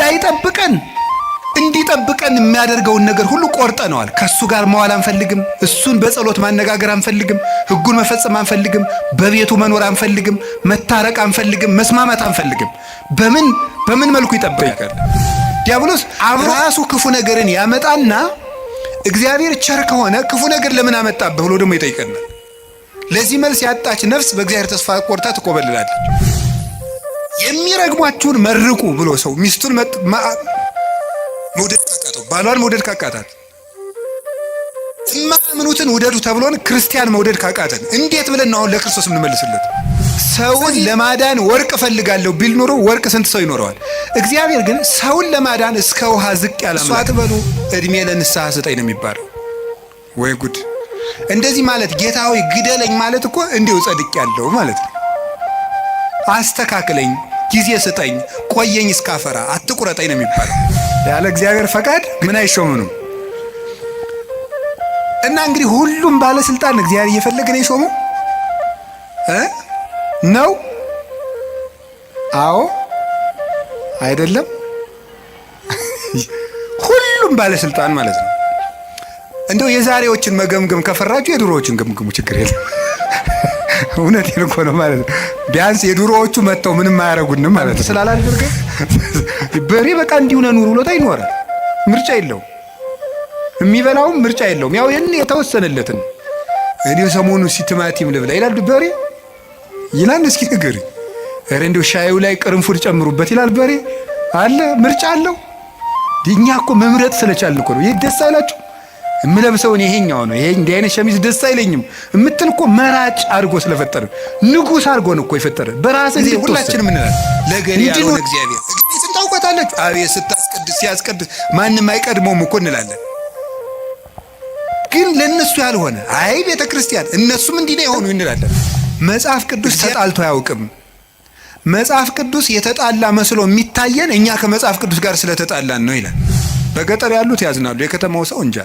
እንዳይጠብቀን እንዲጠብቀን የሚያደርገውን ነገር ሁሉ ቆርጠነዋል። ከሱ ጋር መዋል አንፈልግም። እሱን በጸሎት ማነጋገር አንፈልግም። ሕጉን መፈጸም አንፈልግም። በቤቱ መኖር አንፈልግም። መታረቅ አንፈልግም። መስማማት አንፈልግም። በምን መልኩ ይጠብቃል? ዲያብሎስ ራሱ ክፉ ነገርን ያመጣና እግዚአብሔር ቸር ከሆነ ክፉ ነገር ለምን አመጣብህ ብሎ ደግሞ ይጠይቀናል። ለዚህ መልስ ያጣች ነፍስ በእግዚአብሔር ተስፋ ቆርጣ ትቆበልላለች። የሚረግሟችሁን መርቁ ብሎ ሰው ሚስቱን መውደድ ካቃተው፣ ባሏን መውደድ ካቃታት፣ የማያምኑትን ውደዱ ተብሎን ክርስቲያን መውደድ ካቃተን እንዴት ብለን ነው አሁን ለክርስቶስ የምንመልስለት? ሰውን ለማዳን ወርቅ እፈልጋለሁ ቢል ኖሮ ወርቅ ስንት ሰው ይኖረዋል? እግዚአብሔር ግን ሰውን ለማዳን እስከ ውሃ ዝቅ ያለ እሷ አትበሉ እድሜ ለንስሐ ስጠኝ ነው የሚባለው። ወይ ጉድ! እንደዚህ ማለት ጌታ ሆይ ግደለኝ ማለት እኮ እንዲሁ ጸድቅ ያለው ማለት ነው። አስተካክለኝ፣ ጊዜ ስጠኝ፣ ቆየኝ እስካፈራ፣ አትቁረጠኝ ነው የሚባለው። ያለ እግዚአብሔር ፈቃድ ምን አይሾምም። እና እንግዲህ ሁሉም ባለስልጣን እግዚአብሔር እየፈለገ ነው የሾመው ነው? አዎ አይደለም? ሁሉም ባለስልጣን ማለት ነው። እንደው የዛሬዎችን መገምገም ከፈራችሁ የድሮዎችን ገምግሙ፣ ችግር የለም። እውነቴን እኮ ነው ማለት ነው። ቢያንስ የድሮዎቹ መጥተው ምንም አያረጉንም ማለት ነው። ስላላደረገ በሬ በቃ እንዲሁ ነው ኑሮ ብሎታ ይኖራል። ምርጫ የለውም። የሚበላውም ምርጫ የለውም። ያው የተወሰነለትን እኔ ሰሞኑን ቲማቲም ልብላ ይላል በሬ ይላል። እስኪ ንገሪ፣ ኧረ እንደው ሻዩ ላይ ቅርንፉድ ጨምሩበት ይላል በሬ አለ። ምርጫ አለው። እኛ እኮ መምረጥ ስለቻልን እኮ ነው። ይሄ ደስ አይላችሁ? የምለብሰውን ይሄኛው ነው፣ ይሄ እንዲህ አይነት ሸሚዝ ደስ አይለኝም እምትል እኮ መራጭ አድርጎ ስለፈጠረ ንጉሥ አድርጎ ነው እኮ የፈጠረ። በራስህ ጊዜ ሁላችንም እንላለን ለገሪ ያለው እግዚአብሔር ስንታውቃታለች። አቤት ስታስቀድስ ሲያስቀድስ ማንም አይቀድመውም እኮ እንላለን። ግን ለነሱ ያልሆነ አይ ቤተ ክርስቲያን እነሱም እንዲህ ነው የሆኑ እንላለን። መጽሐፍ ቅዱስ ተጣልቶ አያውቅም። መጽሐፍ ቅዱስ የተጣላ መስሎ የሚታየን እኛ ከመጽሐፍ ቅዱስ ጋር ስለተጣላን ነው ይላል። በገጠር ያሉት ያዝናሉ፣ የከተማው ሰው እንጃ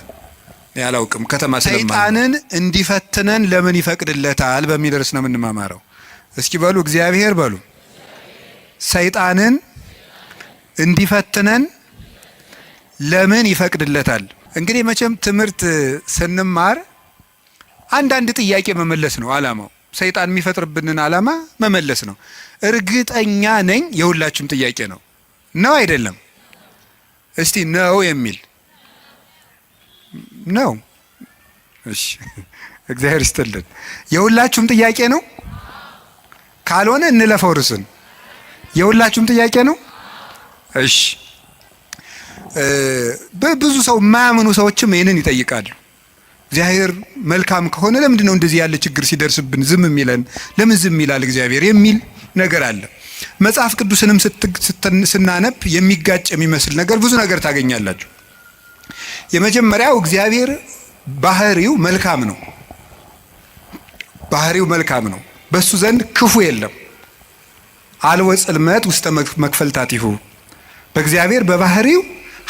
ያላውቅም። ከተማ ሰይጣንን እንዲፈትነን ለምን ይፈቅድለታል በሚል ርዕስ ነው የምንማማረው። እስኪ በሉ እግዚአብሔር በሉ። ሰይጣንን እንዲፈትነን ለምን ይፈቅድለታል? እንግዲህ መቼም ትምህርት ስንማር አንዳንድ ጥያቄ መመለስ ነው ዓላማው። ሰይጣን የሚፈጥርብንን ዓላማ መመለስ ነው። እርግጠኛ ነኝ የሁላችሁም ጥያቄ ነው አይደለም? እስቲ ነው የሚል ነው። እሺ እግዚአብሔር ይስጥልን። የሁላችሁም ጥያቄ ነው? ካልሆነ እንለፈው ርስን። የሁላችሁም ጥያቄ ነው? እሺ በብዙ ሰው የማያምኑ ሰዎችም ይህንን ይጠይቃሉ። እግዚአብሔር መልካም ከሆነ ለምንድን ነው እንደዚህ ያለ ችግር ሲደርስብን ዝም የሚለን? ለምን ዝም ይላል እግዚአብሔር የሚል ነገር አለ። መጽሐፍ ቅዱስንም ስናነብ የሚጋጭ የሚመስል ነገር ብዙ ነገር ታገኛላችሁ። የመጀመሪያው እግዚአብሔር ባህሪው መልካም ነው። ባህሪው መልካም ነው። በሱ ዘንድ ክፉ የለም። አልወ ጽልመት ውስተ መክፈልታቲሁ። በእግዚአብሔር በባህሪው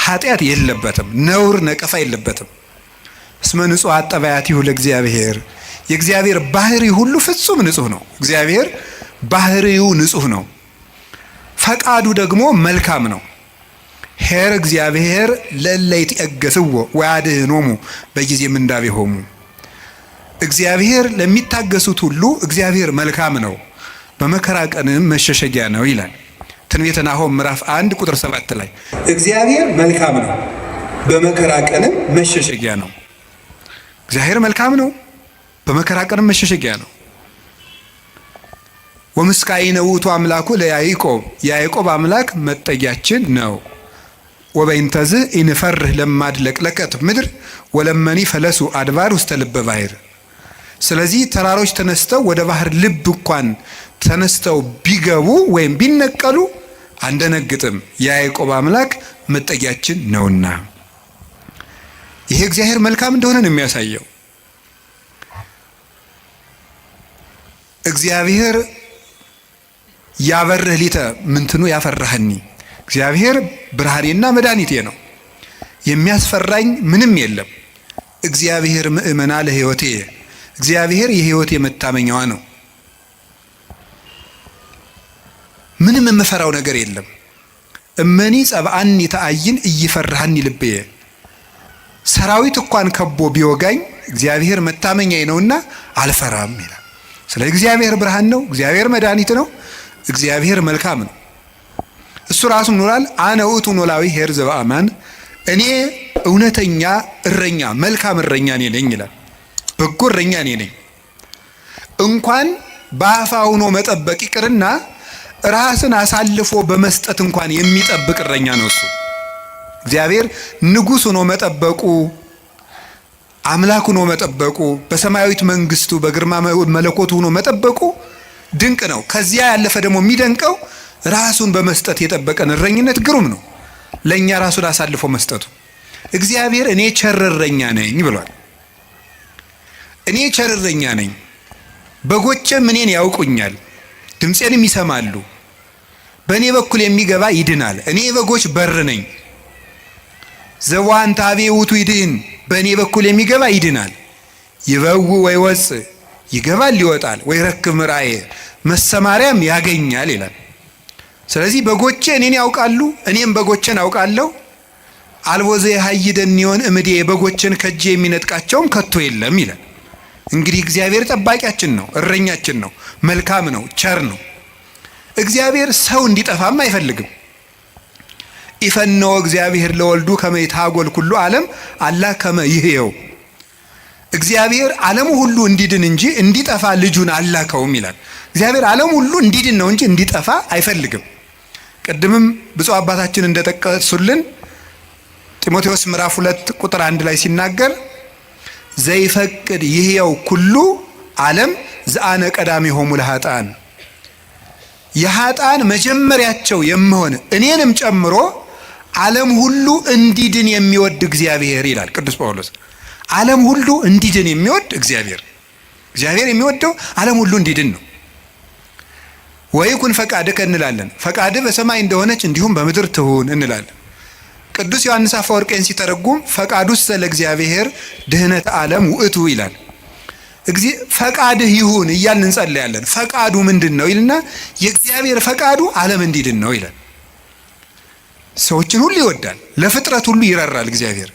ኃጢአት የለበትም፣ ነውር ነቀፋ የለበትም። እስመ ንጹሕ አጠባያቲሁ ለእግዚአብሔር። የእግዚአብሔር ባህሪ ሁሉ ፍጹም ንጹሕ ነው። እግዚአብሔር ባህሪው ንጹሕ ነው። ፈቃዱ ደግሞ መልካም ነው። ኄር እግዚአብሔር ለእለ ይትዔገሥዎ ወያድኅኖሙ በጊዜ ምንዳቤሆሙ። እግዚአብሔር ለሚታገሱት ሁሉ እግዚአብሔር መልካም ነው፣ በመከራ ቀንም መሸሸጊያ ነው ይላል ትንቢተ ናሆም ምዕራፍ 1 ቁጥር 7 ላይ እግዚአብሔር መልካም ነው፣ በመከራ ቀንም መሸሸጊያ ነው። እግዚአብሔር መልካም ነው፣ በመከራ ቀንም መሸሸጊያ ነው። ወምስካኢነ ውእቱ አምላኩ ለያዕቆብ፣ የያዕቆብ አምላክ መጠጊያችን ነው። ወበይንተዝ ኢንፈርህ ለማድለቅለቀት ምድር ወለመኒ ፈለሱ አድባር ውስተ ልበ ባሕር። ስለዚህ ተራሮች ተነስተው ወደ ባህር ልብ እንኳን ተነስተው ቢገቡ ወይም ቢነቀሉ አንደነግጥም፣ የያዕቆብ አምላክ መጠጊያችን ነውና። ይሄ እግዚአብሔር መልካም እንደሆነ ነው የሚያሳየው። እግዚአብሔር ያበርህ ሊተ ምንትኑ ያፈራህኒ። እግዚአብሔር ብርሃኔና መድኃኒቴ ነው፣ የሚያስፈራኝ ምንም የለም። እግዚአብሔር ምእመና ለሕይወቴ፣ እግዚአብሔር የሕይወቴ መታመኛዋ ነው። ምንም የምፈራው ነገር የለም። እመኒ ጸብአኒ ተአይን እይፈራህኒ ልብየ። ሰራዊት እንኳን ከቦ ቢወጋኝ እግዚአብሔር መታመኛዬ ነውና አልፈራም ይላል። ስለ እግዚአብሔር ብርሃን ነው። እግዚአብሔር መድኃኒት ነው። እግዚአብሔር መልካም ነው። እሱ ራሱ ኖራል። አነ ውእቱ ኖላዊ ኄር ዘበአማን፣ እኔ እውነተኛ እረኛ መልካም እረኛ እኔ ነኝ ይላል። በጎ እረኛ እኔ ነኝ። እንኳን በአፋ ሆኖ መጠበቅ ይቅርና ራስን አሳልፎ በመስጠት እንኳን የሚጠብቅ እረኛ ነው እሱ። እግዚአብሔር ንጉሥ ሆኖ መጠበቁ፣ አምላክ ሆኖ መጠበቁ፣ በሰማያዊት መንግስቱ በግርማ መለኮቱ ሆኖ መጠበቁ ድንቅ ነው። ከዚያ ያለፈ ደግሞ የሚደንቀው ራሱን በመስጠት የጠበቀን እረኝነት ግሩም ነው። ለእኛ ራሱን አሳልፎ መስጠቱ። እግዚአብሔር እኔ ቸር እረኛ ነኝ ብሏል። እኔ ቸር እረኛ ነኝ፣ በጎቼም እኔን ያውቁኛል፣ ድምፄንም ይሰማሉ። በእኔ በኩል የሚገባ ይድናል። እኔ የበጎች በር ነኝ። ዘዋንታ አቤ ውእቱ ይድህን፣ በእኔ በኩል የሚገባ ይድናል። ይበው ወይ ወፅ፣ ይገባል ይወጣል። ወይ ረክብ ምርአየ፣ መሰማሪያም ያገኛል ይላል። ስለዚህ በጎቼ እኔን ያውቃሉ፣ እኔም በጎቼን አውቃለሁ። አልቦ ዘየሐይደኒዮን እምዴ፣ በጎቼን ከእጄ የሚነጥቃቸውም ከቶ የለም ይላል። እንግዲህ እግዚአብሔር ጠባቂያችን ነው፣ እረኛችን ነው፣ መልካም ነው፣ ቸር ነው። እግዚአብሔር ሰው እንዲጠፋም አይፈልግም። ኢፈነወ እግዚአብሔር ለወልዱ ከመ ይትሐጐል ኩሉ ዓለም አላ ከመ ይሕየው። እግዚአብሔር ዓለሙ ሁሉ እንዲድን እንጂ እንዲጠፋ ልጁን አላከውም ይላል። እግዚአብሔር ዓለሙ ሁሉ እንዲድን ነው እንጂ እንዲጠፋ አይፈልግም። ቅድምም ብፁዕ አባታችን እንደጠቀሱልን ጢሞቴዎስ ምዕራፍ 2 ቁጥር 1 ላይ ሲናገር ዘይፈቅድ ይሕየው ኩሉ ዓለም ዘአነ ቀዳሚሆሙ ለኃጥአን፣ የኃጥአን መጀመሪያቸው የምሆን እኔንም ጨምሮ ዓለም ሁሉ እንዲድን የሚወድ እግዚአብሔር ይላል ቅዱስ ጳውሎስ። ዓለም ሁሉ እንዲድን የሚወድ እግዚአብሔር የሚወደው ዓለም ሁሉ እንዲድን ነው። ወይኩን ፈቃድከ እንላለን። ፈቃድ በሰማይ እንደሆነች እንዲሁም በምድር ትሁን እንላለን። ቅዱስ ዮሐንስ አፈወርቄን ሲተረጉም ፈቃዱሰ ለእግዚአብሔር ድህነት ዓለም ውእቱ ይላል። ፈቃድህ ይሁን እያልን እንጸልያለን። ፈቃዱ ምንድን ነው ይልና የእግዚአብሔር ፈቃዱ ዓለም እንዲድን ነው ይላል። ሰዎችን ሁሉ ይወዳል፣ ለፍጥረት ሁሉ ይራራል። እግዚአብሔር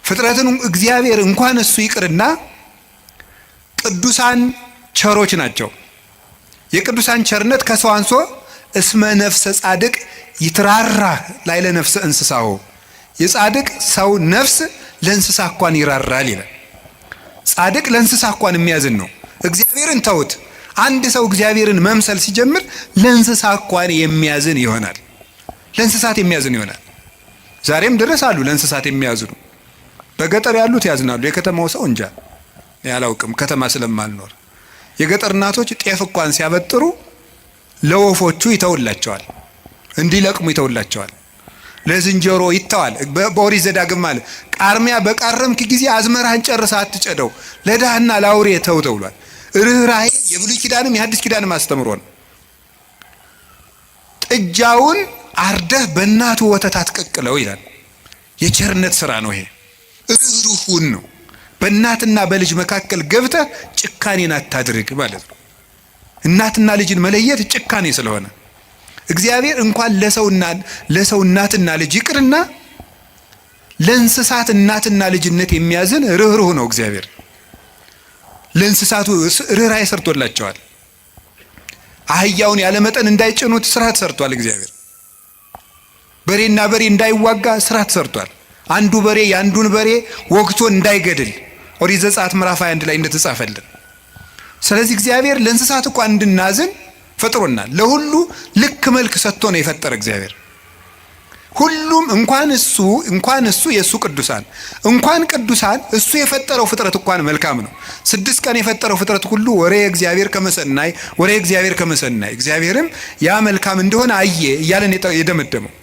ፍጥረትን እግዚአብሔር እንኳን እሱ ይቅርና ቅዱሳን ቸሮች ናቸው። የቅዱሳን ቸርነት ከሰው አንሶ እስመ ነፍሰ ጻድቅ ይትራራ ላዕለ ነፍሰ እንስሳው፣ የጻድቅ ሰው ነፍስ ለእንስሳ እንኳን ይራራል ይላል። ጻድቅ ለእንስሳ እንኳን የሚያዝን ነው። እግዚአብሔርን ተውት። አንድ ሰው እግዚአብሔርን መምሰል ሲጀምር ለእንስሳ እንኳን የሚያዝን ይሆናል። ለእንስሳት የሚያዝን ይሆናል። ዛሬም ድረስ አሉ ለእንስሳት የሚያዝኑ። በገጠር ያሉት ያዝናሉ። የከተማው ሰው እንጃ ያላውቅም፣ ከተማ ስለማልኖር። የገጠር እናቶች ጤፍ እንኳን ሲያበጥሩ ለወፎቹ ይተውላቸዋል፣ እንዲለቅሙ ይተውላቸዋል። ለዝንጀሮ ይተዋል። በኦሪት ዘዳግም ማለት ቃርሚያ በቃረምክ ጊዜ አዝመራህን ጨርሰህ አትጨደው፣ ለድሃና ለአውሬ ተው ተብሏል። ርኅራኄ የብሉይ ኪዳንም የሐዲስ ኪዳንም አስተምሮ ነው። ጥጃውን አርደህ በእናቱ ወተት አትቀቅለው ይላል። የቸርነት ስራ ነው ይሄ። ርኅሩህን ነው። በእናትና በልጅ መካከል ገብተህ ጭካኔን አታድርግ ማለት ነው። እናትና ልጅን መለየት ጭካኔ ስለሆነ እግዚአብሔር እንኳን ለሰው እናትና ልጅ ይቅርና ለእንስሳት እናትና ልጅነት የሚያዝን ርኅሩህ ነው እግዚአብሔር። ለእንስሳቱ ርኅራኄ ሰርቶላቸዋል። አህያውን ያለመጠን እንዳይጭኑት ስርዓት ሰርቷል እግዚአብሔር። በሬና በሬ እንዳይዋጋ ስርዓት ሰርቷል። አንዱ በሬ የአንዱን በሬ ወግቶ እንዳይገድል ኦሪት ዘጸአት ምዕራፍ 21 ላይ እንደተጻፈልን። ስለዚህ እግዚአብሔር ለእንስሳት እንኳን እንድናዝን ፈጥሮናል። ለሁሉ ልክ መልክ ሰጥቶ ነው የፈጠረ እግዚአብሔር። ሁሉም እንኳን እሱ የእሱ ቅዱሳን እንኳን ቅዱሳን እሱ የፈጠረው ፍጥረት እንኳን መልካም ነው። 6 ቀን የፈጠረው ፍጥረት ሁሉ ወሬ እግዚአብሔር ከመሰናይ ወሬ እግዚአብሔር ከመሰናይ እግዚአብሔርም ያ መልካም እንደሆነ አየ እያለን የደመደመው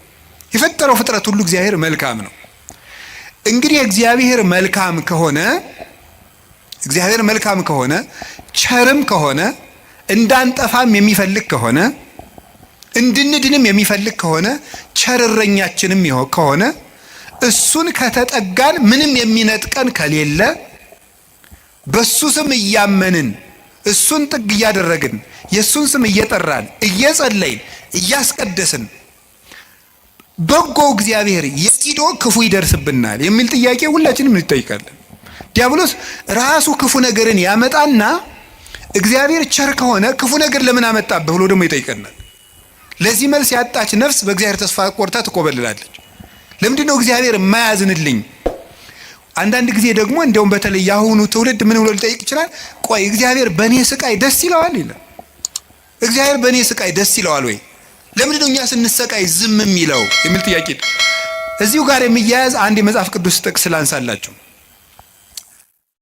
የፈጠረው ፍጥረት ሁሉ እግዚአብሔር መልካም ነው። እንግዲህ እግዚአብሔር መልካም ከሆነ ቸርም ከሆነ እንዳንጠፋም የሚፈልግ ከሆነ እንድንድንም የሚፈልግ ከሆነ ቸር እረኛችንም ከሆነ እሱን ከተጠጋን ምንም የሚነጥቀን ከሌለ በሱ ስም እያመንን እሱን ጥግ እያደረግን የሱን ስም እየጠራን እየጸለይን እያስቀደስን በጎው እግዚአብሔር የቂዶ ክፉ ይደርስብናል የሚል ጥያቄ ሁላችንም እንጠይቃለን። ዲያብሎስ ራሱ ክፉ ነገርን ያመጣና እግዚአብሔር ቸር ከሆነ ክፉ ነገር ለምን አመጣብህ ብሎ ደግሞ ይጠይቀናል። ለዚህ መልስ ያጣች ነፍስ በእግዚአብሔር ተስፋ ቆርጣ ትቆበልላለች። ለምንድን ነው እግዚአብሔር የማያዝንልኝ? አንዳንድ ጊዜ ደግሞ እንደውም በተለይ ያሁኑ ትውልድ ምን ብሎ ሊጠይቅ ይችላል? ቆይ እግዚአብሔር በእኔ ስቃይ ደስ ይለዋል ይላል። እግዚአብሔር በእኔ ስቃይ ደስ ይለዋል ወይ? ለምንድን ነው እኛ ስንሰቃይ ዝም የሚለው የሚል ጥያቄ። እዚሁ ጋር የሚያያዝ አንድ የመጽሐፍ ቅዱስ ጥቅስ ላንሳላችሁ።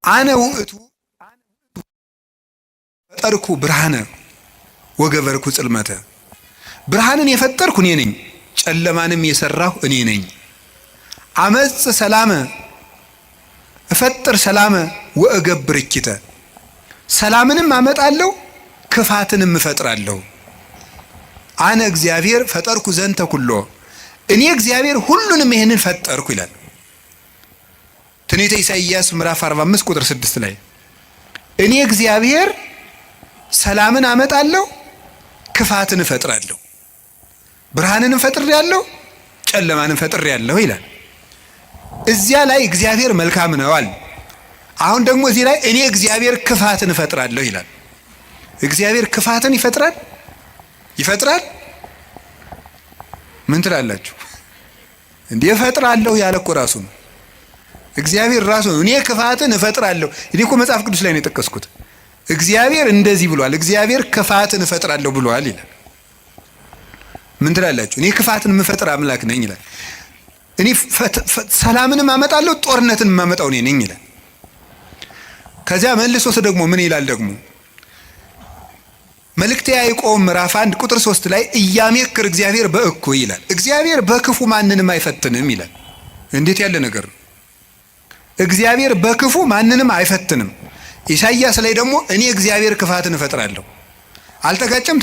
አነ ውእቱ ፈጠርኩ ብርሃነ ወገበርኩ ጽልመተ። ብርሃንን የፈጠርኩ እኔ ነኝ፣ ጨለማንም የሰራሁ እኔ ነኝ። አመጽ ሰላመ እፈጥር ሰላመ ወእገብር እኪተ። ሰላምንም አመጣለሁ ክፋትንም እፈጥራለሁ። አነ እግዚአብሔር ፈጠርኩ ዘንተ ኩሎ። እኔ እግዚአብሔር ሁሉንም ይሄንን ፈጠርኩ ይላል ትንቢተ ኢሳይያስ ምዕራፍ 45 ቁጥር 6 ላይ። እኔ እግዚአብሔር ሰላምን አመጣለሁ ክፋትን እፈጥራለሁ፣ ብርሃንንም ፈጥሬያለሁ ጨለማንም ፈጥሬያለሁ ይላል። እዚያ ላይ እግዚአብሔር መልካም ነው አለ። አሁን ደግሞ እዚህ ላይ እኔ እግዚአብሔር ክፋትን እፈጥራለሁ ይላል። እግዚአብሔር ክፋትን ይፈጥራል? ምን ትላላችሁ? እንዴ እፈጥራለሁ ያለ እኮ ራሱ ነው። እግዚአብሔር ራሱ ነው እኔ ክፋትን እፈጥራለሁ። እኔ እኮ መጽሐፍ ቅዱስ ላይ ነው የጠቀስኩት። እግዚአብሔር እንደዚህ ብሏል፣ እግዚአብሔር ክፋትን እፈጥራለሁ ብሏል ይላል። ምን ትላላችሁ? እኔ ክፋትን የምፈጥር አምላክ ነኝ ይላል። እኔ ሰላምንም አመጣለሁ ጦርነትን የማመጣው እኔ ነኝ ይላል። ከዚያ መልሶስ ደግሞ ምን ይላል? ደግሞ መልእክተ ያዕቆብ ምዕራፍ 1 ቁጥር 3 ላይ እያሜክር እግዚአብሔር በእኩይ ይላል። እግዚአብሔር በክፉ ማንንም አይፈትንም ይላል። እንዴት ያለ ነገር ነው! እግዚአብሔር በክፉ ማንንም አይፈትንም። ኢሳይያስ ላይ ደግሞ እኔ እግዚአብሔር ክፋትን እፈጥራለሁ። አልተጋጨም?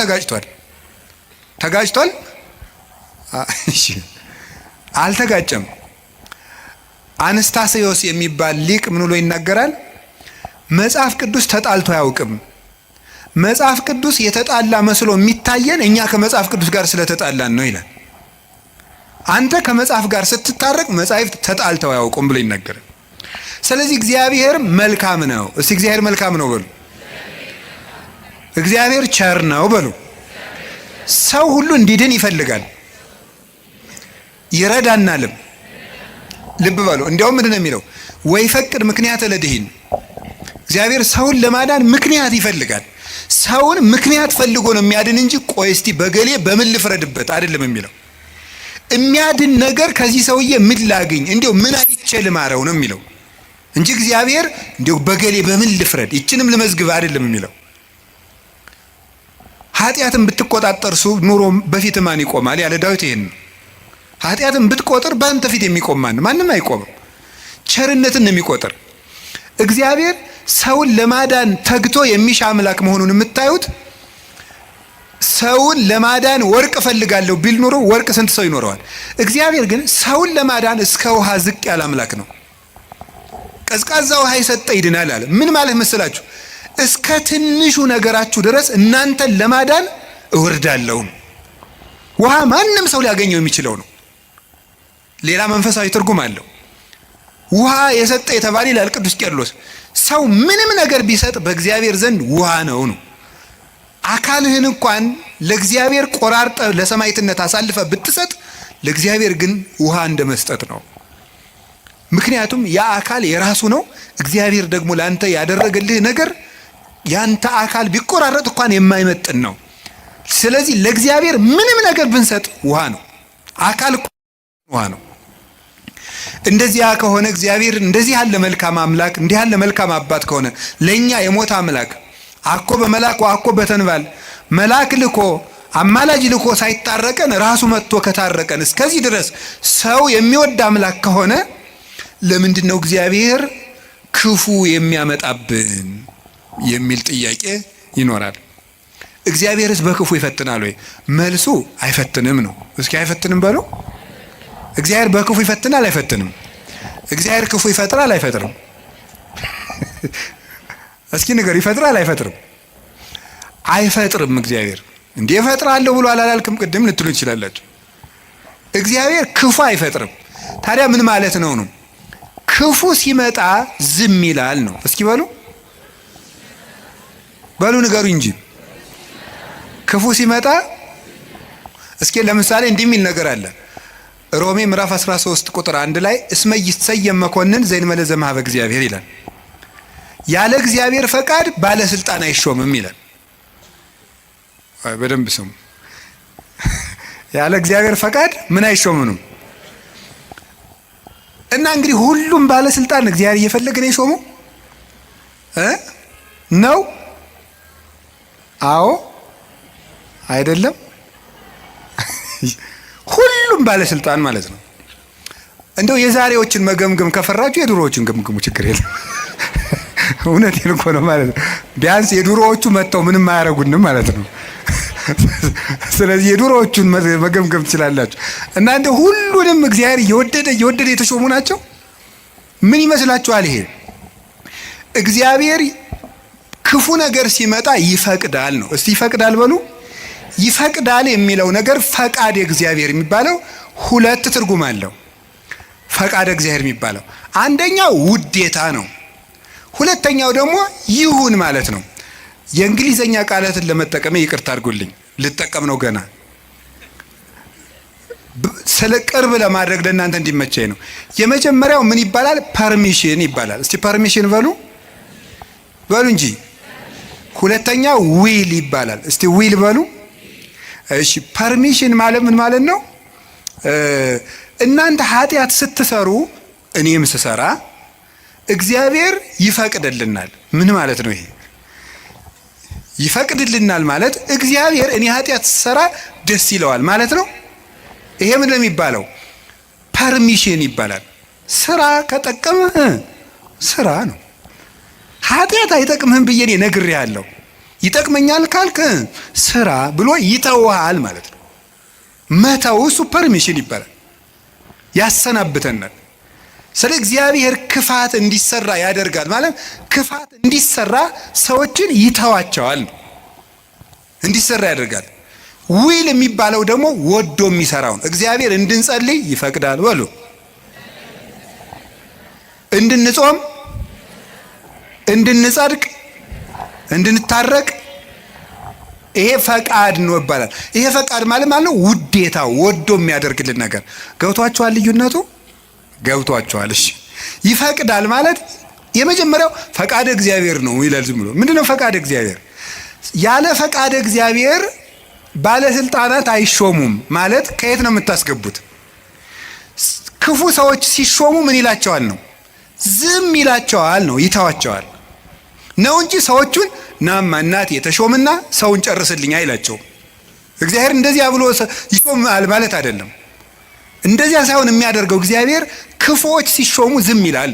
ተጋጭቷል? እሺ አልተጋጨም። አንስታሴዎስ የሚባል ሊቅ ምን ብሎ ይናገራል? መጽሐፍ ቅዱስ ተጣልቶ አያውቅም። መጽሐፍ ቅዱስ የተጣላ መስሎ የሚታየን እኛ ከመጽሐፍ ቅዱስ ጋር ስለተጣላን ነው ይላል። አንተ ከመጽሐፍ ጋር ስትታረቅ መጽሐፍት ተጣልተው አያውቁም ብሎ ይናገራል። ስለዚህ እግዚአብሔር መልካም ነው። እስቲ እግዚአብሔር መልካም ነው በሉ። እግዚአብሔር ቸር ነው በሉ። ሰው ሁሉ እንዲድን ይፈልጋል፣ ይረዳናልም። ልብ በሉ። እንዲያውም ምንድን ነው የሚለው? ወይ ፈቅድ ምክንያት ለድሂን። እግዚአብሔር ሰውን ለማዳን ምክንያት ይፈልጋል። ሰውን ምክንያት ፈልጎ ነው የሚያድን እንጂ ቆይ እስቲ በገሌ በምን ልፍረድበት አይደለም የሚለው። የሚያድን ነገር ከዚህ ሰውዬ ምን ላግኝ፣ እንዲያው ምን አይቼ ልማረው ነው የሚለው እንጂ እግዚአብሔር እንዲያው በገሌ በምን ልፍረድ ይችንም ልመዝግብ አይደለም የሚለው። ኃጢአትን ብትቆጣጠር ኑሮ በፊት ማን ይቆማል ያለ ዳዊት ይሄን ነው። ኃጢአትን ብትቆጥር በአንተ ፊት የሚቆም ማንም አይቆምም። ቸርነትን ነው የሚቆጥር። እግዚአብሔር ሰውን ለማዳን ተግቶ የሚሻ አምላክ መሆኑን የምታዩት ሰውን ለማዳን ወርቅ እፈልጋለሁ ቢል ኑሮ ወርቅ ስንት ሰው ይኖረዋል? እግዚአብሔር ግን ሰውን ለማዳን እስከ ውሃ ዝቅ ያለ አምላክ ነው። ቀዝቃዛ ውሃ የሰጠ ይድናል አለ። ምን ማለት መስላችሁ? እስከ ትንሹ ነገራችሁ ድረስ እናንተን ለማዳን እወርዳለሁ። ውሃ ማንም ሰው ሊያገኘው የሚችለው ነው። ሌላ መንፈሳዊ ትርጉም አለው። ውሃ የሰጠ የተባለ ይላል ቅዱስ ቄርሎስ፣ ሰው ምንም ነገር ቢሰጥ በእግዚአብሔር ዘንድ ውሃ ነው። አካልህን እንኳን ለእግዚአብሔር ቆራርጠ ለሰማዕትነት አሳልፈ ብትሰጥ ለእግዚአብሔር ግን ውሃ እንደመስጠት ነው። ምክንያቱም ያ አካል የራሱ ነው። እግዚአብሔር ደግሞ ላንተ ያደረገልህ ነገር ያንተ አካል ቢቆራረጥ እንኳን የማይመጥን ነው። ስለዚህ ለእግዚአብሔር ምንም ነገር ብንሰጥ ውሃ ነው። አካል ውሃ ነው። እንደዚያ ከሆነ እግዚአብሔር እንደዚህ ያለ መልካም አምላክ እንዲህ ያለ መልካም አባት ከሆነ ለኛ የሞት አምላክ አኮ በመላክ ወአኮ በተንባል መላክ ልኮ አማላጅ ልኮ ሳይታረቀን ራሱ መጥቶ ከታረቀን እስከዚህ ድረስ ሰው የሚወድ አምላክ ከሆነ ለምንድን ነው እግዚአብሔር ክፉ የሚያመጣብን የሚል ጥያቄ ይኖራል። እግዚአብሔርስ በክፉ ይፈትናል ወይ? መልሱ አይፈትንም ነው። እስኪ አይፈትንም በሉ። እግዚአብሔር በክፉ ይፈትናል አይፈትንም? እግዚአብሔር ክፉ ይፈጥራል አይፈጥርም? እስኪ ንገር፣ ይፈጥራል አይፈጥርም? አይፈጥርም። እግዚአብሔር እንዴ እፈጥራለሁ ብሎ አላልክም ቅድም ልትሉ ትችላላችሁ። እግዚአብሔር ክፉ አይፈጥርም። ታዲያ ምን ማለት ነው? ክፉ ሲመጣ ዝም ይላል ነው። እስኪ በሉ ንገሩ እንጂ ክፉ ሲመጣ እስኪ ለምሳሌ እንዲህ የሚል ነገር አለ። ሮሜ ምዕራፍ 13 ቁጥር 1 ላይ እስመ ይሰየም መኮንን ዘእንበለ ዘእምኀበ እግዚአብሔር ይላል። ያለ እግዚአብሔር ፈቃድ ባለስልጣን አይሾምም ይላል። በደንብ ስሙ። ያለ እግዚአብሔር ፈቃድ ምን አይሾምም? እና እንግዲህ ሁሉም ባለስልጣን እግዚአብሔር እየፈለገ ነው የሾመው ነው? አዎ አይደለም? ሁሉም ባለስልጣን ማለት ነው። እንደው የዛሬዎችን መገምገም ከፈራችሁ የድሮዎችን ገምግሙ፣ ችግር የለም። እውነቴን እኮ ነው ማለት ነው። ቢያንስ የድሮዎቹ መጥተው ምንም አያረጉንም ማለት ነው። ስለዚህ የድሮዎቹን መገምገም ትችላላችሁ። እናንተ ሁሉንም እግዚአብሔር እየወደደ የተሾሙ ናቸው። ምን ይመስላችኋል? ይሄ እግዚአብሔር ክፉ ነገር ሲመጣ ይፈቅዳል ነው። እስቲ ይፈቅዳል በሉ። ይፈቅዳል የሚለው ነገር ፈቃድ እግዚአብሔር የሚባለው ሁለት ትርጉም አለው። ፈቃድ እግዚአብሔር የሚባለው አንደኛው ውዴታ ነው። ሁለተኛው ደግሞ ይሁን ማለት ነው። የእንግሊዘኛ ቃላትን ለመጠቀም ይቅርታ አድርጉልኝ፣ ልጠቀም ነው ገና ስለ ቅርብ ለማድረግ ለእናንተ እንዲመቸኝ ነው። የመጀመሪያው ምን ይባላል? ፐርሚሽን ይባላል። እስቲ ፐርሚሽን በሉ እንጂ። ሁለተኛው ዊል ይባላል። እስቲ ዊል በሉ። እሺ ፐርሚሽን ማለት ምን ማለት ነው? እናንተ ኃጢአት ስትሰሩ እኔም ስሰራ እግዚአብሔር ይፈቅድልናል። ምን ማለት ነው ይሄ? ይፈቅድልናል ማለት እግዚአብሔር እኔ ኃጢአት ስሰራ ደስ ይለዋል ማለት ነው። ይሄ ምን የሚባለው? ፐርሚሽን ይባላል። ስራ ከጠቀመህ ስራ ነው። ኃጢአት አይጠቅምህም ብዬ እኔ ነግሬሃለሁ፣ ይጠቅመኛል ካልክ ስራ ብሎ ይተውሃል ማለት ነው። መተው እሱ ፐርሚሽን ይባላል። ያሰናብተናል። ስለ እግዚአብሔር ክፋት እንዲሰራ ያደርጋል ማለት ክፋት እንዲሰራ ሰዎችን ይተዋቸዋል፣ እንዲሰራ ያደርጋል። ዊል የሚባለው ደግሞ ወዶ የሚሰራውን እግዚአብሔር እንድንጸልይ ይፈቅዳል በሉ፣ እንድንጾም፣ እንድንጸድቅ፣ እንድንታረቅ ይሄ ፈቃድ ነው ይባላል። ይሄ ፈቃድ ማለት ነው ውዴታ፣ ወዶ የሚያደርግልን ነገር። ገብቷችኋል? ልዩነቱ ገብቷችኋል? እሺ ይፈቅዳል ማለት የመጀመሪያው ፈቃድ እግዚአብሔር ነው ይላል። ዝም ብሎ ምንድነው ፈቃድ እግዚአብሔር? ያለ ፈቃድ እግዚአብሔር ባለስልጣናት አይሾሙም ማለት ከየት ነው የምታስገቡት? ክፉ ሰዎች ሲሾሙ ምን ይላቸዋል ነው? ዝም ይላቸዋል ነው፣ ይተዋቸዋል ነው እንጂ ሰዎቹን ናማ እናት የተሾምና ሰውን ጨርስልኝ አይላቸውም። እግዚአብሔር እንደዚያ ብሎ ይሾማል ማለት አይደለም። እንደዚያ ሳይሆን የሚያደርገው እግዚአብሔር ክፉዎች ሲሾሙ ዝም ይላል።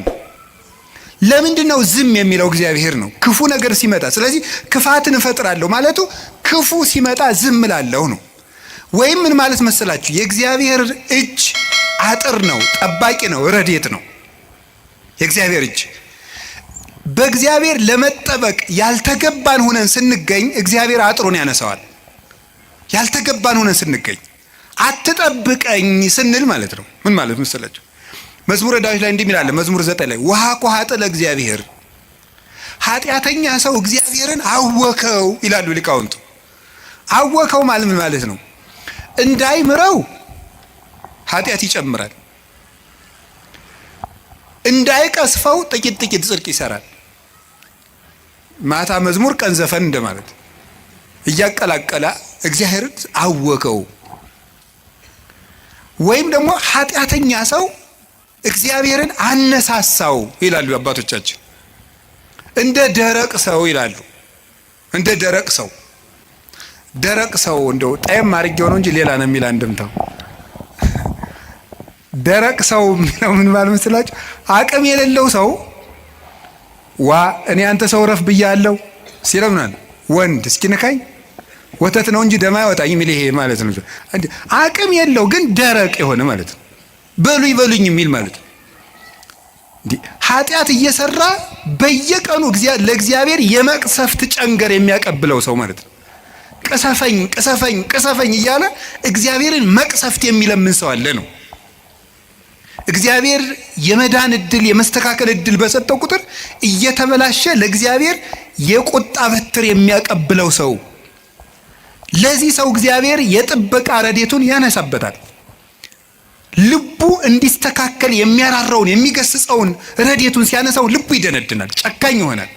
ለምንድን ነው ዝም የሚለው? እግዚአብሔር ነው ክፉ ነገር ሲመጣ። ስለዚህ ክፋትን እፈጥራለሁ ማለቱ ክፉ ሲመጣ ዝም እላለሁ ነው። ወይም ምን ማለት መሰላችሁ? የእግዚአብሔር እጅ አጥር ነው፣ ጠባቂ ነው፣ ረድኤት ነው። የእግዚአብሔር እጅ በእግዚአብሔር ለመጠበቅ ያልተገባን ሆነን ስንገኝ እግዚአብሔር አጥሩን ያነሳዋል። ያልተገባን ሆነን ስንገኝ አትጠብቀኝ ስንል ማለት ነው። ምን ማለት መሰላችሁ? መዝሙረ ዳዊት ላይ እንዲህ ይላል፣ መዝሙር 9 ላይ ውሃ ኮሃጠ ለእግዚአብሔር፣ ኃጢአተኛ ሰው እግዚአብሔርን አወከው ይላሉ ሊቃውንቱ። አወከው ማለት ምን ማለት ነው? እንዳይምረው ኃጢአት ይጨምራል፣ እንዳይቀስፈው ጥቂት ጥቂት ጽድቅ ይሰራል። ማታ መዝሙር ቀን ዘፈን እንደማለት እያቀላቀለ እግዚአብሔርን አወከው። ወይም ደግሞ ኃጢአተኛ ሰው እግዚአብሔርን አነሳሳው ይላሉ አባቶቻችን። እንደ ደረቅ ሰው ይላሉ። እንደ ደረቅ ሰው፣ ደረቅ ሰው እንደው ጣይም አድርጌው ነው እንጂ ሌላ ነው የሚል አንድምታው። ደረቅ ሰው የሚለው ምን ማለት መስላችሁ? አቅም የሌለው ሰው እኔ አንተ ሰው ረፍ ብያለሁ ሲለምናል ወንድ እስኪነካኝ ወተት ነው እንጂ ደም አይወጣኝ የሚል ይሄ ማለት ነው። አቅም የለው ግን ደረቅ የሆነ ማለት ነው። በሉኝ የሚል ማለት ነው። ኃጢአት እየሰራ በየቀኑ ለእግዚአብሔር የመቅሰፍት ጨንገር የሚያቀብለው ሰው ማለት ነው። ቅሰፈኝ ቅሰፈኝ ቅሰፈኝ እያለ እግዚአብሔርን መቅሰፍት የሚለምን ሰው አለ ነው። እግዚአብሔር የመዳን እድል የመስተካከል እድል በሰጠው ቁጥር እየተበላሸ ለእግዚአብሔር የቁጣ በትር የሚያቀብለው ሰው፣ ለዚህ ሰው እግዚአብሔር የጥበቃ ረድኤቱን ያነሳበታል። ልቡ እንዲስተካከል የሚያራራውን የሚገስጸውን ረድኤቱን ሲያነሳው ልቡ ይደነድናል፣ ጨካኝ ይሆናል፣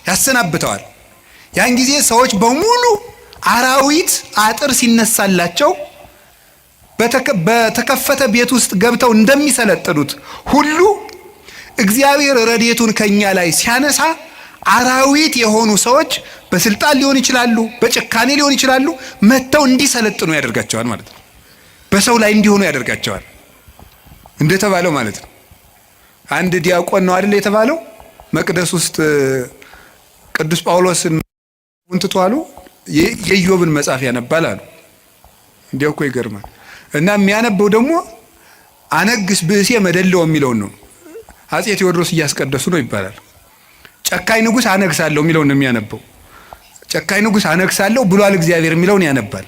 ያሰናብተዋል። ያን ጊዜ ሰዎች በሙሉ አራዊት አጥር ሲነሳላቸው በተከፈተ ቤት ውስጥ ገብተው እንደሚሰለጥኑት ሁሉ እግዚአብሔር ረድኤቱን ከኛ ላይ ሲያነሳ አራዊት የሆኑ ሰዎች በስልጣን ሊሆን ይችላሉ፣ በጭካኔ ሊሆን ይችላሉ፣ መጥተው እንዲሰለጥኑ ያደርጋቸዋል ማለት ነው። በሰው ላይ እንዲሆኑ ያደርጋቸዋል እንደተባለው ማለት ነው። አንድ ዲያቆን ነው አይደል የተባለው፣ መቅደስ ውስጥ ቅዱስ ጳውሎስን እንትቷሉ የኢዮብን መጽሐፍ ያነባል አሉ። እንዲያው እኮ ይገርማል። እና የሚያነበው ደግሞ አነግስ ብእሴ መደለው የሚለውን ነው። አፄ ቴዎድሮስ እያስቀደሱ ነው ይባላል። ጨካኝ ንጉሥ አነግሳለሁ የሚለውን ነው የሚያነበው። ጨካኝ ንጉሥ አነግሳለሁ ብሏል እግዚአብሔር የሚለውን ያነባል።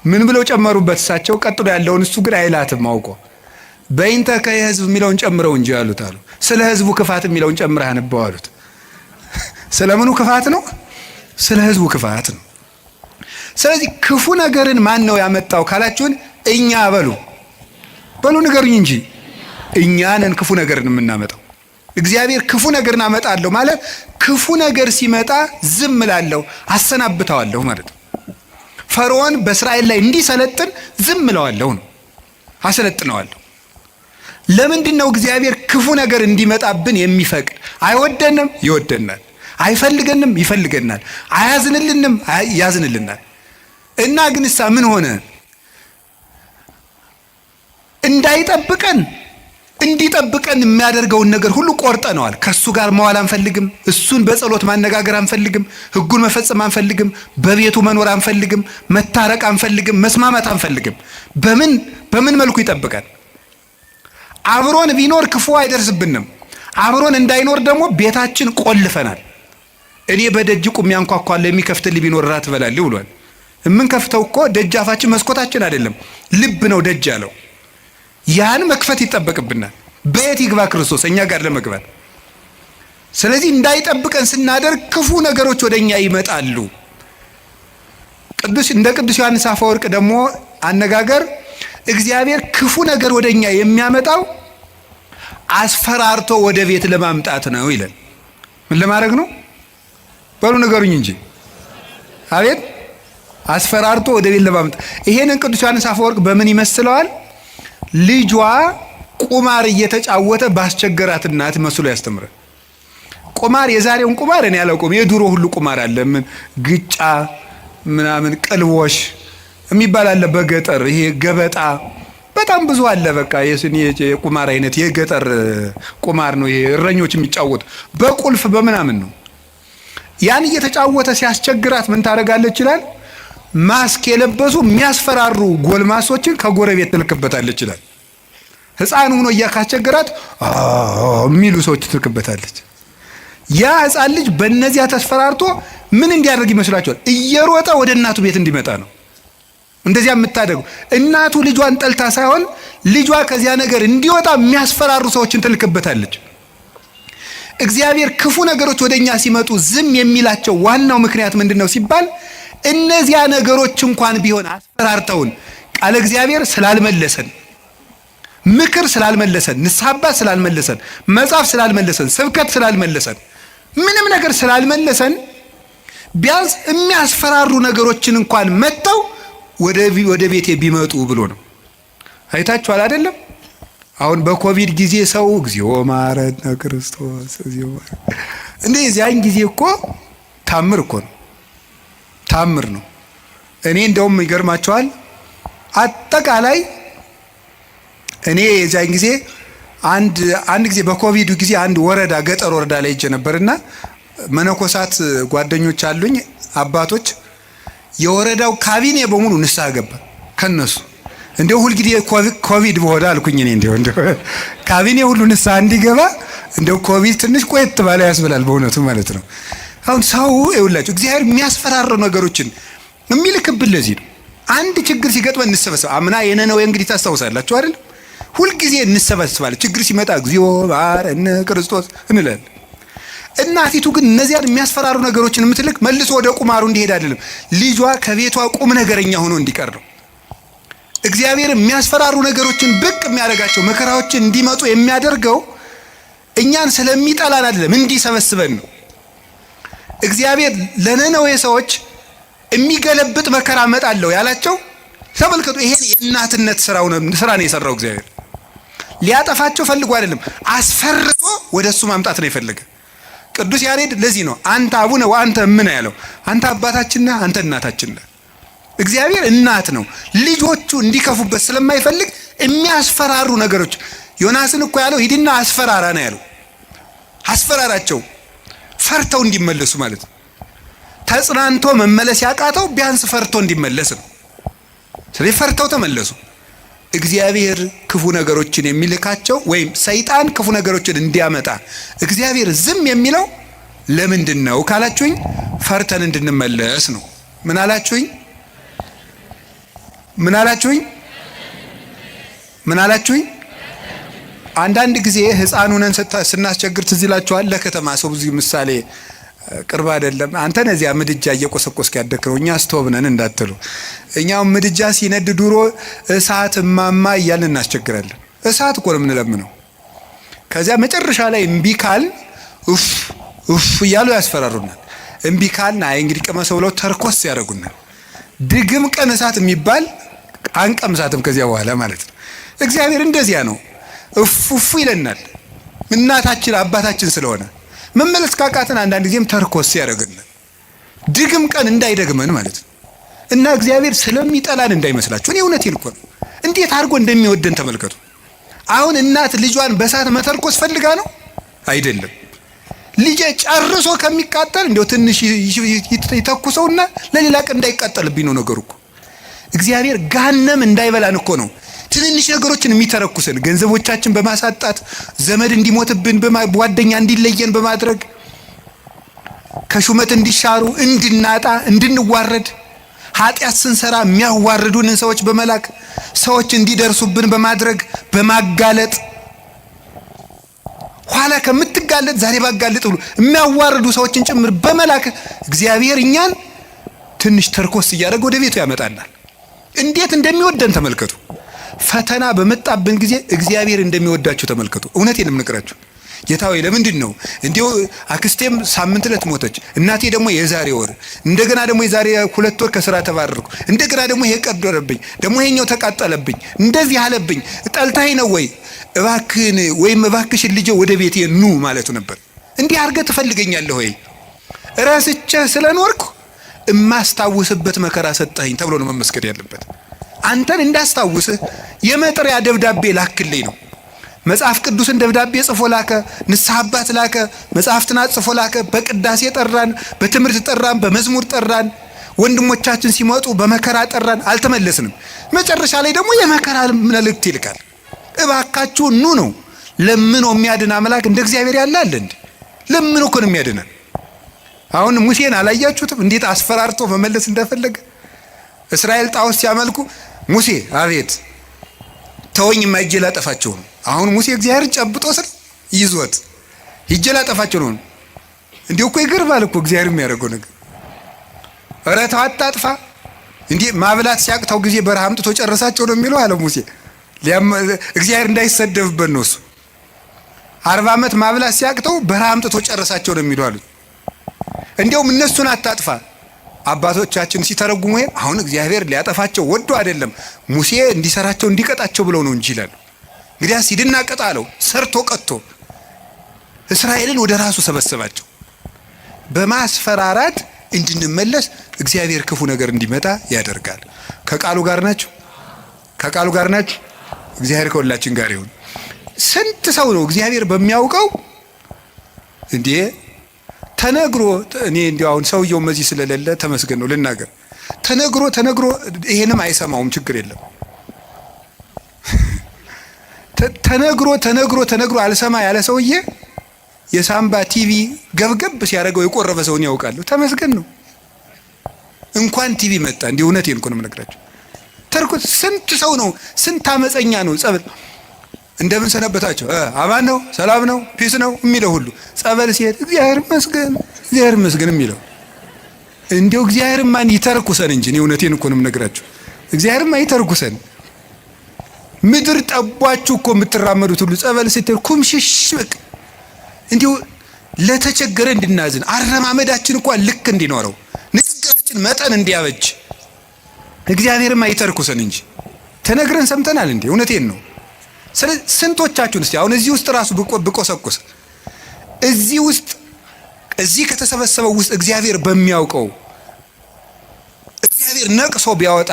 ምን ብለው ጨመሩበት እሳቸው? ቀጥሎ ያለውን እሱ ግን አይላትም አውቆ። በይንተ ከህዝብ የሚለውን ጨምረው እንጂ አሉት አሉ። ስለ ህዝቡ ክፋት የሚለውን ጨምረህ አነበው አሉት። ስለምኑ ክፋት ነው? ስለ ህዝቡ ክፋት ነው። ስለዚህ ክፉ ነገርን ማን ነው ያመጣው ካላችሁን፣ እኛ በሉ ንገሩኝ እንጂ እኛንን ክፉ ነገርን የምናመጣው። እግዚአብሔር ክፉ ነገርን አመጣለሁ ማለት ክፉ ነገር ሲመጣ ዝም እላለሁ፣ አሰናብተዋለሁ ማለት ነው። ፈርዖን በእስራኤል ላይ እንዲሰለጥን ዝም እለዋለሁ ነው፣ አሰለጥነዋለሁ። ለምንድን ነው እግዚአብሔር ክፉ ነገር እንዲመጣብን የሚፈቅድ? አይወደንም፣ ይወደናል። አይፈልገንም፣ ይፈልገናል። አያዝንልንም፣ ያዝንልናል። እና ግንሳ ምን ሆነ? እንዳይጠብቀን እንዲጠብቀን የሚያደርገውን ነገር ሁሉ ቆርጠነዋል። ከሱ ጋር መዋል አንፈልግም። እሱን በጸሎት ማነጋገር አንፈልግም። ሕጉን መፈጸም አንፈልግም። በቤቱ መኖር አንፈልግም። መታረቅ አንፈልግም። መስማማት አንፈልግም። በምን መልኩ ይጠብቀን? አብሮን ቢኖር ክፉ አይደርስብንም። አብሮን እንዳይኖር ደግሞ ቤታችን ቆልፈናል። እኔ በደጅ ቁሜ አንኳኳለሁ፣ የሚከፍትልኝ ቢኖር ራት እበላለሁ ብሏል። የምንከፍተው እኮ ደጃፋችን መስኮታችን አይደለም፣ ልብ ነው ደጅ ያለው። ያን መክፈት ይጠበቅብናል። በየት ይግባ ክርስቶስ እኛ ጋር ለመግባት? ስለዚህ እንዳይጠብቀን ስናደርግ ክፉ ነገሮች ወደኛ ይመጣሉ። እንደ ቅዱስ ዮሐንስ አፈወርቅ ደግሞ አነጋገር እግዚአብሔር ክፉ ነገር ወደኛ የሚያመጣው አስፈራርቶ ወደ ቤት ለማምጣት ነው ይላል። ምን ለማድረግ ነው? በሉ ንገሩኝ እንጂ። አቤት፣ አስፈራርቶ ወደ ቤት ለማምጣት። ይሄንን ቅዱስ ዮሐንስ አፈወርቅ በምን ይመስለዋል? ልጇ ቁማር እየተጫወተ ባስቸገራት እናት መስሎ ያስተምራል። ቁማር፣ የዛሬውን ቁማር እኔ አላውቅም። የድሮ ሁሉ ቁማር አለ። ምን ግጫ ምናምን ቅልቦሽ የሚባል አለ በገጠር። ይሄ ገበጣ በጣም ብዙ አለ። በቃ የቁማር አይነት የገጠር ቁማር ነው። ይሄ እረኞች የሚጫወቱ በቁልፍ በምናምን ነው። ያን እየተጫወተ ሲያስቸግራት ምን ታደርጋለች ይላል? ማስክ የለበሱ የሚያስፈራሩ ጎልማሶችን ከጎረቤት ትልክበታለች ይላል። ሕፃን ሆኖ እያካስቸግራት የሚሉ ሰዎች ትልክበታለች። ያ ሕፃን ልጅ በእነዚያ ተስፈራርቶ ምን እንዲያደርግ ይመስላችኋል? እየሮጠ ወደ እናቱ ቤት እንዲመጣ ነው። እንደዚያ የምታደርገው እናቱ ልጇን ጠልታ ሳይሆን ልጇ ከዚያ ነገር እንዲወጣ የሚያስፈራሩ ሰዎችን ትልክበታለች። እግዚአብሔር ክፉ ነገሮች ወደኛ ሲመጡ ዝም የሚላቸው ዋናው ምክንያት ምንድነው ሲባል እነዚያ ነገሮች እንኳን ቢሆን አስፈራርተውን ቃለ እግዚአብሔር ስላልመለሰን፣ ምክር ስላልመለሰን፣ ንስሐ አባት ስላልመለሰን፣ መጽሐፍ ስላልመለሰን፣ ስብከት ስላልመለሰን፣ ምንም ነገር ስላልመለሰን ቢያንስ የሚያስፈራሩ ነገሮችን እንኳን መጥተው ወደ ቤቴ ቢመጡ ብሎ ነው። አይታችኋል አይደለም? አሁን በኮቪድ ጊዜ ሰው እግዚኦ ማረነ ክርስቶስ እግዚኦ እንደዚያን ጊዜ እኮ ታምር እኮ ነው፣ ታምር ነው። እኔ እንደውም ይገርማቸዋል። አጠቃላይ እኔ የዚያን ጊዜ አንድ ጊዜ በኮቪዱ ጊዜ አንድ ወረዳ ገጠር ወረዳ ላይ ሄጄ ነበርና መነኮሳት ጓደኞች አሉኝ አባቶች፣ የወረዳው ካቢኔ በሙሉ ንስሐ ገባ ከነሱ። እንደው ሁሉ ጊዜ ኮቪድ በሆነ አልኩኝ እኔ እንደው ካቢኔ ሁሉ ንስሐ እንዲገባ እንደው ኮቪድ ትንሽ ቆየት ባለ ያስብላል በእውነቱ ማለት ነው። አሁን ሰው ይውላችሁ እግዚአብሔር የሚያስፈራሩ ነገሮችን የሚልክብን ለዚህ ነው። አንድ ችግር ሲገጥመን እንሰበሰብ። አምና የነነዌ እንግዲህ ታስታውሳላችሁ አይደል? ሁልጊዜ እንሰበስባለን። ችግር ሲመጣ እግዚኦ መሐረነ ክርስቶስ እንላለን። እናቲቱ ግን እነዚያን የሚያስፈራሩ ነገሮችን የምትልክ መልሶ ወደ ቁማሩ እንዲሄድ አይደለም፣ ልጇ ከቤቷ ቁም ነገረኛ ሆኖ እንዲቀር ነው። እግዚአብሔር የሚያስፈራሩ ነገሮችን ብቅ የሚያደርጋቸው መከራዎችን እንዲመጡ የሚያደርገው እኛን ስለሚጠላን አይደለም፣ እንዲሰበስበን ነው። እግዚአብሔር ለነነዌ ሰዎች የሚገለብጥ መከራ እመጣለሁ ያላቸው ተመልከቱ። ይሄን የእናትነት ስራ ነው የሰራው እግዚአብሔር። ሊያጠፋቸው ፈልጎ አይደለም፣ አስፈርቶ ወደሱ ማምጣት ነው የፈለገ። ቅዱስ ያሬድ ለዚህ ነው አንተ አቡነ ወአንተ እምነ ያለው። አንተ አባታችን ነህ፣ አንተ እናታችን ነህ። እግዚአብሔር እናት ነው። ልጆቹ እንዲከፉበት ስለማይፈልግ የሚያስፈራሩ ነገሮች፣ ዮናስን እኮ ያለው ሂድና አስፈራራ ነው ያለው። አስፈራራቸው ፈርተው እንዲመለሱ ማለት ነው። ተጽናንቶ መመለስ ያቃተው ቢያንስ ፈርቶ እንዲመለስ ነው። ስለዚህ ፈርተው ተመለሱ። እግዚአብሔር ክፉ ነገሮችን የሚልካቸው ወይም ሰይጣን ክፉ ነገሮችን እንዲያመጣ እግዚአብሔር ዝም የሚለው ለምንድን ነው ካላችሁኝ፣ ፈርተን እንድንመለስ ነው። ምን አላችሁኝ? ምን አላችሁኝ? ምን አላችሁኝ? አንዳንድ ጊዜ ሕፃን ሆነን ስናስቸግር ትዝ ይላችኋል። ለከተማ ሰው ብዙ ምሳሌ ቅርብ አይደለም። አንተ ነዚያ ምድጃ እየቆሰቆስክ ያደክረው እኛ ስቶቭ ነን እንዳትሉ። እኛው ምድጃ ሲነድ ድሮ እሳት ማማ እያልን እናስቸግራለን። እሳት እኮ ነው የምንለምነው። ከዚያ መጨረሻ ላይ እምቢ ካል ኡፍ ኡፍ እያሉ ያስፈራሩናል። እምቢ ካልን አይ እንግዲህ ቀመሰው ብለው ተርኮስ ያደርጉናል። ድግም ቀን እሳት የሚባል አንቀምሳትም ከዚያ በኋላ ማለት ነው። እግዚአብሔር እንደዚያ ነው። ኡፍ ኡፍ ይለናል። እናታችን አባታችን ስለሆነ መመለስ ካቃተን አንዳንድ ጊዜም ተርኮስ ያደርገናል። ድግም ቀን እንዳይደግመን ማለት ነው። እና እግዚአብሔር ስለሚጠላን እንዳይመስላችሁ። እኔ እውነቴን እኮ ነው። እንዴት አድርጎ እንደሚወደን ተመልከቱ። አሁን እናት ልጇን በእሳት መተርኮስ ፈልጋ ነው አይደለም። ልጄ ጨርሶ ከሚቃጠል እንደው ትንሽ ይተኩሰውና ለሌላ ቀን እንዳይቃጠልብኝ ነው ነገሩ እኮ። እግዚአብሔር ገሃነም እንዳይበላን እኮ ነው ትንንሽ ነገሮችን የሚተረኩሰን። ገንዘቦቻችን በማሳጣት ዘመድ እንዲሞትብን፣ ጓደኛ እንዲለየን በማድረግ ከሹመት እንዲሻሩ፣ እንድናጣ፣ እንድንዋረድ፣ ኃጢአት ስንሰራ የሚያዋርዱንን ሰዎች በመላክ ሰዎች እንዲደርሱብን በማድረግ በማጋለጥ ኋላ ከምትጋለጥ ዛሬ ባጋለጥ ብሎ የሚያዋርዱ ሰዎችን ጭምር በመላክ እግዚአብሔር እኛን ትንሽ ተርኮስ እያደረገ ወደ ቤቱ ያመጣናል። እንዴት እንደሚወደን ተመልከቱ። ፈተና በመጣብን ጊዜ እግዚአብሔር እንደሚወዳችሁ ተመልከቱ። እውነቴን የምነግራችሁ ጌታ ሆይ ለምንድን ነው እንዲሁ አክስቴም ሳምንት ዕለት ሞተች፣ እናቴ ደግሞ የዛሬ ወር፣ እንደገና ደግሞ የዛሬ 2 ወር ከስራ ተባረርኩ፣ እንደገና ደግሞ ይሄ ቀደረብኝ፣ ደግሞ ይሄኛው ተቃጠለብኝ፣ እንደዚህ አለብኝ፣ ጠልታኝ ነው ወይ እባክህን ወይም እባክሽን ልጄ ወደ ቤቴ ኑ ማለቱ ነበር። እንዲህ አድርገህ ትፈልገኛለህ ወይ? ረስቼህ ስለኖርኩ እማስታውስበት መከራ ሰጠኸኝ ተብሎ ነው መመስገን ያለበት። አንተን እንዳስታውስህ የመጥሪያ ደብዳቤ ላክልኝ ነው። መጽሐፍ ቅዱስን ደብዳቤ ጽፎ ላከ፣ ንስሐ አባት ላከ፣ መጽሐፍትን ጽፎ ላከ፣ በቅዳሴ ጠራን፣ በትምህርት ጠራን፣ በመዝሙር ጠራን፣ ወንድሞቻችን ሲመጡ በመከራ ጠራን፣ አልተመለስንም። መጨረሻ ላይ ደግሞ የመከራ መልእክት ይልካል። እባካችሁ ኑ ነው። ለምኖ የሚያድን አምላክ እንደ እግዚአብሔር ያለ አለ እንዴ? ለምኖ እኮ ነው የሚያድነን። አሁን ሙሴን አላያችሁትም? እንዴት አስፈራርቶ መመለስ እንደፈለገ። እስራኤል ጣዖት ሲያመልኩ ሙሴ አቤት ተወኝ ማይጄ ላጠፋቸው ነው። አሁን ሙሴ እግዚአብሔርን ጨብጦ ስር ይዞት ሂጄ ላጠፋቸው ነው። እንዲሁ እኮ ይገርማል እኮ እግዚአብሔር የሚያደርገው ነገር። ኧረ ተው አታጥፋ። እንዴ ማብላት ሲያቅተው ጊዜ በረሃ አምጥቶ ጨረሳቸው ነው የሚለው አለ ሙሴ። እግዚአብሔር እንዳይሰደብበት ነው እሱ። 40 ዓመት ማብላት ሲያቅተው በረሃ አምጥቶ ጨረሳቸው ነው የሚለው አሉ። እንዲያውም እነሱን አታጥፋ አባቶቻችን ሲተረጉሙ አሁን እግዚአብሔር ሊያጠፋቸው ወዶ አይደለም ሙሴ እንዲሰራቸው እንዲቀጣቸው ብለው ነው እንጂ ይላሉ። እንግዲያስ ሂድና ቅጣ አለው። ሰርቶ ቀጥቶ እስራኤልን ወደ ራሱ ሰበሰባቸው። በማስፈራራት እንድንመለስ እግዚአብሔር ክፉ ነገር እንዲመጣ ያደርጋል። ከቃሉ ጋር ናቸው። ከቃሉ ጋር ናቸው። እግዚአብሔር ከሁላችን ጋር ይሁን። ስንት ሰው ነው እግዚአብሔር በሚያውቀው እንዴ ተነግሮ እኔ እንዲያው አሁን ሰውየው መዚህ ስለሌለ ተመስገን ነው ልናገር። ተነግሮ ይሄንም አይሰማውም፣ ችግር የለም። ተነግሮ አልሰማ ያለ ሰውዬ የሳምባ ቲቪ ገብገብ ሲያደርገው የቆረበ ሰውን ያውቃሉ። ተመስገን ነው። እንኳን ቲቪ መጣ። እንዲህ እውነቴን እኮ ነው የምነግራችሁ። ተርኩት። ስንት ሰው ነው ስንት አመፀኛ ነው ጸበል እንደምን ሰነበታቸው አማን ነው ሰላም ነው ፒስ ነው የሚለው ሁሉ ጸበል ሲሄድ እግዚአብሔር ይመስገን የሚለው። እንዲያው እግዚአብሔር ማን ይተርኩሰን እንጂ እውነቴን እኮ ነው የምነግራችሁ። እግዚአብሔር ማን ይተርኩሰን። ምድር ጠቧችሁ እኮ የምትራመዱት ሁሉ ጸበል ስትሄድ ኩምሽሽ በቃ እንዲሁ ለተቸገረ እንድናዝን አረማመዳችን እንኳን ልክ እንዲኖረው ንግግራችን መጠን እንዲያበጅ እግዚአብሔር ማን ይተርኩሰን እንጂ ተነግረን ሰምተናል እንዴ? እውነቴን ነው። ስለዚህ ስንቶቻችሁን እስቲ አሁን እዚህ ውስጥ ራሱ ብቆሰቁስ እዚህ ውስጥ እዚህ ከተሰበሰበው ውስጥ እግዚአብሔር በሚያውቀው እግዚአብሔር ነቅሶ ቢያወጣ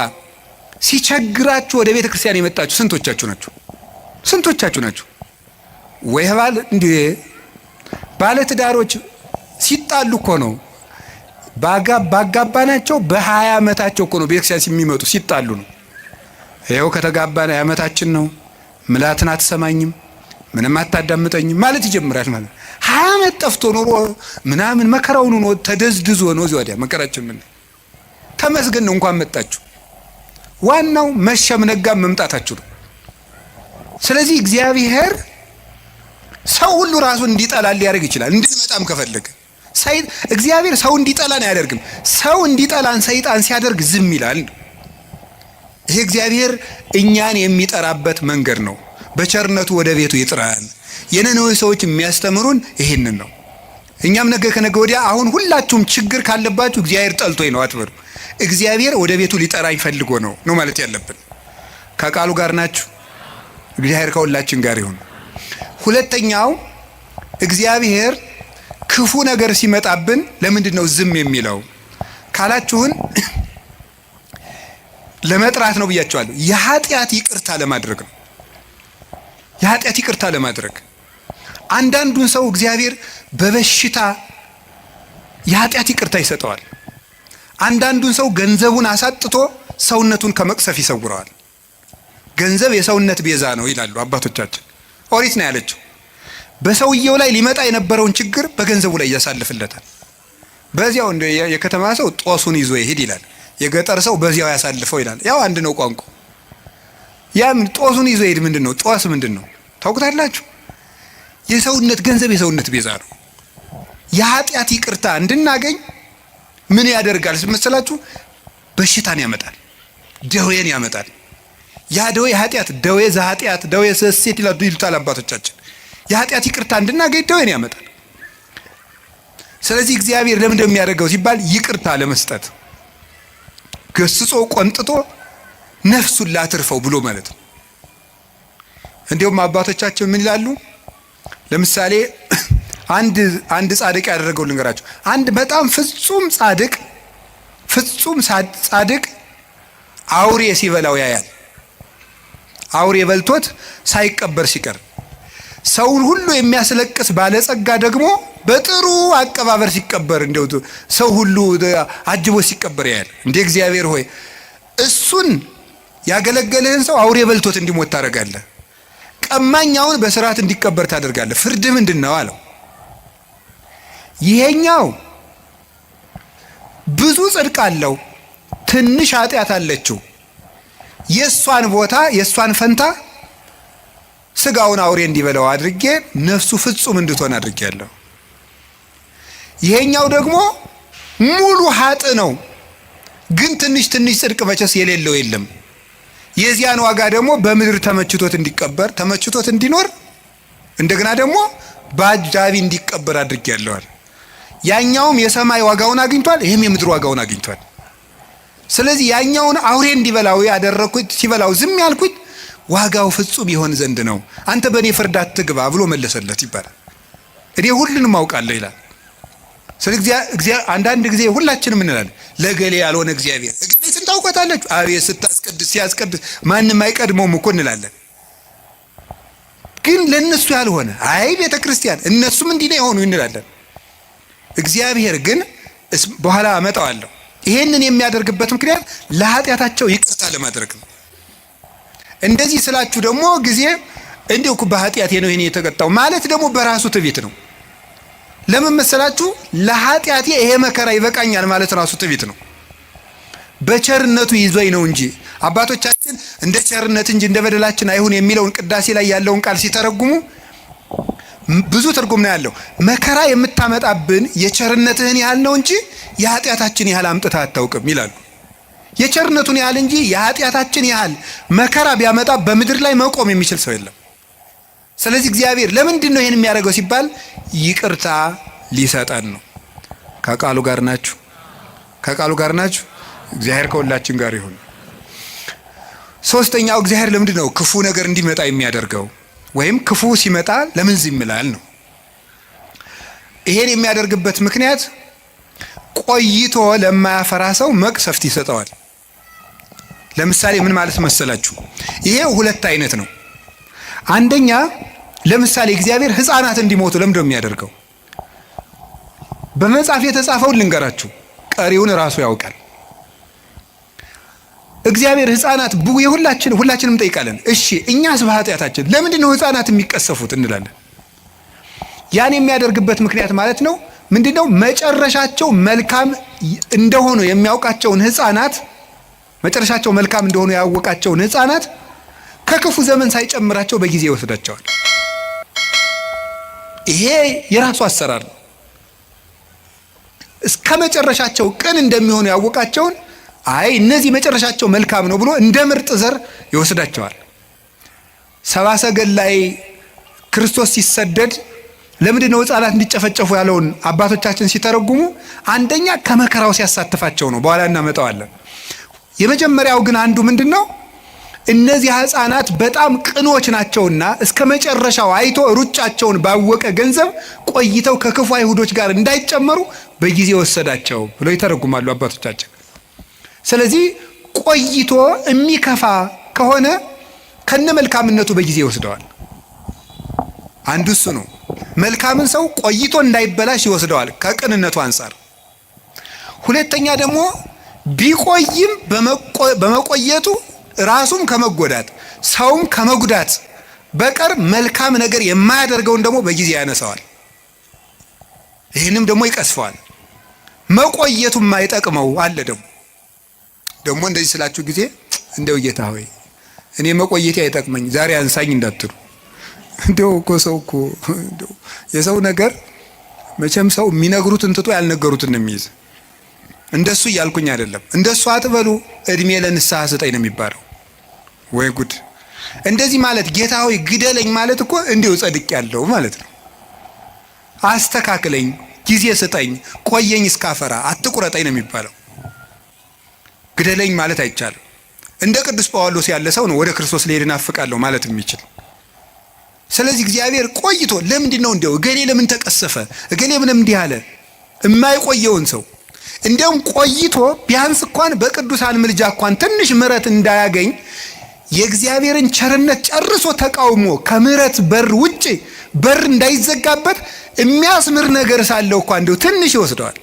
ሲቸግራችሁ ወደ ቤተ ክርስቲያን የመጣችሁ ስንቶቻችሁ ናችሁ? ስንቶቻችሁ ናችሁ? ወይ ባል እንዴ ባለ ትዳሮች ሲጣሉ እኮ ነው ባጋባናቸው በ20 ዓመታቸው እኮ ነው ቤተ ክርስቲያን የሚመጡ ሲጣሉ ነው። ይኸው ከተጋባን ዓመታችን ነው። ምላትን አትሰማኝም ምንም አታዳምጠኝም ማለት ይጀምራል ማለት 20 ዓመት ጠፍቶ ኖሮ ምናምን መከራውን ነው ተደዝድዞ ነው እዚህ ወዲያ መከራችን ምን ተመስገን ነው እንኳን መጣችሁ። ዋናው መሸም ነጋም መምጣታችሁ ነው። ስለዚህ እግዚአብሔር ሰው ሁሉ ራሱን እንዲጠላ ሊያደርግ ይችላል። እንድንመጣም ከፈለገ እግዚአብሔር ሰው እንዲጠላን አያደርግም። ሰው እንዲጠላን ሰይጣን ሲያደርግ ዝም ይላል። ይሄ እግዚአብሔር እኛን የሚጠራበት መንገድ ነው። በቸርነቱ ወደ ቤቱ ይጥራል። የነነዌ ሰዎች የሚያስተምሩን ይሄንን ነው። እኛም ነገ ከነገ ወዲያ አሁን ሁላችሁም ችግር ካለባችሁ እግዚአብሔር ጠልቶኝ ነው አትበሉ። እግዚአብሔር ወደ ቤቱ ሊጠራኝ ፈልጎ ነው ማለት ያለብን። ከቃሉ ጋር ናችሁ። እግዚአብሔር ከሁላችን ጋር ይሁን። ሁለተኛው እግዚአብሔር ክፉ ነገር ሲመጣብን ለምንድን ነው ዝም የሚለው ካላችሁን ለመጥራት ነው ብያቸዋለሁ። የኃጢአት ይቅርታ ለማድረግ ነው። የኃጢአት ይቅርታ ለማድረግ አንዳንዱን ሰው እግዚአብሔር በበሽታ የኃጢአት ይቅርታ ይሰጠዋል። አንዳንዱን ሰው ገንዘቡን አሳጥቶ ሰውነቱን ከመቅሰፍ ይሰውረዋል። ገንዘብ የሰውነት ቤዛ ነው ይላሉ አባቶቻችን። ኦሪት ነው ያለችው። በሰውየው ላይ ሊመጣ የነበረውን ችግር በገንዘቡ ላይ ያሳልፍለታል። በዚያው እንደ የከተማ ሰው ጦሱን ይዞ ይሄድ ይላል። የገጠር ሰው በዚያው ያሳልፈው ይላል። ያው አንድ ነው ቋንቋ። ያም ጦሱን ይዞ ይሄድ ምንድነው? ጦስ ምንድነው? ታውቁታላችሁ? የሰውነት ገንዘብ የሰውነት ቤዛ ነው። የኃጢአት ይቅርታ እንድናገኝ ምን ያደርጋል መሰላችሁ? በሽታን ያመጣል፣ ደዌን ያመጣል። ያ ደዌ ኃጢአት ደዌ ዘኃጢአት ደዌ ሰሴት ይሉታል አባቶቻችን። የኃጢአት ይቅርታ እንድናገኝ ደዌን ያመጣል። ስለዚህ እግዚአብሔር ለምን እንደሚያደርገው ሲባል ይቅርታ ለመስጠት ገስጾ ቆንጥጦ ነፍሱን ላትርፈው ብሎ ማለት ነው። እንዲሁም አባቶቻችን ምን ይላሉ? ለምሳሌ አንድ ጻድቅ ያደረገው ልንገራችሁ። አንድ በጣም ፍጹም ጻድቅ አውሬ ሲበላው ያያል። አውሬ በልቶት ሳይቀበር ሲቀር፣ ሰውን ሁሉ የሚያስለቅስ ባለጸጋ ደግሞ በጥሩ አቀባበር ሲቀበር፣ እንደው ሰው ሁሉ አጅቦ ሲቀበር ያያል። እንደ እግዚአብሔር ሆይ እሱን ያገለገለህን ሰው አውሬ በልቶት እንዲሞት ታደርጋለህ፣ ቀማኛውን በስርዓት እንዲቀበር ታደርጋለህ። ፍርድ ምንድን ነው አለው። ይሄኛው ብዙ ጽድቅ አለው፣ ትንሽ ኃጢአት አለችው። የእሷን ቦታ የእሷን ፈንታ ስጋውን አውሬ እንዲበላው አድርጌ ነፍሱ ፍጹም እንድትሆን አድርጌያለሁ። ይሄኛው ደግሞ ሙሉ ኃጥ ነው፣ ግን ትንሽ ጽድቅ መቼስ የሌለው የለም። የዚያን ዋጋ ደግሞ በምድር ተመችቶት እንዲቀበር ተመችቶት እንዲኖር እንደገና ደግሞ በአጃቢ እንዲቀበር አድርጌያለሁ። ያኛውም የሰማይ ዋጋውን አግኝቷል፣ ይሄም የምድር ዋጋውን አግኝቷል። ስለዚህ ያኛውን አውሬ እንዲበላው ያደረኩት ሲበላው ዝም ያልኩት ዋጋው ፍጹም ይሆን ዘንድ ነው። አንተ በእኔ ፍርድ አትግባ ብሎ መለሰለት ይባላል። እኔ ሁሉንም አውቃለሁ ይላል። ስለዚህ አንዳንድ ጊዜ ሁላችንም እንላለን ለገሌ ያልሆነ እግዚአብሔር እገሌትን ታውቃታለች፣ አቤት ስታስቀድስ ሲያስቀድስ ማንም አይቀድመውም እኮ እንላለን። ግን ለነሱ ያልሆነ አይ ቤተ ክርስቲያን እነሱም እንዲህ ነው የሆኑ እንላለን። እግዚአብሔር ግን በኋላ አመጣዋለሁ። ይሄንን የሚያደርግበት ምክንያት ለኃጢአታቸው ይቅርታ ለማድረግ ነው። እንደዚህ ስላችሁ ደግሞ ጊዜ እንዲሁ በኃጢአቴ ነው ይሄን የተቀጣው ማለት ደግሞ በራሱ ትዕቢት ነው። ለምን መሰላችሁ? ለኃጢአቴ ይሄ መከራ ይበቃኛል ማለት ራሱ ትዕቢት ነው። በቸርነቱ ይዞኝ ነው እንጂ አባቶቻችን እንደ ቸርነት እንጂ እንደ በደላችን አይሁን የሚለውን ቅዳሴ ላይ ያለውን ቃል ሲተረጉሙ ብዙ ትርጉም ነው ያለው። መከራ የምታመጣብን የቸርነትህን ያህል ነው እንጂ የኃጢአታችን ያህል አምጥተህ አታውቅም ይላሉ። የቸርነቱን ያህል እንጂ የኃጢአታችን ያህል መከራ ቢያመጣ በምድር ላይ መቆም የሚችል ሰው የለም። ስለዚህ እግዚአብሔር ለምንድን ነው ይህን የሚያደርገው ሲባል ይቅርታ ሊሰጠን ነው። ከቃሉ ጋር ናችሁ? ከቃሉ ጋር ናችሁ? እግዚአብሔር ከሁላችን ጋር ይሁን። ሶስተኛው እግዚአብሔር ለምንድን ነው ክፉ ነገር እንዲመጣ የሚያደርገው ወይም ክፉ ሲመጣ ለምን ዝም ይላል ነው። ይሄን የሚያደርግበት ምክንያት ቆይቶ ለማያፈራ ሰው መቅሰፍት ይሰጠዋል። ለምሳሌ ምን ማለት መሰላችሁ? ይሄ ሁለት አይነት ነው። አንደኛ ለምሳሌ እግዚአብሔር ሕፃናት እንዲሞቱ ለምንድን ነው የሚያደርገው? በመጽሐፍ የተጻፈውን ልንገራችሁ፣ ቀሪውን ራሱ ያውቃል። እግዚአብሔር ሕፃናት ሁላችንም እንጠይቃለን። እሺ እኛስ በኃጢአታችን ለምንድን ነው ሕፃናት የሚቀሰፉት እንላለን። ያን የሚያደርግበት ምክንያት ማለት ነው ምንድነው? መጨረሻቸው መልካም እንደሆኑ የሚያውቃቸውን ሕፃናት መጨረሻቸው መልካም እንደሆኑ ያወቃቸውን ሕፃናት ከክፉ ዘመን ሳይጨምራቸው በጊዜ ይወስዳቸዋል። ይሄ የራሱ አሰራር ነው። እስከ መጨረሻቸው ቅን እንደሚሆኑ ያወቃቸውን እነዚህ መጨረሻቸው መልካም ነው ብሎ እንደ ምርጥ ዘር ይወስዳቸዋል። ሰብአ ሰገል ላይ ክርስቶስ ሲሰደድ ለምንድን ነው ሕፃናት እንዲጨፈጨፉ ያለውን አባቶቻችን ሲተረጉሙ አንደኛ ከመከራው ሲያሳትፋቸው ነው። በኋላ እናመጣዋለን። የመጀመሪያው ግን አንዱ ምንድን ነው? እነዚህ ሕፃናት በጣም ቅኖች ናቸውና እስከ መጨረሻው አይቶ ሩጫቸውን ባወቀ ገንዘብ ቆይተው ከክፉ አይሁዶች ጋር እንዳይጨመሩ በጊዜ ወሰዳቸው ብለው ይተረጉማሉ አባቶቻችን። ስለዚህ ቆይቶ የሚከፋ ከሆነ ከነ መልካምነቱ በጊዜ ይወስደዋል። አንዱ እሱ ነው። መልካምን ሰው ቆይቶ እንዳይበላሽ ይወስደዋል ከቅንነቱ አንጻር። ሁለተኛ ደግሞ ቢቆይም በመቆየቱ ራሱም ከመጎዳት ሰውም ከመጉዳት በቀር መልካም ነገር የማያደርገውን ደግሞ በጊዜ ያነሳዋል። ይህንም ደግሞ ይቀስፈዋል። መቆየቱ የማይጠቅመው አለ። ደግሞ እንደዚህ ስላችሁ ጊዜ እንደው ጌታ ሆይ እኔ መቆየቴ አይጠቅመኝ ዛሬ አንሳኝ እንዳትሉ። እንደው እኮ ሰው እኮ እንደው የሰው ነገር መቼም ሰው የሚነግሩትን ትቶ ያልነገሩትን ነው የሚይዝ። እንደሱ እያልኩኝ አይደለም። እንደሱ አትበሉ፣ እድሜ ለንስሐ ስጠኝ ነው የሚባለው። ወይ ጉድ! እንደዚህ ማለት ጌታ ሆይ ግደለኝ ማለት እኮ እንዲሁ ጸድቅ ያለው ማለት ነው። አስተካክለኝ፣ ጊዜ ስጠኝ፣ ቆየኝ እስካፈራ፣ አትቁረጠኝ ነው የሚባለው። ግደለኝ ማለት አይቻልም። እንደ ቅዱስ ጳውሎስ ያለ ሰው ነው ወደ ክርስቶስ ልሄድ እናፍቃለሁ ማለት የሚችል። ስለዚህ እግዚአብሔር ቆይቶ ለምንድን ነው እንደው እገሌ ለምን ተቀሰፈ እገሌ ምን እንዲህ አለ የማይቆየውን ሰው እንደውም ቆይቶ ቢያንስ እንኳን በቅዱሳን ምልጃ እንኳን ትንሽ ምሕረት እንዳያገኝ የእግዚአብሔርን ቸርነት ጨርሶ ተቃውሞ ከምሕረት በር ውጪ በር እንዳይዘጋበት የሚያስምር ነገር ሳለው እንኳን እንደው ትንሽ ይወስደዋል።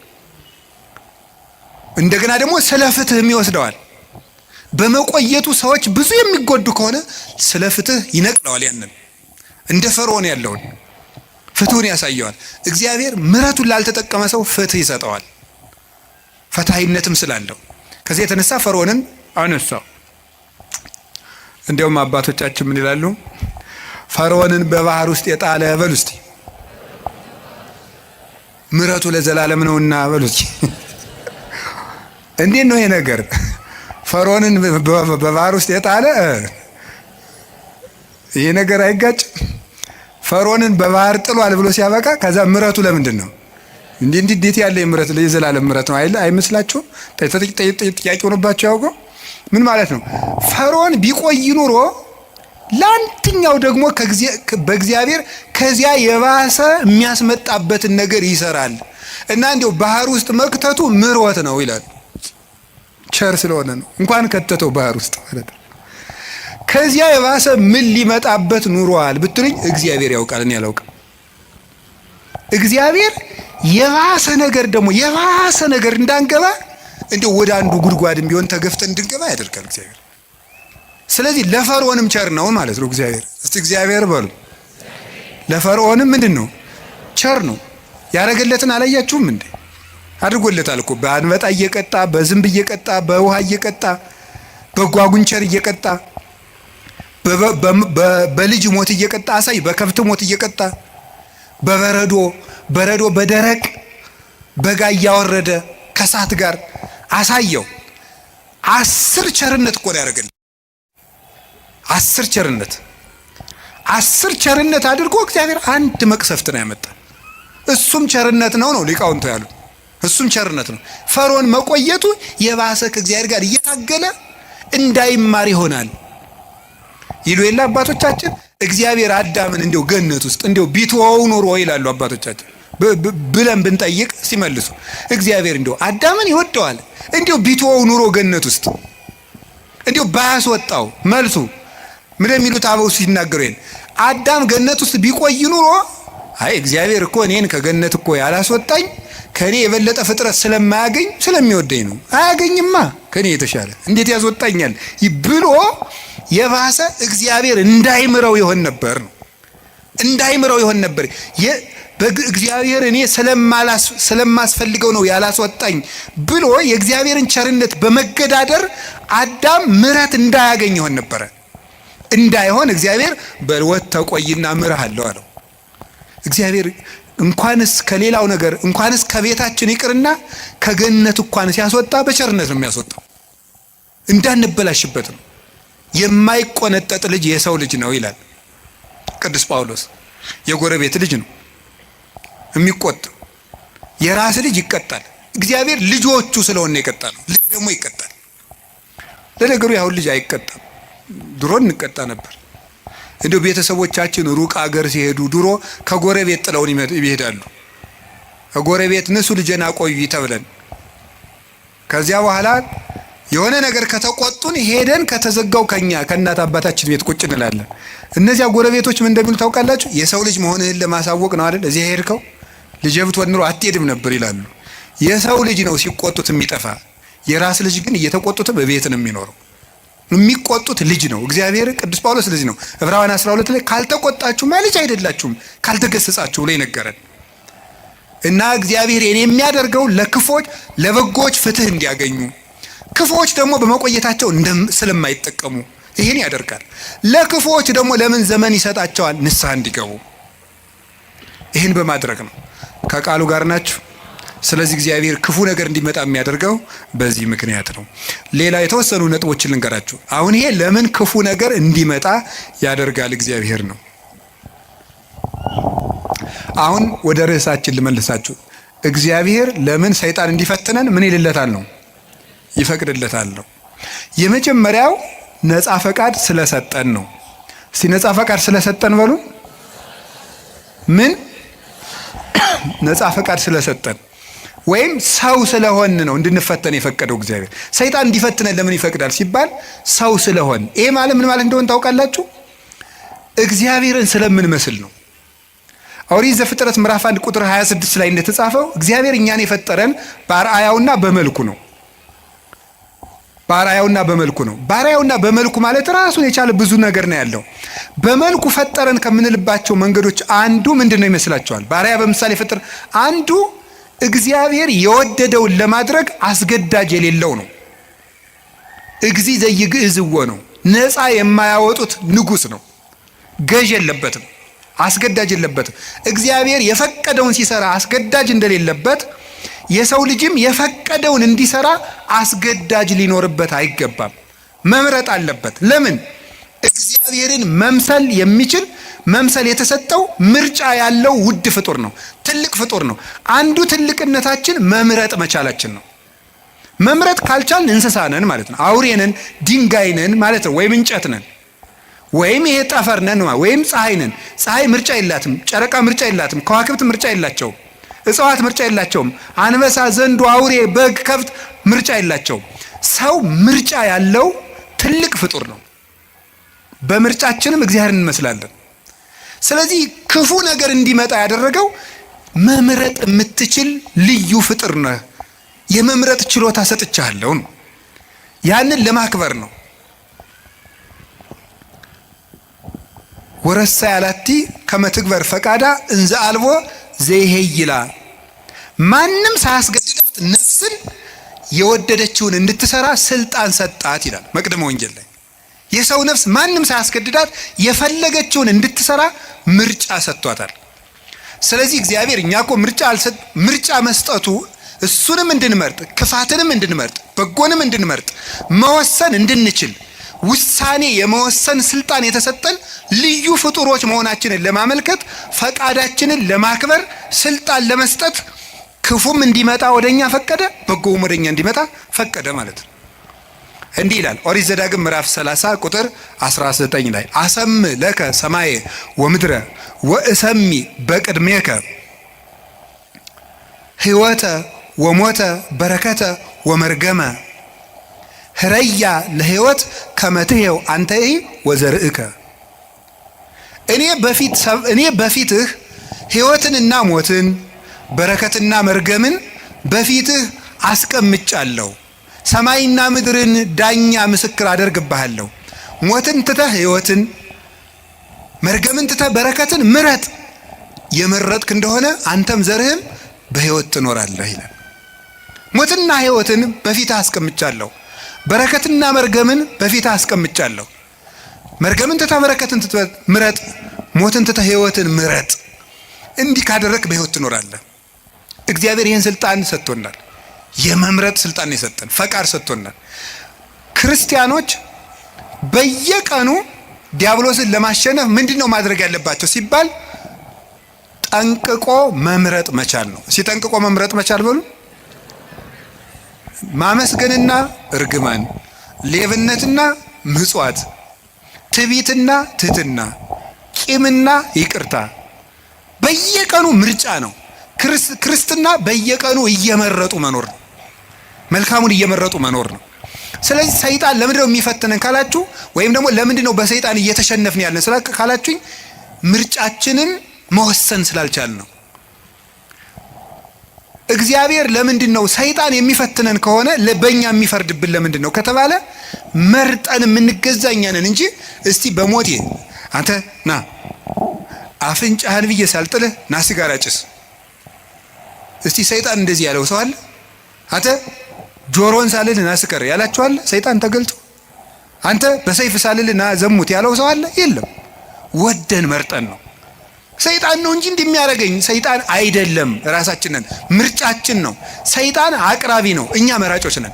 እንደገና ደግሞ ስለ ፍትህም ይወስደዋል። በመቆየቱ ሰዎች ብዙ የሚጎዱ ከሆነ ስለ ፍትህ ይነቅለዋል። ያንን እንደ ፈርዖን ያለውን ፍትሁን ያሳየዋል። እግዚአብሔር ምሕረቱን ላልተጠቀመ ሰው ፍትህ ይሰጠዋል፣ ፈታሂነትም ስላለው። ከዚህ የተነሳ ፈርዖንን አነሳው። እንዲያውም አባቶቻችን ምን ይላሉ? ፈርዖንን በባህር ውስጥ የጣለ በሉ እስቲ ምሕረቱ ለዘላለም ነውና በሉ እስቲ። እንዴት ነው ይሄ ነገር? ፈርዖንን በባህር ውስጥ የጣለ ይሄ ነገር አይጋጭም? ፈርዖንን በባህር ጥሏል ብሎ ሲያበቃ ከዛ ምሕረቱ ለምንድን ነው? እንዴት ያለ ምሕረት ለዘላለም ምሕረት ነው አይደል? አይመስላችሁም? ጥያቄ ሆኖባቸው ያውቀው ምን ማለት ነው? ፈርዖን ቢቆይ ኑሮ ለአንተኛው ደግሞ በእግዚአብሔር ከዚያ የባሰ የሚያስመጣበትን ነገር ይሰራል እና እንዲያው ባህር ውስጥ መክተቱ ምሕረት ነው ይላል። ቸር ስለሆነ ነው እንኳን ከተተው ባህር ውስጥ ማለት ነው። ከዚያ የባሰ ምን ሊመጣበት ኑሯል ብትሉኝ እግዚአብሔር ያውቃል፣ እኔ አላውቅም። እግዚአብሔር የባሰ ነገር እንዳንገባ እንደው ወደ አንዱ ጉድጓድም ቢሆን ተገፍተን እንድንገባ ያደርጋል እግዚአብሔር። ስለዚህ ለፈርዖንም ቸር ነው ማለት ነው እግዚአብሔር። እስቲ እግዚአብሔር በሉ። ለፈርዖንም ምንድን ነው? ቸር ነው። ያረገለትን አላያችሁም እንዴ? አድርጎለታል እኮ በአንበጣ እየቀጣ በዝንብ እየቀጣ በውሃ እየቀጣ በጓጉንቸር እየቀጣ በልጅ ሞት እየቀጣ አሳይ በከብት ሞት እየቀጣ በረዶ በደረቅ በጋ እያወረደ ከሳት ጋር አሳየው። 10 ቸርነት እኮ ነው ያደረገልን። 10 ቸርነት አድርጎ እግዚአብሔር አንድ መቅሰፍት ነው ያመጣ። እሱም ቸርነት ነው ሊቃውንቱ ያሉት። እሱም ቸርነት ነው። ፈርዖን መቆየቱ የባሰ ከእግዚአብሔር ጋር እየታገለ እንዳይማር ይሆናል ይሉ የለ አባቶቻችን። እግዚአብሔር አዳምን እንዲው ገነት ውስጥ እንዲው ቢተወው ኖሮ ይላሉ አባቶቻችን ብለን ብንጠይቅ ሲመልሱ እግዚአብሔር እንዲው አዳምን ይወደዋል እንዲው ቢተወው ኑሮ ገነት ውስጥ እንዲው ባያስወጣው። መልሱ ምን የሚሉት አበው ሲናገሩ ይሄን አዳም ገነት ውስጥ ቢቆይ ኑሮ አይ እግዚአብሔር እኮ እኔን ከገነት እኮ ያላስወጣኝ ከኔ የበለጠ ፍጥረት ስለማያገኝ ስለሚወደኝ ነው። አያገኝማ ከኔ የተሻለ እንዴት ያስወጣኛል ብሎ የባሰ እግዚአብሔር እንዳይምረው ይሆን ነበር ነው። እንዳይምረው ይሆን ነበር። እግዚአብሔር እኔ ስለማስፈልገው ነው ያላስወጣኝ ብሎ የእግዚአብሔርን ቸርነት በመገዳደር አዳም ምሕረት እንዳያገኝ ይሆን ነበር። እንዳይሆን እግዚአብሔር በልወት ተቆይና ምርሃለሁ አለው። እግዚአብሔር እንኳንስ ከሌላው ነገር እንኳንስ ከቤታችን ይቅርና ከገነት እንኳን ሲያስወጣ በቸርነት ነው የሚያስወጣው። እንዳንበላሽበት ነው። የማይቆነጠጥ ልጅ የሰው ልጅ ነው ይላል ቅዱስ ጳውሎስ። የጎረቤት ልጅ ነው የሚቆጣው። የራስ ልጅ ይቀጣል። እግዚአብሔር ልጆቹ ስለሆነ ይቀጣል። ልጅ ደግሞ ይቀጣል። ለነገሩ ያው ልጅ አይቀጣም። ድሮ እንቀጣ ነበር። እንዲሁ ቤተሰቦቻችን ሩቅ አገር ሲሄዱ ድሮ ከጎረቤት ጥለውን ይሄዳሉ። ከጎረቤት ንሱ ልጄን አቆዩ ተብለን ከዚያ በኋላ የሆነ ነገር ከተቆጡን ሄደን ከተዘጋው ከእናት አባታችን ቤት ቁጭ እንላለን። እነዚያ ጎረቤቶች ምን እንደሚሉ ታውቃላችሁ? የሰው ልጅ መሆንህን ለማሳወቅ ነው አይደል እዚህ ሄድከው፣ ልጅ ብትሆን ኑሮ አትሄድም ነበር ይላሉ። የሰው ልጅ ነው ሲቆጡት የሚጠፋ። የራስ ልጅ ግን እየተቆጡት በቤት ነው የሚኖረው። የሚቆጡት ልጅ ነው። እግዚአብሔር ቅዱስ ጳውሎስ ልጅ ነው። ዕብራውያን 12 ላይ ካልተቆጣችሁ ልጅ አይደላችሁም ካልተገሰጻችሁ ብሎ ይነገራል። እና እግዚአብሔር የሚያደርገው ለክፎች ለበጎች ፍትህ እንዲያገኙ፣ ክፎች ደግሞ በመቆየታቸው ስለማይጠቀሙ ይህን ያደርጋል። ለክፎች ደግሞ ለምን ዘመን ይሰጣቸዋል? ንስሐ እንዲገቡ። ይህን በማድረግ ነው። ከቃሉ ጋር ናችሁ። ስለዚህ እግዚአብሔር ክፉ ነገር እንዲመጣ የሚያደርገው በዚህ ምክንያት ነው። ሌላ የተወሰኑ ነጥቦችን ልንገራችሁ። አሁን ይሄ ለምን ክፉ ነገር እንዲመጣ ያደርጋል እግዚአብሔር ነው። አሁን ወደ ርዕሳችን ልመልሳችሁ። እግዚአብሔር ለምን ሰይጣን እንዲፈትነን ምን ይልለታል ነው? ይፈቅድለታል ነው። የመጀመሪያው ነፃ ፈቃድ ስለሰጠን ነው። እስቲ ነፃ ፈቃድ ስለሰጠን በሉ። ምን ነፃ ፈቃድ ስለሰጠን ወይም ሰው ስለሆን ነው እንድንፈተን የፈቀደው እግዚአብሔር። ሰይጣን እንዲፈትነን ለምን ይፈቅዳል ሲባል ሰው ስለሆን። ይሄ ማለት ምን ማለት እንደሆነ ታውቃላችሁ? እግዚአብሔርን ስለምንመስል ነው። ኦሪት ዘፍጥረት ምዕራፍ 1 ቁጥር 26 ላይ እንደተጻፈው እግዚአብሔር እኛን የፈጠረን በአርአያውና በመልኩ ነው። በአርአያውና በመልኩ ነው። በአርአያውና በመልኩ ማለት ራሱን የቻለ ብዙ ነገር ነው ያለው። በመልኩ ፈጠረን ከምንልባቸው መንገዶች አንዱ ምንድነው ይመስላችኋል? በአርአያ በምሳሌ ፈጠረ አንዱ እግዚአብሔር የወደደውን ለማድረግ አስገዳጅ የሌለው ነው። እግዚ ዘይግዕዝዎ ነው። ነፃ የማያወጡት ንጉስ ነው። ገዥ የለበትም፣ አስገዳጅ የለበትም። እግዚአብሔር የፈቀደውን ሲሰራ አስገዳጅ እንደሌለበት የሰው ልጅም የፈቀደውን እንዲሰራ አስገዳጅ ሊኖርበት አይገባም። መምረጥ አለበት። ለምን? እግዚአብሔርን መምሰል የሚችል መምሰል የተሰጠው ምርጫ ያለው ውድ ፍጡር ነው። ትልቅ ፍጡር ነው። አንዱ ትልቅነታችን መምረጥ መቻላችን ነው። መምረጥ ካልቻልን እንስሳ ነን ማለት ነው። አውሬ ነን፣ ድንጋይ ነን ማለት ነው። ወይም እንጨት ነን፣ ወይም ይሄ ጠፈር ነን፣ ወይም ፀሐይ ነን። ፀሐይ ምርጫ የላትም። ጨረቃ ምርጫ የላትም። ከዋክብት ምርጫ የላቸውም። እጽዋት ምርጫ የላቸውም። አንበሳ፣ ዘንዶ፣ አውሬ፣ በግ፣ ከብት ምርጫ የላቸውም። ሰው ምርጫ ያለው ትልቅ ፍጡር ነው። በምርጫችንም እግዚአብሔርን እንመስላለን። ስለዚህ ክፉ ነገር እንዲመጣ ያደረገው መምረጥ የምትችል ልዩ ፍጡር ነህ፣ የመምረጥ ችሎታ ሰጥቻለሁ ነው። ያንን ለማክበር ነው። ወረሳ ያላቲ ከመትግበር ፈቃዳ እንዘ አልቦ ዘይሄይላ ማንም ሳያስገድዳት ውስጥ ነፍስን የወደደችውን እንድትሰራ ስልጣን ሰጣት ይላል መቅደመ ወንጌል ላይ። የሰው ነፍስ ማንም ሳያስገድዳት የፈለገችውን እንድትሰራ ምርጫ ሰጥቷታል። ስለዚህ እግዚአብሔር እኛ እኮ ምርጫ መስጠቱ እሱንም እንድንመርጥ፣ ክፋትንም እንድንመርጥ፣ በጎንም እንድንመርጥ፣ መወሰን እንድንችል ውሳኔ የመወሰን ስልጣን የተሰጠን ልዩ ፍጡሮች መሆናችንን ለማመልከት ፈቃዳችንን ለማክበር ስልጣን ለመስጠት ክፉም እንዲመጣ ወደኛ ፈቀደ፣ በጎውም ወደኛ እንዲመጣ ፈቀደ ማለት ነው። እንዲህ ይላል ኦሪት ዘዳግም ምዕራፍ 30 ቁጥር 19 ላይ አሰም ለከ ሰማየ ወምድረ ወእሰሚ በቅድሜከ ሕይወተ ወሞተ በረከተ ወመርገመ ህረያ ለሕይወት ከመትሄው አንተይ ወዘርእከ። እኔ በፊትህ ሕይወትንና ሞትን በረከትና መርገምን በፊትህ አስቀምጫለሁ። ሰማይና ምድርን ዳኛ ምስክር አደርግብሃለሁ። ሞትን ትተህ ሕይወትን፣ መርገምን ትተህ በረከትን ምረጥ። የመረጥክ እንደሆነ አንተም ዘርህም በሕይወት ትኖራለህ ይላል። ሞትና ሕይወትን በፊትህ አስቀምጫለሁ፣ በረከትና መርገምን በፊትህ አስቀምጫለሁ። መርገምን ትተህ በረከትን ምረጥ፣ ሞትን ትተህ ሕይወትን ምረጥ። እንዲህ ካደረግክ በሕይወት ትኖራለህ። እግዚአብሔር ይህን ስልጣን ሰጥቶናል። የመምረጥ ስልጣን የሰጠን ፈቃድ ሰጥቶናል። ክርስቲያኖች በየቀኑ ዲያብሎስን ለማሸነፍ ምንድነው ማድረግ ያለባቸው ሲባል ጠንቅቆ መምረጥ መቻል ነው። ሲጠንቅቆ መምረጥ መቻል በሉ። ማመስገንና እርግማን፣ ሌብነትና ምጽዋት፣ ትዕቢትና ትህትና፣ ቂምና ይቅርታ በየቀኑ ምርጫ ነው። ክርስትና በየቀኑ እየመረጡ መኖር ነው። መልካሙን እየመረጡ መኖር ነው። ስለዚህ ሰይጣን ለምንድነው የሚፈትነን ካላችሁ፣ ወይም ደግሞ ለምንድነው በሰይጣን እየተሸነፍን ያለን ካላችሁኝ፣ ምርጫችንን መወሰን ስላልቻል ነው። እግዚአብሔር ለምንድነው ሰይጣን የሚፈትነን ከሆነ በእኛ የሚፈርድብን ለምንድነው ከተባለ መርጠን የምንገዛ እኛ ነን እንጂ እስቲ በሞቴ አንተ ና አፍንጫህን ብዬ ሳልጥልህ ና ሲጋራ ጭስ። እስቲ ሰይጣን እንደዚህ ያለው ሰው አለ? አንተ ጆሮን ሳልልህ ና ስከር ያላችሁ አለ? ሰይጣን ተገልጦ አንተ በሰይፍ ሳልልህ ና ዘሙት ያለው ሰው አለ? የለም። ወደን መርጠን ነው። ሰይጣን ነው እንጂ እንደሚያደርገኝ ሰይጣን አይደለም። ራሳችን ነን፣ ምርጫችን ነው። ሰይጣን አቅራቢ ነው፣ እኛ መራጮች ነን።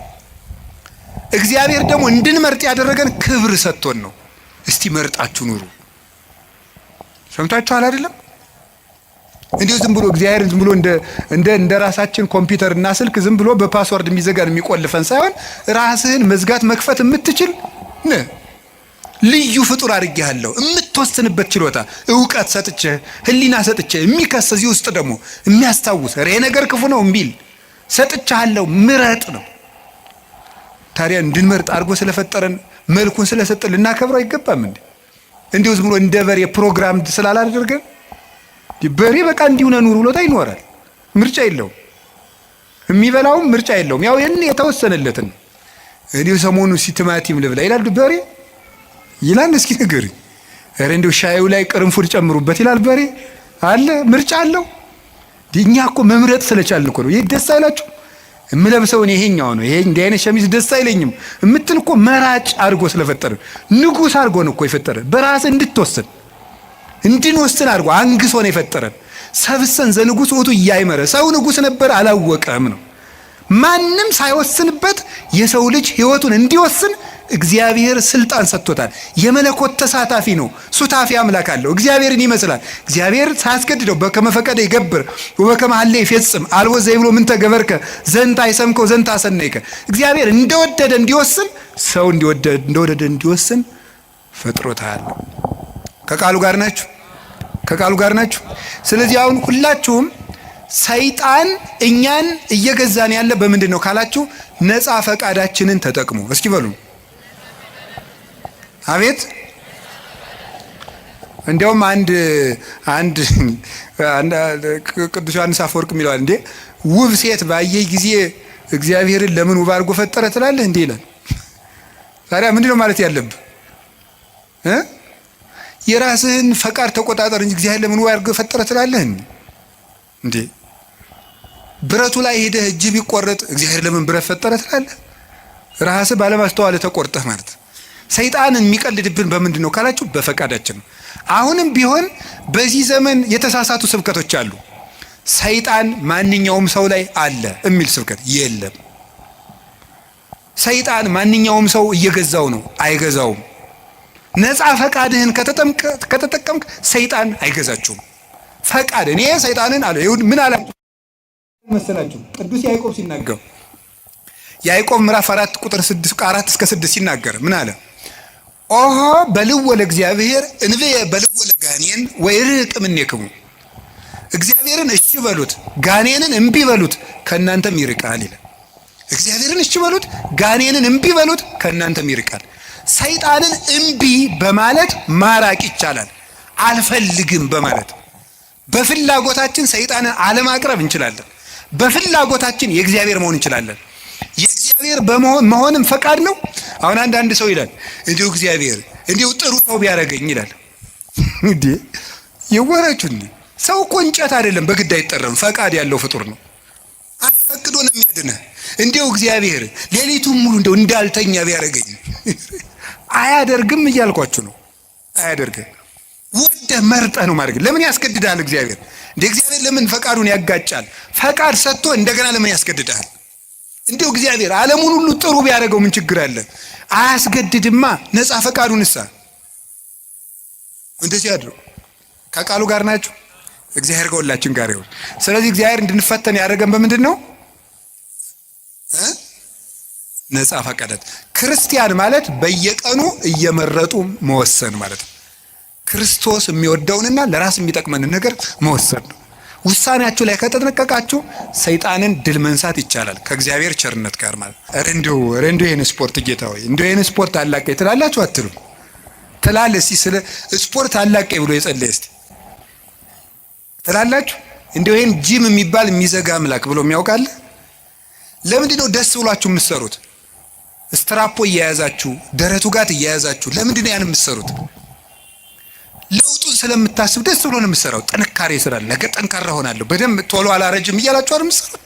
እግዚአብሔር ደግሞ እንድንመርጥ ያደረገን ክብር ሰጥቶን ነው። እስቲ መርጣችሁ ኑሩ። ሰምታችኋል አይደለም? እንዲሁ ዝም ብሎ እግዚአብሔር ዝም ብሎ እንደ ራሳችን ኮምፒውተር እና ስልክ ዝም ብሎ በፓስወርድ የሚዘጋን የሚቆልፈን ሳይሆን ራስህን መዝጋት መክፈት የምትችል ልዩ ፍጡር አድርጌሃለሁ። የምትወስንበት ችሎታ እውቀት ሰጥቼ ህሊና ሰጥቼ የሚከስ እዚህ ውስጥ ደግሞ የሚያስታውስ ይሄ ነገር ክፉ ነው የሚል ሰጥቻለሁ። ምረጥ ነው። ታዲያ እንድንመርጥ አድርጎ ስለፈጠረን መልኩን ስለሰጠን ልናከብረው አይገባም እንዴ? እንዲሁ ዝም ብሎ እንደ በሬ ፕሮግራም ስላላደረገን በሬ በቃ እንዲሁ ነው ኑሩ ብሎታ ይኖራል። ምርጫ የለውም። የሚበላውም ምርጫ የለውም። ያው የተወሰነለትን እንዲሁ ሰሞኑ ቲማቲም ልብላ ይላል በሬ ይላል። እስኪ ንገሩኝ። ኧረ እንዲሁ ሻዩ ላይ ቅርንፉድ ጨምሩበት ይላል በሬ አለ? ምርጫ አለው? እኛ እኮ መምረጥ ስለቻልን እኮ ነው። ይሄ ደስ አይላችሁ? የምለብሰውን ይሄኛው ነው፣ ይሄ እንዲህ አይነት ሸሚዝ ደስ አይለኝም እምትል እኮ መራጭ አድርጎ ስለፈጠረ ንጉሥ አድርጎ ነው እኮ የፈጠረን። በራስ እንድትወስን እንድንወስን አድርጎ አንግሶ ነው የፈጠረን። ሰብሰን ዘንጉሥ ውእቱ እያይመረ ሰው ንጉሥ ነበር አላወቀም ነው። ማንም ሳይወስንበት የሰው ልጅ ሕይወቱን እንዲወስን እግዚአብሔር ስልጣን ሰጥቶታል። የመለኮት ተሳታፊ ነው። ሱታፊ አምላክ አለው። እግዚአብሔርን ይመስላል። እግዚአብሔር ሳያስገድደው በከመ ፈቀደ ይገብር ወበከመ ሀሌ ይፈጽም አልቦ ዘይብሎ ምን ተገበርከ ዘንታ አይሰምከው ዘንታ አሰነይከ። እግዚአብሔር እንደወደደ እንዲወስን፣ ሰው እንደወደደ እንዲወስን ፈጥሮታል። ከቃሉ ጋር ናችሁ? ከቃሉ ጋር ናችሁ? ስለዚህ አሁን ሁላችሁም ሰይጣን እኛን እየገዛን ያለ በምንድን ነው ካላችሁ፣ ነፃ ፈቃዳችንን ተጠቅሙ። እስኪ በሉ አቤት። እንዲያውም አንድ ቅዱስ ዮሐንስ አፈወርቅ የሚለዋል እንዴ ውብ ሴት ባየህ ጊዜ እግዚአብሔርን ለምን ውብ አድርጎ ፈጠረ ትላለህ እንዴ ይላል። ታዲያ ምንድነው ማለት ያለብህ? የራስህን ፈቃድ ተቆጣጠር እንጂ እግዚአብሔር ለምን ውብ አድርጎ ፈጠረ ትላለህ እንዴ? ብረቱ ላይ ሄደህ እጅ ቢቆረጥ እግዚአብሔር ለምን ብረት ፈጠረ ትላለህ? ራስህ ባለማስተዋል ተቆርጠህ ማለት። ሰይጣንን የሚቀልድብን በምንድን ነው ካላችሁ በፈቃዳችን ነው። አሁንም ቢሆን በዚህ ዘመን የተሳሳቱ ስብከቶች አሉ። ሰይጣን ማንኛውም ሰው ላይ አለ የሚል ስብከት የለም። ሰይጣን ማንኛውም ሰው እየገዛው ነው፣ አይገዛውም። ነፃ ፈቃድህን ከተጠቀምክ ሰይጣን አይገዛችሁም። ፈቃድ እኔ ሰይጣንን አለ ይሁን ምን አለ መሰላችሁ? ቅዱስ ያዕቆብ ሲናገር ያዕቆብ ምዕራፍ 4 ቁጥር 4 እስከ 6 ሲናገር ምን አለ? ኦሆ በልዎ ለእግዚአብሔር እንብየ በልዎ ለጋኔን ወይርቅ እምኔክሙ። እግዚአብሔርን እሺ በሉት ጋኔንን እምቢ በሉት ከእናንተም ይርቃል ይላል። እግዚአብሔርን እሺ በሉት ጋኔንን እምቢ በሉት ከእናንተም ይርቃል። ሰይጣንን እምቢ በማለት ማራቅ ይቻላል። አልፈልግም በማለት በፍላጎታችን ሰይጣንን አለማቅረብ እንችላለን። በፍላጎታችን የእግዚአብሔር መሆን እንችላለን። የእግዚአብሔር መሆንም ፈቃድ ነው። አሁን አንዳንድ ሰው ይላል እንዲሁ እግዚአብሔር እንዲሁ ጥሩ ሰው ቢያደርገኝ ይላል። እንዴ የወራችሁን ሰው እኮ እንጨት አይደለም፣ በግድ አይጠረም። ፈቃድ ያለው ፍጡር ነው። አስፈቅዶ ነው የሚያድነህ። እንዲሁ እግዚአብሔር ሌሊቱን ሙሉ እንደው እንዳልተኛ ቢያደርገኝ አያደርግም እያልኳችሁ ነው። አያደርግም። ወደህ መርጠህ ነው ማድረግ። ለምን ያስገድዳል እግዚአብሔር? እንደ እግዚአብሔር ለምን ፈቃዱን ያጋጫል? ፈቃድ ሰጥቶ እንደገና ለምን ያስገድዳል? እንዲሁ እግዚአብሔር ዓለሙን ሁሉ ጥሩ ቢያደርገው ምን ችግር አለ? አያስገድድማ። ነፃ ፈቃዱንሳ እንደዚህ ያድርጉ። ከቃሉ ጋር ናችሁ። እግዚአብሔር ከሁላችን ጋር ይሁን። ስለዚህ እግዚአብሔር እንድንፈተን ያደረገን በምንድን ነው? ነፃ ፈቃዳት። ክርስቲያን ማለት በየቀኑ እየመረጡ መወሰን ማለት ነው። ክርስቶስ የሚወደውንና ለራስ የሚጠቅመንን ነገር መወሰን ነው። ውሳኔያችሁ ላይ ከተጠነቀቃችሁ ሰይጣንን ድል መንሳት ይቻላል ከእግዚአብሔር ቸርነት ጋር ማለት። እንዲሁ ይህን ስፖርት ጌታ ሆይ እንዲሁ ይህን ስፖርት አላቀኝ ትላላችሁ አትሉ? ትላለህ። እስኪ ስለ ስፖርት አላቀኝ ብሎ የጸለየ እስኪ ትላላችሁ? እንዲሁ ይህን ጂም የሚባል የሚዘጋ አምላክ ብሎ የሚያውቃለ? ለምንድን ነው ደስ ብሏችሁ የምትሰሩት? ስትራፖ እየያዛችሁ ደረቱ ጋር እየያዛችሁ ለምንድን ነው ያን የምትሰሩት? ለውጡን ስለምታስብ ደስ ብሎ ነው የምትሰራው። ጥንካሬ ስላለ ነገ ጠንካራ ሆናለሁ በደንብ ቶሎ አላረጅም እያላችሁ አይደል የምትሰሩት?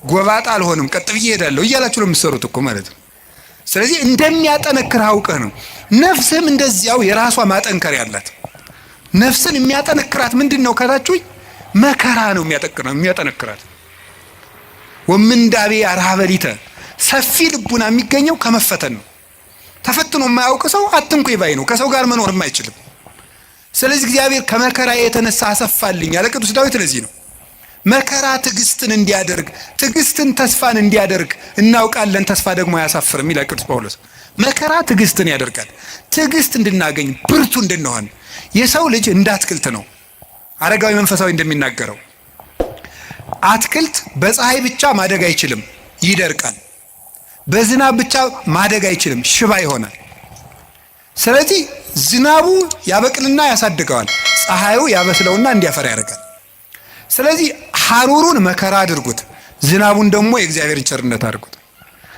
ጎባጣ አልሆንም ቀጥ ብዬ እሄዳለሁ እያላችሁ ነው የምትሰሩት እኮ ማለት ነው። ስለዚህ እንደሚያጠነክር አውቀህ ነው። ነፍስህም እንደዚያው የራሷ ማጠንከሪያ አላት። ነፍስን የሚያጠነክራት ምንድን ነው ካላችሁ መከራ ነው የሚያጠነክራት። ወምንዳቤ አርሃበሊተ ሰፊ ልቡና የሚገኘው ከመፈተን ነው። ተፈትኖ የማያውቅ ሰው አትንኩኝ ባይ ነው። ከሰው ጋር መኖርም አይችልም። ስለዚህ እግዚአብሔር ከመከራ የተነሳ አሰፋልኝ ያለ ቅዱስ ዳዊት ለዚህ ነው። መከራ ትዕግስትን እንዲያደርግ ትዕግስትን ተስፋን እንዲያደርግ እናውቃለን። ተስፋ ደግሞ አያሳፍርም ይላል ቅዱስ ጳውሎስ። መከራ ትዕግስትን ያደርጋል። ትዕግስት እንድናገኝ ብርቱ እንድንሆን። የሰው ልጅ እንደ አትክልት ነው። አረጋዊ መንፈሳዊ እንደሚናገረው አትክልት በፀሐይ ብቻ ማደግ አይችልም፣ ይደርቃል። በዝናብ ብቻ ማደግ አይችልም፣ ሽባ ይሆናል። ስለዚህ ዝናቡ ያበቅልና ያሳድገዋል፣ ፀሐዩ ያበስለውና እንዲያፈራ ያደርጋል። ስለዚህ ሐሩሩን መከራ አድርጉት፣ ዝናቡን ደግሞ የእግዚአብሔርን ቸርነት አድርጉት።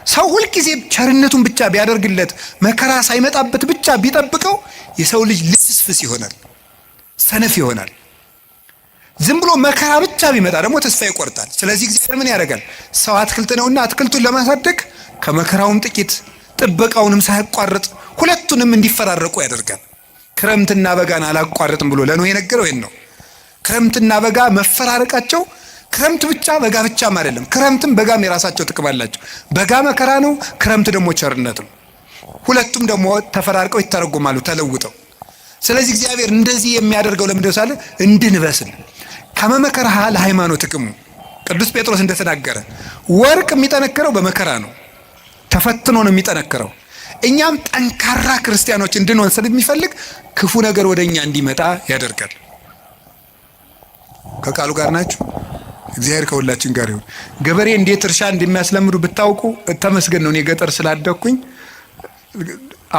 ሰው ሁልጊዜ ቸርነቱን ብቻ ቢያደርግለት መከራ ሳይመጣበት ብቻ ቢጠብቀው የሰው ልጅ ልፍስፍስ ይሆናል፣ ሰነፍ ይሆናል። ዝም ብሎ መከራ ብቻ ቢመጣ ደግሞ ተስፋ ይቆርጣል። ስለዚህ እግዚአብሔር ምን ያደርጋል? ሰው አትክልት ነውና አትክልቱን ለማሳደግ ከመከራውም ጥቂት ጥበቃውንም ሳያቋርጥ ሁለቱንም እንዲፈራረቁ ያደርጋል። ክረምትና በጋን አላቋርጥም ብሎ ለኖህ የነገረው ይሄን ነው። ክረምትና በጋ መፈራረቃቸው ክረምት ብቻ በጋ ብቻም አይደለም። ክረምትም በጋም የራሳቸው ጥቅም አላቸው። በጋ መከራ ነው፣ ክረምት ደግሞ ቸርነት ነው። ሁለቱም ደግሞ ተፈራርቀው ይተረጎማሉ ተለውጠው። ስለዚህ እግዚአብሔር እንደዚህ የሚያደርገው ለምንድነው ሳለ እንድንበስል ከመመከራ ለሃይማኖት ጥቅሙ። ቅዱስ ጴጥሮስ እንደተናገረ ወርቅ የሚጠነክረው በመከራ ነው፣ ተፈትኖ ነው የሚጠነክረው። እኛም ጠንካራ ክርስቲያኖች እንድንሆን ስለሚፈልግ ክፉ ነገር ወደኛ እንዲመጣ ያደርጋል። ከቃሉ ጋር ናችሁ። እግዚአብሔር ከሁላችን ጋር ይሁን። ገበሬ እንዴት እርሻ እንደሚያስለምዱ ብታውቁ ተመስገን ነው። እኔ ገጠር ስላደኩኝ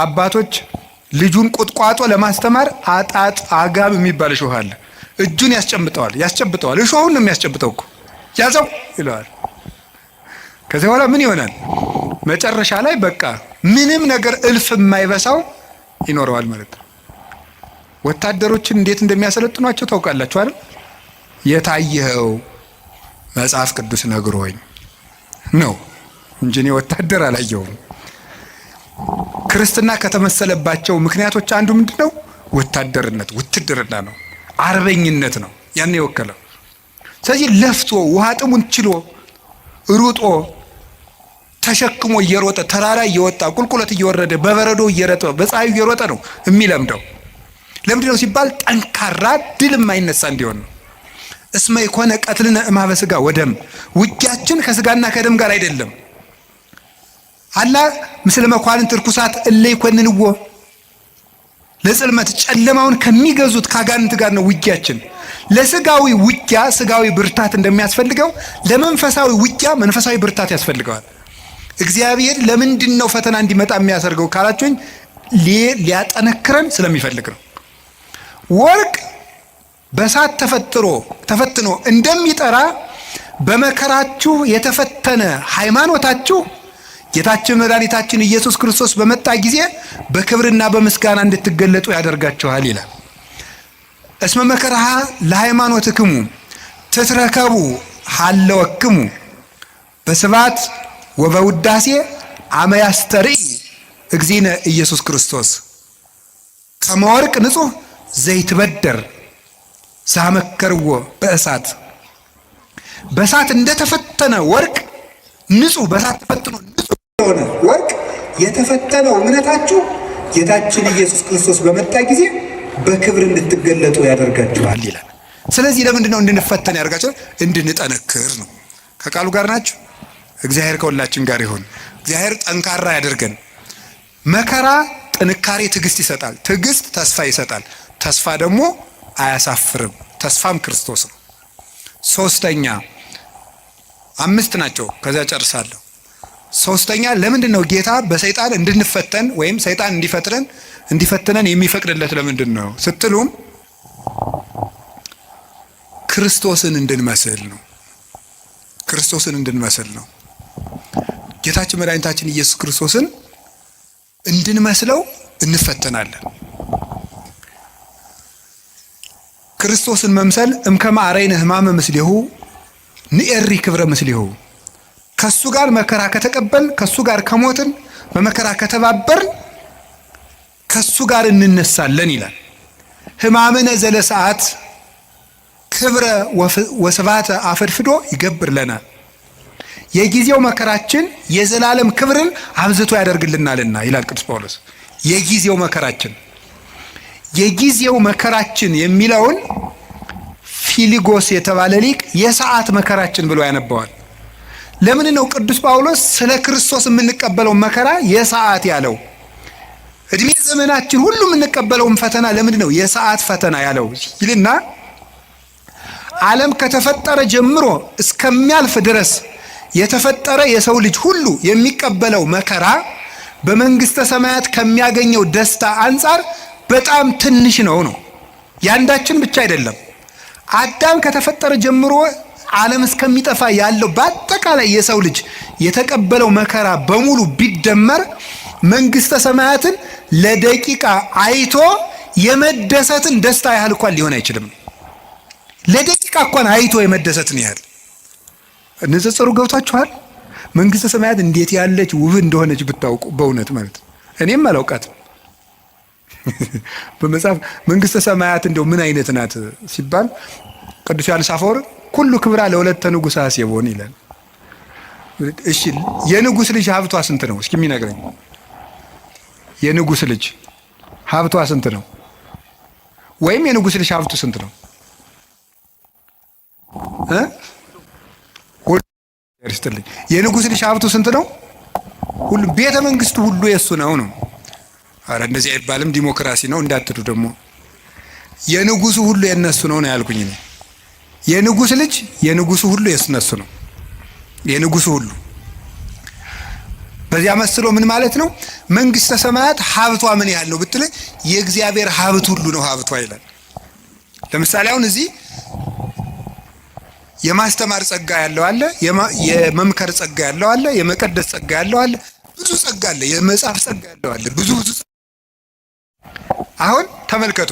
አባቶች ልጁን ቁጥቋጦ ለማስተማር አጋም የሚባል እሾህ አለ። እጁን ያስጨብጠዋል። እሾሁን ነው የሚያስጨብጠው እኮ ያዘው ይለዋል። ከዚህ በኋላ ምን ይሆናል? መጨረሻ ላይ በቃ ምንም ነገር እልፍ የማይበሳው ይኖረዋል ማለት ነው። ወታደሮችን እንዴት እንደሚያሰለጥኗቸው ታውቃላችሁ አይደል? የታየኸው መጽሐፍ ቅዱስ ነግሮኝ ነው እንጂ እኔ ወታደር አላየሁም። ክርስትና ከተመሰለባቸው ምክንያቶች አንዱ ምንድነው? ወታደርነት፣ ውትድርና ነው፣ አርበኝነት ነው ያን የወከለው። ስለዚህ ለፍቶ ውሃ ጥሙን ችሎ ሩጦ ተሸክሞ እየሮጠ ተራራ እየወጣ ቁልቁለት እየወረደ በበረዶ እየረጠ በፀሐዩ እየሮጠ ነው የሚለምደው። ለምንድነው ሲባል ጠንካራ ድል የማይነሳ እንዲሆን ነው። እስመ ይኮነ ቀትልነ እምኀበ ሥጋ ወደም፣ ውጊያችን ከስጋና ከደም ጋር አይደለም። አላ ምስለ መኳንንት ርኩሳት እለ ይኮንንዎ፣ ለጽልመት ጨለማውን ከሚገዙት ከአጋንንት ጋር ነው ውጊያችን። ለስጋዊ ውጊያ ስጋዊ ብርታት እንደሚያስፈልገው ለመንፈሳዊ ውጊያ መንፈሳዊ ብርታት ያስፈልገዋል። እግዚአብሔር ለምንድን ነው ፈተና እንዲመጣ የሚያሰርገው ካላችሁኝ፣ ሊያጠነክረን ስለሚፈልግ ነው። ወርቅ በእሳት ተፈትኖ እንደሚጠራ በመከራችሁ የተፈተነ ሃይማኖታችሁ ጌታችን መድኃኒታችን ኢየሱስ ክርስቶስ በመጣ ጊዜ በክብርና በምስጋና እንድትገለጡ ያደርጋችኋል ይላል። እስመ መከራሃ ለሃይማኖትክሙ ትትረከቡ ሀለወክሙ በስብሐት ወበውዳሴ አመ ያስተርኢ እግዚእነ ኢየሱስ ክርስቶስ ከመ ወርቅ ንጹሕ ዘይትበደር ሳመከርዎ በእሳት። በእሳት እንደተፈተነ ወርቅ ንጹሕ፣ በእሳት ተፈትኖ ንጹሕ የሆነ ወርቅ የተፈተነው እምነታችሁ ጌታችን ኢየሱስ ክርስቶስ በመጣ ጊዜ በክብር እንድትገለጡ ያደርጋችኋል ይላል። ስለዚህ ለምንድን ነው እንድንፈተን ያደርጋችኋል? እንድንጠነክር ነው። ከቃሉ ጋር ናችሁ። እግዚአብሔር ከሁላችን ጋር ይሁን። እግዚአብሔር ጠንካራ ያደርገን። መከራ ጥንካሬ፣ ትዕግስት ይሰጣል። ትዕግስት ተስፋ ይሰጣል። ተስፋ ደግሞ አያሳፍርም። ተስፋም ክርስቶስ ነው። ሶስተኛ፣ 5 ናቸው። ከዚያ ጨርሳለሁ። ሶስተኛ፣ ለምንድን ነው ጌታ በሰይጣን እንድንፈተን ወይም ሰይጣን እንዲፈትነን የሚፈቅድለት ለምንድን ነው ስትሉም፣ ክርስቶስን እንድንመስል ነው። ክርስቶስን እንድንመስል ነው። ጌታችን መድኃኒታችን ኢየሱስ ክርስቶስን እንድንመስለው እንፈተናለን። ክርስቶስን መምሰል እምከመ አርአይነ ሕማመ ምስሌሁ ንኤሪ ክብረ ምስሌሁ፣ ከሱ ጋር መከራ ከተቀበል፣ ከሱ ጋር ከሞትን፣ በመከራ ከተባበርን ከሱ ጋር እንነሳለን ይላል። ሕማምነ ዘለሰዓት ክብረ ወስብሐተ አፈድፍዶ ይገብር ለናል። የጊዜው መከራችን የዘላለም ክብርን አብዝቶ ያደርግልናልና ይላል ቅዱስ ጳውሎስ። የጊዜው መከራችን የሚለውን ፊሊጎስ የተባለ ሊቅ የሰዓት መከራችን ብሎ ያነባዋል። ለምን ነው ቅዱስ ጳውሎስ ስለ ክርስቶስ የምንቀበለው መከራ የሰዓት ያለው? እድሜ ዘመናችን ሁሉ የምንቀበለውን ፈተና ለምን ነው የሰዓት ፈተና ያለው ይልና፣ ዓለም ከተፈጠረ ጀምሮ እስከሚያልፍ ድረስ የተፈጠረ የሰው ልጅ ሁሉ የሚቀበለው መከራ በመንግስተ ሰማያት ከሚያገኘው ደስታ አንጻር በጣም ትንሽ ነው። ያንዳችን ብቻ አይደለም። አዳም ከተፈጠረ ጀምሮ ዓለም እስከሚጠፋ ያለው በአጠቃላይ የሰው ልጅ የተቀበለው መከራ በሙሉ ቢደመር መንግስተ ሰማያትን ለደቂቃ አይቶ የመደሰትን ደስታ ያህል እንኳን ሊሆን አይችልም። ለደቂቃ እንኳን አይቶ የመደሰትን ያህል ንጽጽሩ ገብቷችኋል? መንግስተ ሰማያት እንዴት ያለች ውብ እንደሆነች ብታውቁ በእውነት ማለት እኔም አላውቃትም። በመጽሐፍ መንግስተ ሰማያት እንደው ምን አይነት ናት ሲባል ቅዱስ ዮሐንስ አፈወርቅ ኩሉ ክብራ ለወለተ ንጉሥ አሴቦን ይላል። እሺ የንጉሥ ልጅ ሀብቷ ስንት ነው? እስኪ የሚነግረኝ የንጉሥ ልጅ ሀብቷ ስንት ነው? ወይም የንጉሥ ልጅ ሀብቱ ስንት ነው? ይርስትልኝ የንጉሥ ልጅ ሀብቱ ስንት ነው? ሁሉ ቤተ መንግስቱ ሁሉ የሱ ነው። አረ እንደዚህ አይባልም፣ ዲሞክራሲ ነው እንዳትሉ ደግሞ። የንጉሱ ሁሉ የነሱ ነው ያልኩኝ ነው። የንጉሥ ልጅ የንጉሱ ሁሉ የነሱ ነው። የንጉሱ ሁሉ በዚያ መስሎ ምን ማለት ነው? መንግስተ ሰማያት ሀብቷ ምን ያህል ነው ብትል የእግዚአብሔር ሀብት ሁሉ ነው ሀብቷ ይላል። ለምሳሌ አሁን እዚህ የማስተማር ጸጋ ያለው አለ፣ የመምከር ጸጋ ያለው አለ፣ የመቀደስ ጸጋ ያለው አለ፣ ብዙ ጸጋ አለ፣ የመጻፍ ጸጋ ያለው አለ፣ ብዙ አሁን ተመልከቱ፣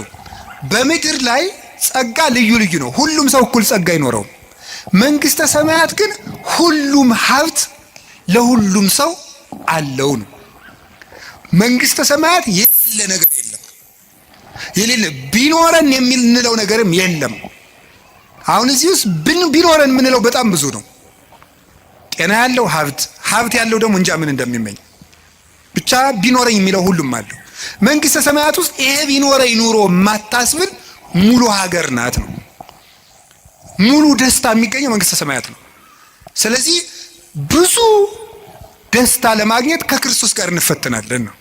በምድር ላይ ጸጋ ልዩ ልዩ ነው። ሁሉም ሰው እኩል ጸጋ አይኖረውም። መንግስተ ሰማያት ግን ሁሉም ሀብት ለሁሉም ሰው አለው ነው። መንግስተ ሰማያት የሌለ ነገር የለም። የሌለ ቢኖረን የምንለው ነገርም የለም። አሁን እዚህ ውስጥ ቢኖረን የምንለው በጣም ብዙ ነው። ጤና ያለው ሀብት ያለው ደግሞ እንጃ ምን እንደሚመኝ ብቻ ቢኖረኝ የሚለው ሁሉም አለው። መንግስተ ሰማያት ውስጥ ይሄ ቢኖረኝ ኑሮ የማታስብል ሙሉ ሀገር ናት ነው። ሙሉ ደስታ የሚገኘው መንግስተ ሰማያት ነው። ስለዚህ ብዙ ደስታ ለማግኘት ከክርስቶስ ጋር እንፈተናለን ነው።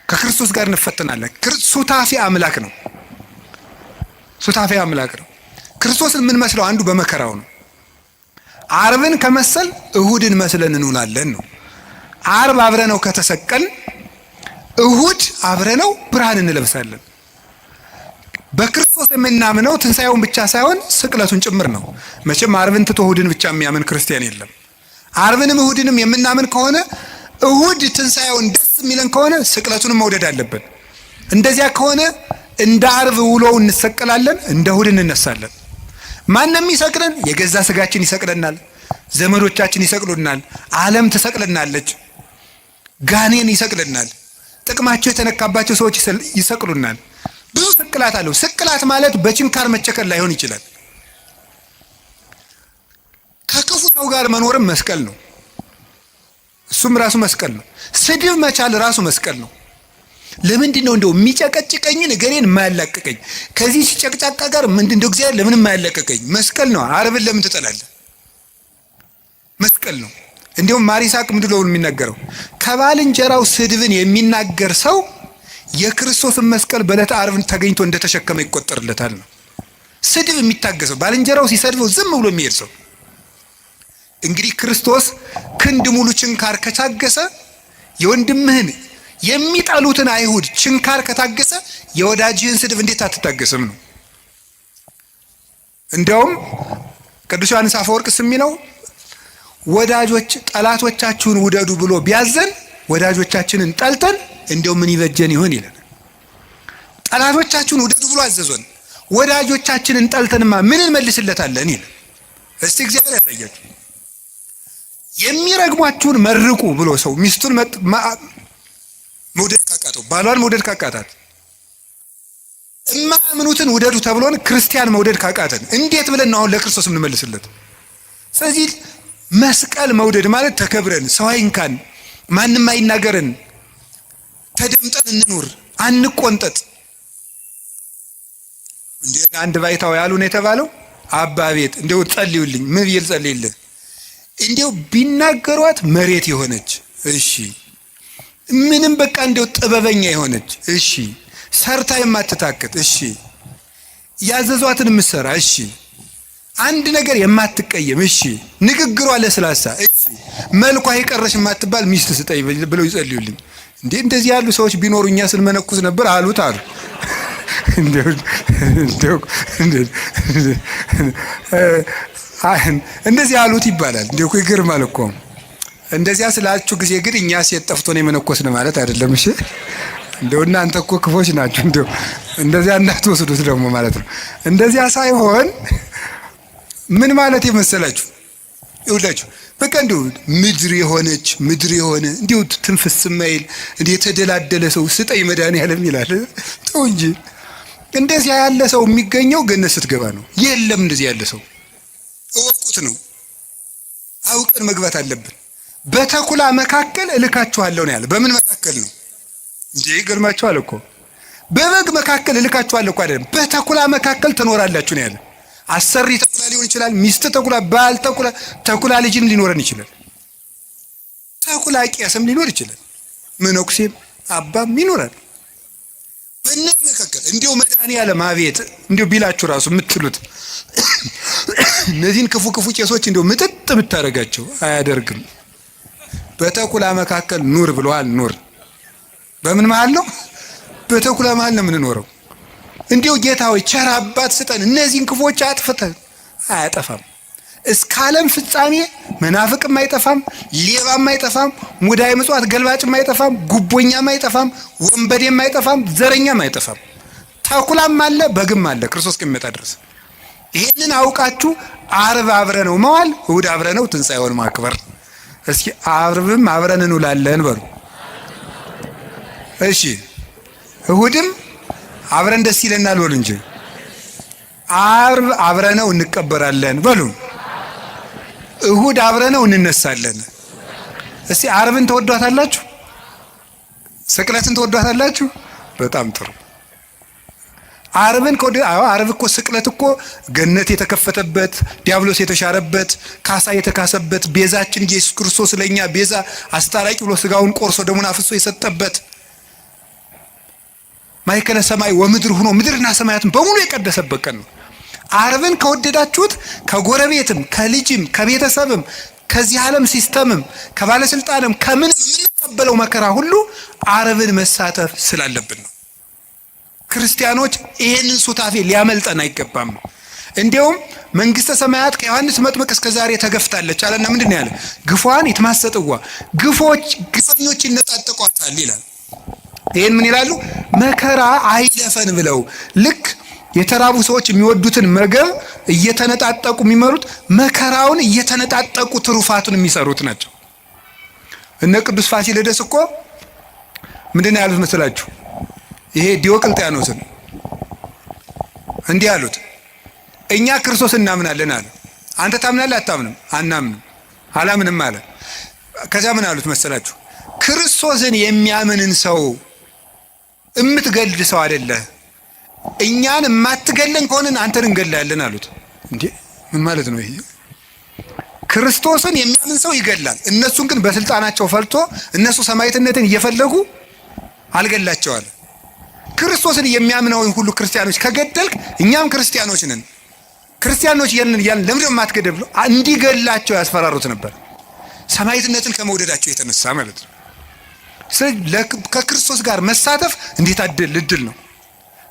ከክርስቶስ ጋር እንፈተናለን። ሱታፊ አምላክ ነው። ሱታፊ አምላክ ነው። ክርስቶስን የምንመስለው አንዱ በመከራው ነው። ዓርብን ከመሰል እሁድን መስለን እንውላለን ነው። ዓርብ አብረነው ከተሰቀልን እሁድ አብረነው ብርሃን እንለብሳለን። በክርስቶስ የምናምነው ትንሣኤውን ብቻ ሳይሆን ስቅለቱን ጭምር ነው። መቼም ዓርብን ትቶ እሁድን ብቻ የሚያምን ክርስቲያን የለም። ዓርብንም እሁድንም የምናምን ከሆነ እሁድ ትንሣኤውን ደስ የሚለን ከሆነ ስቅለቱንም መውደድ አለብን። እንደዚያ ከሆነ እንደ ዓርብ ውሎው እንሰቀላለን፣ እንደ እሁድ እንነሳለን። ማንም ይሰቅለን? የገዛ ስጋችን ይሰቅለናል፣ ዘመዶቻችን ይሰቅሉናል፣ ዓለም ትሰቅለናለች፣ ጋኔን ይሰቅለናል፣ ጥቅማቸው የተነካባቸው ሰዎች ይሰቅሉናል። ብዙ ስቅላት አለው። ስቅላት ማለት በችንካር መቸከል ላይሆን ይችላል። ከክፉ ሰው ጋር መኖርም መስቀል ነው። እሱም ራሱ መስቀል ነው። ስድብ መቻል ራሱ መስቀል ነው። ለምንድን ነው እንደው የሚጨቀጭቀኝን እገሬን የማያላቅቀኝ? ከዚህ ጨቅጫቃ ጋር ምንድን ነው እግዚአብሔር ለምን የማያላቅቀኝ? መስቀል ነው። ዓርብን ለምን ትጠላለህ? መስቀል ነው። እንዲሁም ማሪሳቅ ምንድን ነው የሚናገረው? ከባልንጀራው ስድብን የሚናገር ሰው የክርስቶስን መስቀል በዕለተ ዓርብን ተገኝቶ እንደተሸከመ ይቆጠርለታል ነው። ስድብ የሚታገሰው ባልንጀራው ሲሰድበው ዝም ብሎ የሚሄድ ሰው እንግዲህ ክርስቶስ ክንድ ሙሉ ችንካር ከታገሰ የወንድምህን የሚጠሉትን አይሁድ ችንካር ከታገሰ የወዳጅህን ስድብ እንዴት አትታገስም ነው። እንዲያውም ቅዱስ ዮሐንስ አፈወርቅ የሚለው ወዳጆች ጠላቶቻችሁን ውደዱ ብሎ ቢያዘን ወዳጆቻችንን ጠልተን እንዲያው ምን ይበጀን ይሆን ይላል። ጠላቶቻችሁን ውደዱ ብሎ አዘዞን፣ ወዳጆቻችንን ጠልተንማ ምን እንመልስለታለን ይላል። እስቲ እግዚአብሔር ያሳያችሁ። የሚረግሟችሁን መርቁ ብሎ ሰው ሚስቱን መውደድ ካቃተው፣ ባሏን መውደድ ካቃታት፣ እማምኑትን ውደዱ ተብሎን ክርስቲያን መውደድ ካቃተን እንዴት ብለን ነው አሁን ለክርስቶስ የምንመልስለት? ስለዚህ መስቀል መውደድ ማለት ተከብረን፣ ሰው አይንካን፣ ማንም አይናገረን፣ ተደምጠን እንኑር፣ አንቆንጠጥ። እንዴ አንድ ባይታው ያሉን የተባለው አባ ቤት እንደው ጸልዩልኝ፣ ምን ብዬ ልጸልይልህ? እንደው ቢናገሯት መሬት የሆነች እሺ፣ ምንም በቃ እንደው ጥበበኛ የሆነች እሺ፣ ሰርታ የማትታክት እሺ፣ ያዘዟትን የምትሰራ እሺ፣ አንድ ነገር የማትቀየም እሺ፣ ንግግሯ ለስላሳ እሺ፣ መልኳ የቀረሽ የማትባል ሚስት ስጠኝ ብለው ይጸልዩልኝ። እንዴ እንደዚህ ያሉ ሰዎች ቢኖሩ እኛ ስንመነኩስ ነበር አሉት አሉ። እንደዚህ አሉት ይባላል። እንደው ይገርማል እኮ። እንደዚያ ስላችሁ ጊዜ ግን እኛ ሴት ጠፍቶ ነው የመነኮስን ማለት አይደለም። እሺ እንደው እናንተ እኮ ክፎች ናችሁ። እንደው እንደዚያ እንዳትወስዱት ደግሞ ማለት ነው። እንደዚያ ሳይሆን ምን ማለት የመሰላችሁ ይውላችሁ በቃ እንደው ምድር የሆነ እንደው ትንፍስ ማይል እንደ የተደላደለ ሰው ስጠኝ መድኃኒዓለም ይላል። ተው እንጂ እንደዚያ ያለ ሰው የሚገኘው ገነት ስትገባ ነው። የለም እንደዚህ ያለ ሰው እወቁት ነው። አውቀን መግባት አለብን። በተኩላ መካከል እልካችኋለሁ ነው ያለ። በምን መካከል ነው እንዴ? ይገርማችኋል እኮ። በበግ መካከል እልካችኋለሁ እኮ አይደለም፣ በተኩላ መካከል ትኖራላችሁ ነው ያለ። አሰሪ ተኩላ ሊሆን ይችላል፣ ሚስት ተኩላ፣ ባል ተኩላ፣ ተኩላ ልጅም ሊኖረን ይችላል፣ ተኩላ ቄስም ሊኖር ይችላል፣ መነኩሴም አባም ይኖራል። በእነዚህ መካከል እንዲሁ መድኃኒዓለም አቤት እንዲሁ ቢላችሁ ራሱ የምትሉት እነዚህን ክፉ ቄሶች እንዲሁ ምጥጥ ብታደርጋቸው አያደርግም። በተኩላ መካከል ኑር ብለዋል። ኑር በምን መሃል ነው? በተኩላ መሃል ነው የምንኖረው። እንዲሁ ጌታ ሆይ ቸር አባት ስጠን፣ እነዚህን ክፎች አጥፍተን። አያጠፋም። እስከ ዓለም ፍጻሜ መናፍቅም አይጠፋም፣ ሌባም አይጠፋም፣ ሙዳይ ምጽዋት ገልባጭም አይጠፋም፣ ጉቦኛም አይጠፋም፣ ወንበዴም አይጠፋም፣ ዘረኛም አይጠፋም። ተኩላም አለ፣ በግም አለ ክርስቶስ እስከሚመጣ ድረስ። ይሄንን አውቃችሁ ዓርብ አብረነው መዋል፣ እሁድ አብረነው ትንሣኤውን ማክበር። እስኪ ዓርብም አብረን እንውላለን በሉ። እሺ እሁድም አብረን ደስ ይለናል በሉ እንጂ። ዓርብ አብረነው እንቀበራለን በሉ። እሁድ አብረነው እንነሳለን። እስቲ ዓርብን ተወዷታላችሁ? ስቅለትን ተወዷታላችሁ? በጣም ጥሩ። ዓርብን ዓርብ እኮ ስቅለት እኮ ገነት የተከፈተበት፣ ዲያብሎስ የተሻረበት፣ ካሳ የተካሰበት፣ ቤዛችን ኢየሱስ ክርስቶስ ለኛ ቤዛ አስታራቂ ብሎ ስጋውን ቆርሶ ደሙን አፍሶ የሰጠበት፣ ማእከለ ሰማይ ወምድር ሆኖ ምድርና ሰማያትን በሙሉ የቀደሰበት ቀን ነው። ዓርብን ከወደዳችሁት ከጎረቤትም ከልጅም ከቤተሰብም ከዚህ ዓለም ሲስተምም ከባለስልጣንም ከምን የምንቀበለው መከራ ሁሉ ዓርብን መሳተፍ ስላለብን ነው። ክርስቲያኖች ይሄንን ሱታፌ ሊያመልጠን አይገባም። እንዲያውም መንግስተ ሰማያት ከዮሐንስ መጥምቅ እስከ ዛሬ ተገፍታለች አለና ምንድን ነው ያለ? ግፏን የተማሰጥዋ ግፈኞች ይነጣጠቋታል ይላል። ይሄን ምን ይላሉ? መከራ አይለፈን ብለው ልክ የተራቡ ሰዎች የሚወዱትን ምግብ እየተነጣጠቁ የሚመሩት መከራውን እየተነጣጠቁ ትሩፋቱን የሚሰሩት ናቸው። እነ ቅዱስ ፋሲለደስ እኮ ምንድን ነው ያሉት መስላችሁ? ይሄ ዲዮቅልጥያኖስን እንዲህ አሉት፣ እኛ ክርስቶስ እናምናለን አለ። አንተ ታምናለህ? አታምንም? አናምንም። አላምንም አለ። ከዚያ ምን አሉት መሰላችሁ? ክርስቶስን የሚያምንን ሰው እምትገልድ ሰው አይደለ፣ እኛን የማትገለን ከሆነን አንተን እንገላለን አሉት። እንዴ ምን ማለት ነው ይሄ? ክርስቶስን የሚያምን ሰው ይገላል። እነሱን ግን በስልጣናቸው ፈልቶ እነሱ ሰማዕትነትን እየፈለጉ አልገላቸዋል። ክርስቶስን የሚያምነውን ሁሉ ክርስቲያኖች ከገደልክ እኛም ክርስቲያኖች ነን፣ ክርስቲያኖች እያልን ለምን የማትገደል ብሎ እንዲገላቸው ያስፈራሩት ነበር። ሰማዕትነትን ከመውደዳቸው የተነሳ ማለት ነው። ስለዚህ ከክርስቶስ ጋር መሳተፍ እንዴት እድል ነው።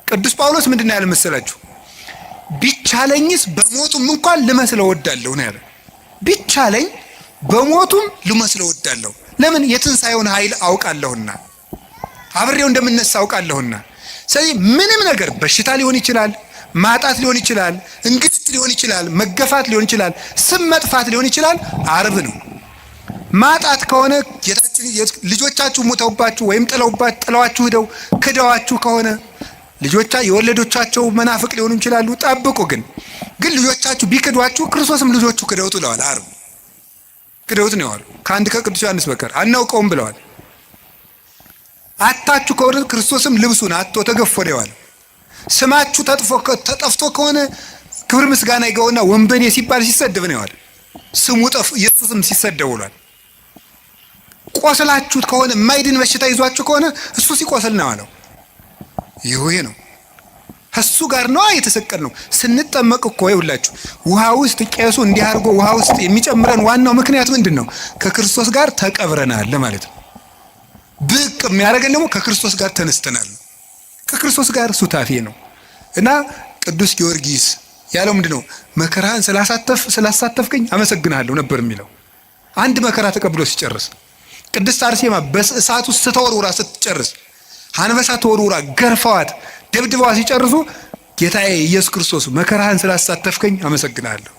ቅዱስ ጳውሎስ ምንድን ነው ያለ መሰላችሁ? ቢቻለኝስ በሞቱም እንኳን ልመስለው እወዳለሁ ነው ያለ። ቢቻለኝ በሞቱም ልመስለው እወዳለሁ። ለምን? የትንሣኤውን ኃይል አውቃለሁና፣ አብሬው እንደምነሳ አውቃለሁና። ስለዚህ ምንም ነገር በሽታ ሊሆን ይችላል፣ ማጣት ሊሆን ይችላል፣ እንግልት ሊሆን ይችላል፣ መገፋት ሊሆን ይችላል፣ ስም መጥፋት ሊሆን ይችላል። ዓርብ ነው። ማጣት ከሆነ ልጆቻችሁ ሞተውባችሁ ወይም ጥለዋችሁ ሄደው ክደዋችሁ ከሆነ የወለዶቻቸው መናፍቅ ሊሆኑ ይችላሉ። ጠብቁ። ግን ልጆቻችሁ ቢክዷችሁ ክርስቶስም ልጆቹ ክደውት ብለዋል። ዓርብ ክደውት ነው ያሉ። ከአንድ ከቅዱስ ዮሐንስ በቀር አናውቀውም ብለዋል። አታችሁ ከሆነ ክርስቶስም ልብሱን አጥቶ ተገፎ ነው ያለው። ስማችሁ ተጠፍቶ ከሆነ ክብር ምስጋና ይገውና ወንበዴ ሲባል ሲሰደብ ነው ያለው። ስሙ ኢየሱስም ሲሰደብ ውሏል። ቆስላችሁት ከሆነ የማይድን በሽታ ይዟችሁ ከሆነ እሱ ሲቆስል ነው ያለው። ይሄ ነው እሱ ጋር ነው የተሰቀል ነው። ስንጠመቅ እኮ ይውላችሁ ውሃ ውስጥ ቄሱ እንዲህ አድርጎ ውሃ ውስጥ የሚጨምረን ዋናው ምክንያት ምንድን ነው? ከክርስቶስ ጋር ተቀብረናል ማለት ነው። ብቅ የሚያደርገን ደግሞ ከክርስቶስ ጋር ተነስተናል። ከክርስቶስ ጋር ሱታፌ ነው እና ቅዱስ ጊዮርጊስ ያለው ምንድን ነው? መከራን ስላሳተፍከኝ አመሰግናለሁ ነበር የሚለው። አንድ መከራ ተቀብሎ ሲጨርስ፣ ቅድስት አርሴማ በእሳት ውስጥ ስተወርውራ ስትጨርስ፣ አንበሳ ተወርውራ ገርፈዋት ደብድበዋ ሲጨርሱ ጌታዬ ኢየሱስ ክርስቶስ መከራህን ስላሳተፍከኝ አመሰግናለሁ።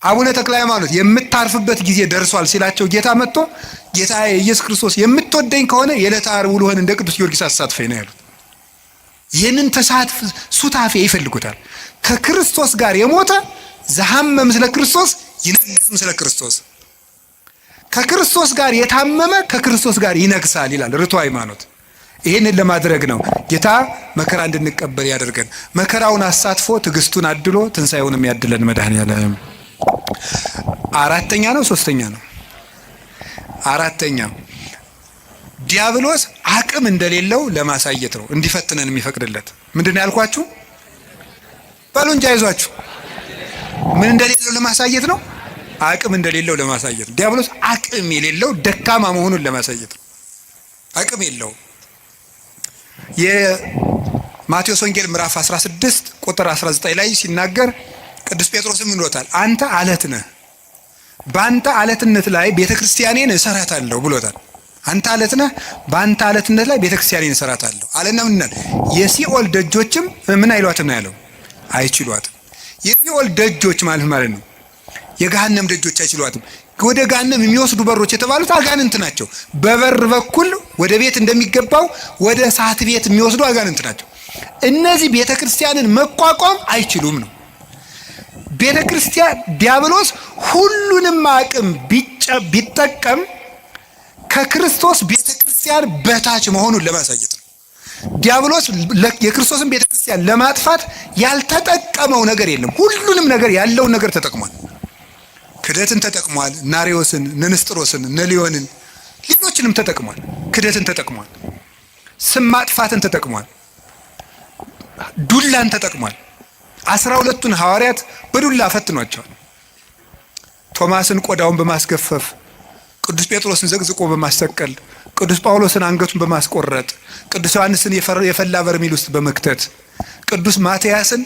አቡነ ተክለ ሃይማኖት የምታርፍበት ጊዜ ደርሷል ሲላቸው ጌታ መጥቶ ጌታዬ ኢየሱስ ክርስቶስ የምትወደኝ ከሆነ የዕለተ ዓርብ ውሎህን እንደ ቅዱስ ጊዮርጊስ አሳትፈኝ ነው ያሉት። ይህንን ተሳትፍ ሱታፌ ይፈልጉታል። ከክርስቶስ ጋር የሞተ ዘሐመ ምስለ ክርስቶስ ይነግስ ምስለ ክርስቶስ፣ ከክርስቶስ ጋር የታመመ ከክርስቶስ ጋር ይነግሳል ይላል ርቱዕ ሃይማኖት። ይህንን ለማድረግ ነው ጌታ መከራ እንድንቀበል ያደርገን። መከራውን አሳትፎ ትዕግስቱን አድሎ ትንሣኤውንም ያድለን መድኃኔዓለም። አራተኛ ነው ሶስተኛ ነው? አራተኛ ዲያብሎስ አቅም እንደሌለው ለማሳየት ነው እንዲፈትነን የሚፈቅድለት። ምንድን ነው ያልኳችሁ? በሉ እንጂ አይዟችሁ። ምን እንደሌለው ለማሳየት ነው? አቅም እንደሌለው ለማሳየት ነው። ዲያብሎስ አቅም የሌለው ደካማ መሆኑን ለማሳየት ነው። አቅም የለውም። የማቴዎስ ወንጌል ምዕራፍ 16 ቁጥር 19 ላይ ሲናገር ቅዱስ ጴጥሮስም ብሎታል፣ አንተ አለት ነህ፣ በአንተ አለትነት ላይ ቤተክርስቲያኔን እሰራታለሁ ብሎታል። አንተ አለት ነህ፣ በአንተ አለትነት ላይ ቤተክርስቲያኔን እሰራታለሁ አለና ምንድን የሲኦል ደጆችም ምን አይሏትም ነው ያለው? አይችሏትም። የሲኦል ደጆች ማለት ነው። የገሃነም ደጆች አይችሏትም። ወደ ገሃነም የሚወስዱ በሮች የተባሉት አጋንንት ናቸው። በበር በኩል ወደ ቤት እንደሚገባው ወደ እሳት ቤት የሚወስዱ አጋንንት ናቸው። እነዚህ ቤተክርስቲያንን መቋቋም አይችሉም ነው። ቤተክርስቲያን ዲያብሎስ ሁሉንም አቅም ቢጠቀም ከክርስቶስ ቤተክርስቲያን በታች መሆኑን ለማሳየት ነው። ዲያብሎስ የክርስቶስን ቤተክርስቲያን ለማጥፋት ያልተጠቀመው ነገር የለም። ሁሉንም ነገር ያለውን ነገር ተጠቅሟል። ክደትን ተጠቅሟል። ናሪዎስን፣ ንስጥሮስን፣ ነሊዮንን፣ ሌሎችንም ተጠቅሟል። ክደትን ተጠቅሟል። ስም ማጥፋትን ተጠቅሟል። ዱላን ተጠቅሟል። 12ቱን ሐዋርያት በዱላ ፈትኗቸዋል። ቶማስን ቆዳውን በማስገፈፍ፣ ቅዱስ ጴጥሮስን ዘቅዝቆ በማሰቀል፣ ቅዱስ ጳውሎስን አንገቱን በማስቆረጥ፣ ቅዱስ ዮሐንስን የፈላ በርሜል ውስጥ በመክተት፣ ቅዱስ ማትያስን